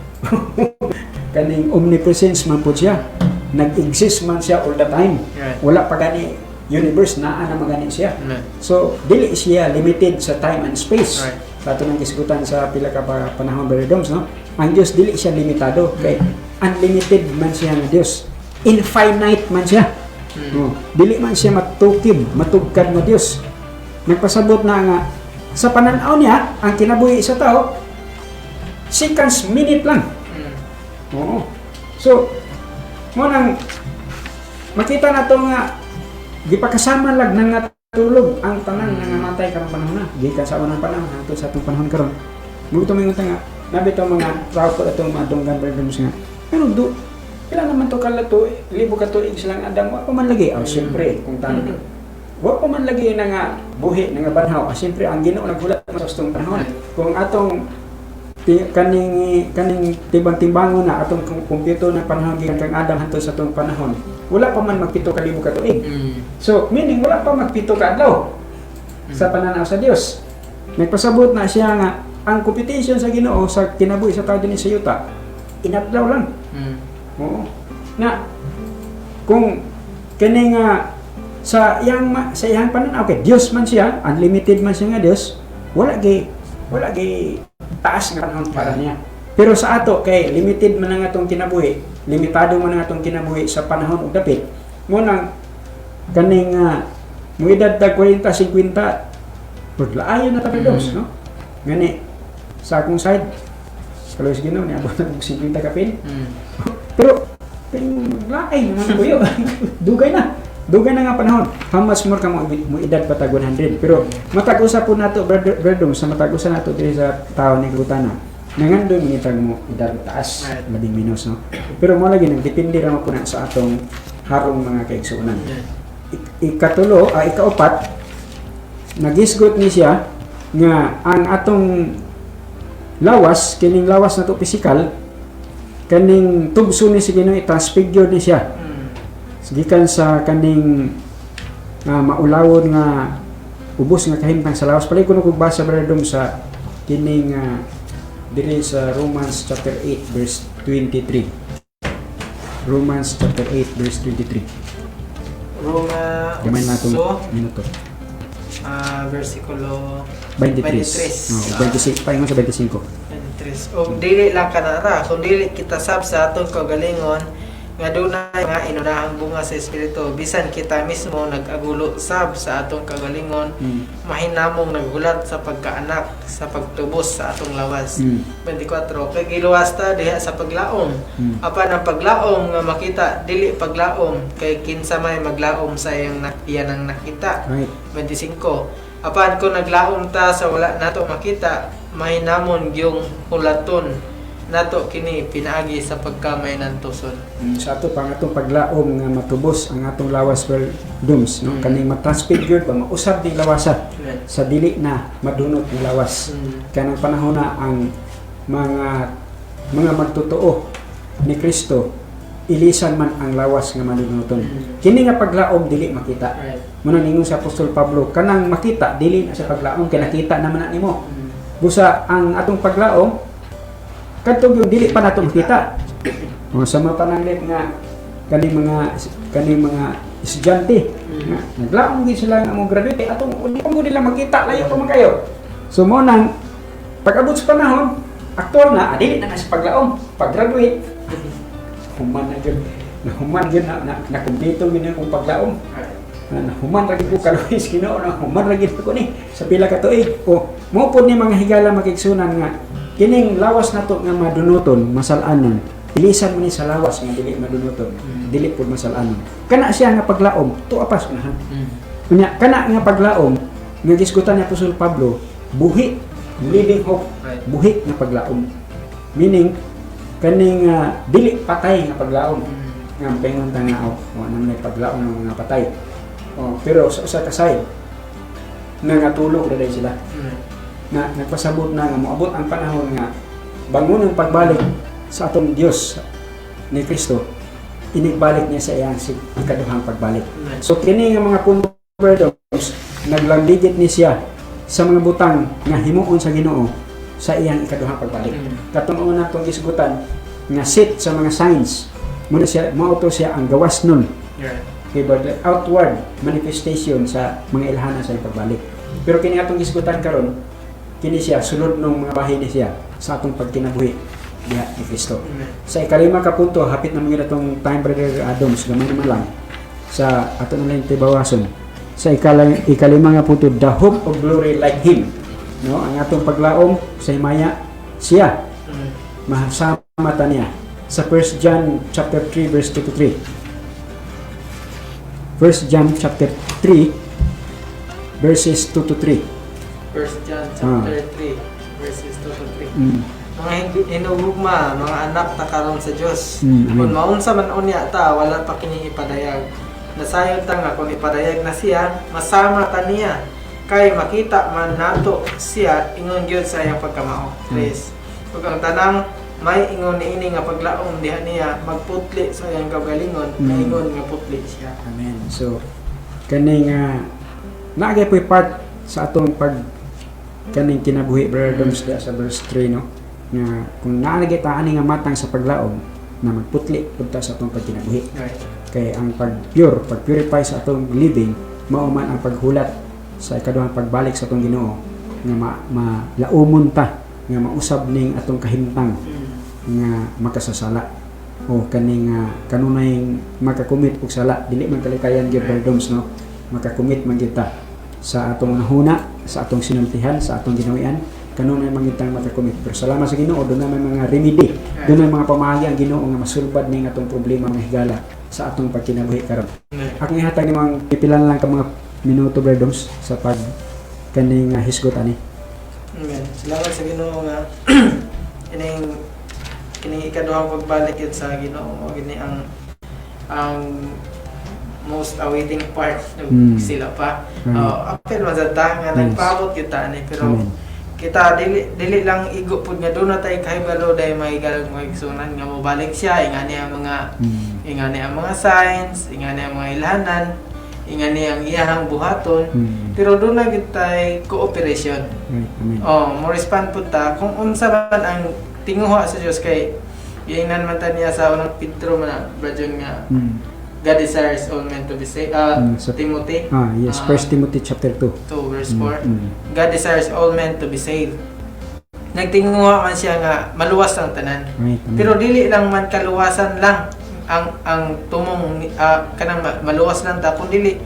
Kaning omnipresence man po siya. Nag-exist man siya all the time. Right. Wala pa gani universe naa na magani siya. Right. So, dili siya limited sa time and space. Right. Sa itong isgutan sa pila ka panahon Brother Doms, no? Ang Diyos dili siya limitado. Kay unlimited man siya ng Diyos. Infinite man siya. No, dili man siya matugkad nga Dios. Nagpasabot na nga sa pananaw niya ang kinabuhi sa tao seconds, minute lang. Oo. So mo nang makita nato nga gipakasama lag nang natulog ang tanan nga namatay karong panahon na gikan sa unang panahon hangtod sa atong panahon karon. Mo ito mingon nga nabi to mga tao ko atong madunggan Brothers nga. Pero kailan naman to kalato, libo ka tuig silang Adam, wa pa man lagi. Siyempre, kung tanong. Wa pa man lagi na nga buhi, na nga banhaw. Siyempre, ang Ginoo naghulat sa gustong panahon. Kung atong kaning timbang-timbangon na atong kompyuto na panahon gikan kang Adam hangtod sa atong panahon, wala pa man magpito ka libo ka tuig. So, meaning wala pa magpito ka adlaw sa pananaw sa Dios. Nagpasabot na siya nga ang competition sa Ginoo sa kinabuhi sa tao dinhi sa yuta, inadlaw lang. Oo. Na kung kani nga sa iyang pananaw, okay, Dios man siya, unlimited man siya nga Dios, wala gay taas nga panahon para niya. Pero sa ato kay limited man ang atong kinabuhi, limitado man ang atong kinabuhi sa panahon ug dapit. Mo nang kaning mo edad tag 40, 50, pudlaayon na ta Dios, no? Ngani sa akong side, kalos Ginoo ni abot og 50 kapin. Pero lain man kuyo. Dugay na nga panahon. How much more ka mo edad pa tag 100. Pero matag-usa po nato brother sa matag-usa nato diri sa tao ni Gutana. Nangandong minitag mo edad taas, labing minus, no. Pero mo lagi nagdepende ra mo po na sa atong harong mga kaigsuonan. Ikaupat, nagisgot ni siya nga ang atong lawas, kining lawas nato physical, kaning tugso ni si Ginoo i-transfigure ni siya. Gikan sa kaning maulawon nga ubos nga kahimtang sa lawas. Palay ko kung basa Brother Dom sa kining diri sa Romans chapter 8 verse 23. Romans chapter 8 verse 23. Gamay na itong minuto. Versikulo 23. 25. Paingon sa 25. O dili lang kanara, kung dili kita sab sa atong kagalingon nga dunay nga inunahang bunga sa espiritu, bisan kita mismo nag-agulo sab sa atong kagalingon, mahinamong naggulat sa pagkaanak, sa pagtubos sa atong lawas. 24 kay giluwas ta diha sa paglaom. Apan ang paglaom nga makita dili paglaom kay kinsa may maglaom sa iyang nakita. Right. 25 apan kung naglaom ta sa wala nato makita, may namon yung hulaton nato kini pinaagi sa pagkamay ng tuson. Sa ato pang atong paglaom nga matubos ang atong lawas per dooms, no? Kaning matransfigured ba mausab ding lawasa sa dili na madunot nga lawas. Kanang panahon na ang mga magtotoo ni Kristo ilisan man ang lawas nga madunuton. Kini nga paglaom dili makita. Muna ningon sa Apostol Pablo, kanang makita dili na sa paglaom kay nakita naman na nimo. Busa ang atong paglaom kadtong yung dili pa nato makita. O sama pananglit nga kaning mga estudyante nga naglaom gid sila nga mo graduate atong uli pa mo nila makita layo pa man kayo. So mo nang pag-abot sa panahon aktual na dili na sa paglaom pag-graduate human na kumpleto gid ang paglaom. Human ra gid ko kaluhis Ginoo na human ra gid ko ni sa pila ka tuig. O mo pod ni mga higala makigsunan nga kining lawas nato nga madunuton masal-anon ilisan mo ni sa lawas nga dili madunuton dili pod masal-anon kana siya nga paglaom tuwa pa sunahan unya kana nga paglaom nga gisgutan ni Apostol Pablo buhi living hope buhi nga paglaom meaning kaning dili patay nga paglaom nga pengon ta nga wa nang may paglaom ng mga patay pero sa usa ka side nangatulog na dahil sila na nagpasabot na nga moabot ang panahon nga bangon ang pagbalik sa atong Dios ni Kristo inigbalik niya sa iyang ikaduhang pagbalik. So kini nga mga punto naglamligit ni siya sa mga butang nga himuon sa Ginoo sa iyang ikaduhang pagbalik. Katong una tong isgutan nga sit sa mga signs muna siya mauto siya ang gawas nun. Okay, but the outward manifestation sa mga ilhana sa iyang pagbalik. Pero kini atong isgutan karon kini siya sulod ng mga bahin ni siya sa atong pagkinabuhi diha ni Kristo. Sa ikalima ka punto hapit na mga itong time brother Adams gamay naman lang sa ato na lang tibawason. Sa ikalima nga punto the hope of glory like him, no, ang atong paglaom sa himaya siya mahasama ta niya sa 1 John chapter 3 verse 2 to 3. 1 John chapter 3 verses 2 to 3. 1 John chapter 3 verses 2 to 3. Mga hinugma, mga anak ta karon sa Dios. Kung maunsa man unya ta, wala pa kini ipadayag. Nasayod ta nga kung ipadayag na siya, masama ta niya. Kay makita man nato siya ingon gyud sa iyang pagkamao. Please. Ug ang tanang may ingon niini nga paglaom diha niya magputli sa iyang kagalingon, ingon nga putli siya. Amen. So kaning naagay po'y part sa atong kaning kinabuhi brother Doms sa verse 3, no, nga kung naanagay ta ani nga matang sa paglaom na magputli punta sa atong pagkinabuhi. Kay ang pag-purify sa atong living mao man ang paghulat sa ikaduhang pagbalik sa atong Ginoo nga malaumon ta nga mausab ning atong kahimtang nga makasasala o kaning kanunay makakumit og sala dili man kalikayan gyud brother Doms, no, makakumit man gyud ta sa atong nahuna, sa atong sinultihan, sa atong ginawian, kanunay mangitang makakumit. Pero salamat sa Ginoo, doon na may mga remedy, doon na mga pamahagi ang Ginoo nga masulbad ning atong problema mga higala sa atong pagkinabuhi karon. Ako ihatag ni mga pipilan lang ka mga minuto brother Doms sa pag kaning hisgot ani. Amen. Salamat sa Ginoo nga kining ikaduhang pagbalik yun sa Ginoo o gini ang most awaiting part sila pa. Apel mazata nga nagpaabot kita ni pero kita dili lang igo pud nga doon na tay kahibalo day may galang mga igsunan nga mobalik siya ingani ang mga signs, ingani ang mga ilhanan, ingani ang iyahang buhaton. Pero doon na gitay cooperation. Mo respond pud ta kung unsa man ang tinguha sa Dios kay ingnan man ta niya sa unang Pedro man brajon nga God desires all men to be saved. Timothy. Yes, 1 Timothy chapter 2 verse 4. God desires all men to be saved. Nagtinguha man siya nga maluwas ang tanan. Pero dili lang man kaluwasan lang ang tumong kanang maluwas lang ta kun dili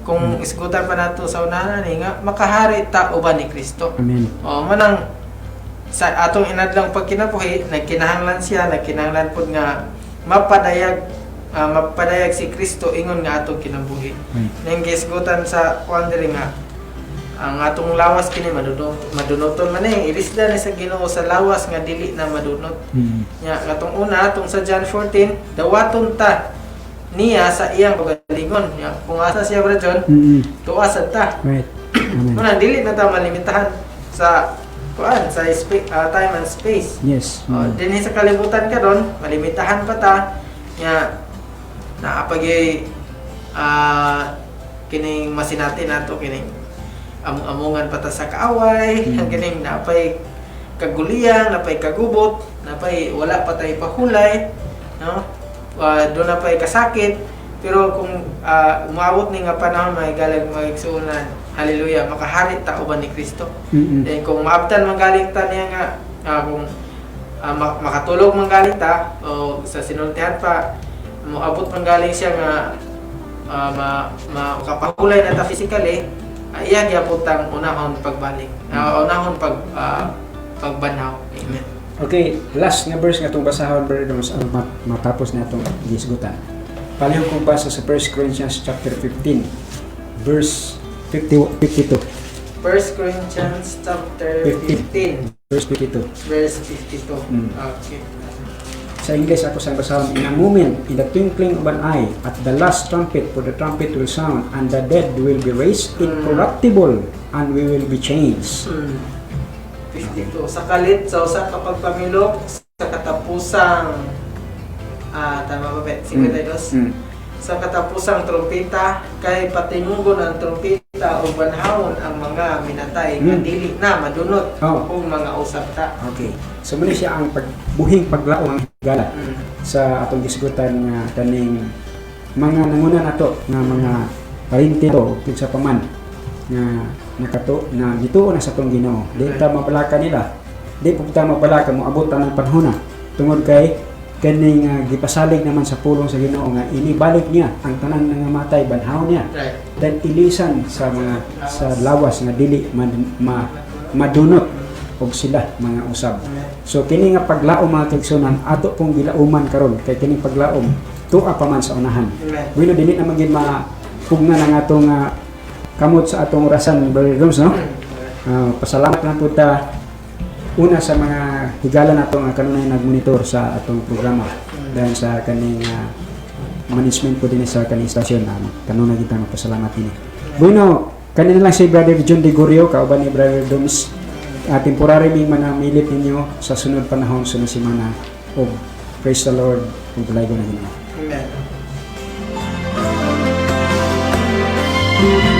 kung isgutan pa nato sa unahan ni nga makahari ta uban ni Kristo. Amen. Manang sa atong inadlang pagkinabuhi nagkinahanglan pud nga mapadayag si Kristo ingon nga atong kinabuhi. Nang gisgutan sa wondering nga ang atong lawas kini madunoton man ilisda ni sa Ginoo sa lawas nga dili na madunot. Nya katong una atong sa John 14 dawaton ta niya sa iyang pagalingon. Nya kung asa siya bro John, tuwasan ta. Right. Amen. Muna dili na ta malimitahan sa sa time and space. Yes. Dinhi sa kalibutan karon malimitahan pa ta nya naapagay kining masinati nato kining amungan pata sa kaaway, kining napay kaguliang, napay kagubot, napay wala patay pahulay, no? Do napay kasakit, pero kung umabot ni nga panahon may galag magigsuunan, hallelujah, makahari ta uban ni Kristo. Then kung maabtan manggaling ta niya nga kung makatulog manggaling ta o sa sinultihan pa moabot manggaling siya nga makapahulay na ta physically, iyan gyapon tang unahon pagbalik. Unahon pagbanaw. Amen. Okay, last nga verse nga itong basahon, Brother Doms, matapos na itong gisgutan. Palihog kong basa sa 1 Corinthians chapter 15, verse 52. 1 Corinthians chapter 15, Verse 52. verse 52. Okay. Sa English ako sa basahon, in a moment, in the twinkling of an eye, at the last trumpet, for the trumpet will sound, and the dead will be raised incorruptible, and we will be changed. 52. Sa kalit, sa usa ka pagpamilok, sa katapusang tama ba ba? 52. Sa katapusang trompeta, kay patingugon ang trompeta o banhawon ang mga minatay nga dili na madunot o mga usab ta. Okay. So muna siya ang buhing paglaong higala sa atong gisgutan nga kaning mga nanguna nato nga mga parinti to sa paman nga nakato na gituon na sa atong Ginoo. Di ta mabalaka nila. Di po ta mabalaka mo abot ta ng panahon tungod kay kaning gipasalig naman sa pulong sa Ginoo nga inibalik niya ang tanan nga matay banhaw niya. Right. Dan ilisan sa mga sa lawas nga dili madunot og sila mga usab. So kini nga paglaom mga kaigsunan ato pong gilauman karon kay kini paglaom tuwa pa man sa unahan. Wino dili na magin mapugna ng atong kamot sa atong orasan, Brother Doms, no? Pasalamat lang po ta una sa mga higala nato nga kanunay nagmonitor sa atong programa dahil sa kaning management po din sa kaning stasyon kanunay kita magpasalamat din. Bueno, kanina lang si Brother John De Gorio kauban ni Brother Doms. Temporary ming manamilit ninyo sa sunod panahon sunod semana. Praise the Lord kung tulay ko na Ginoo. Amen.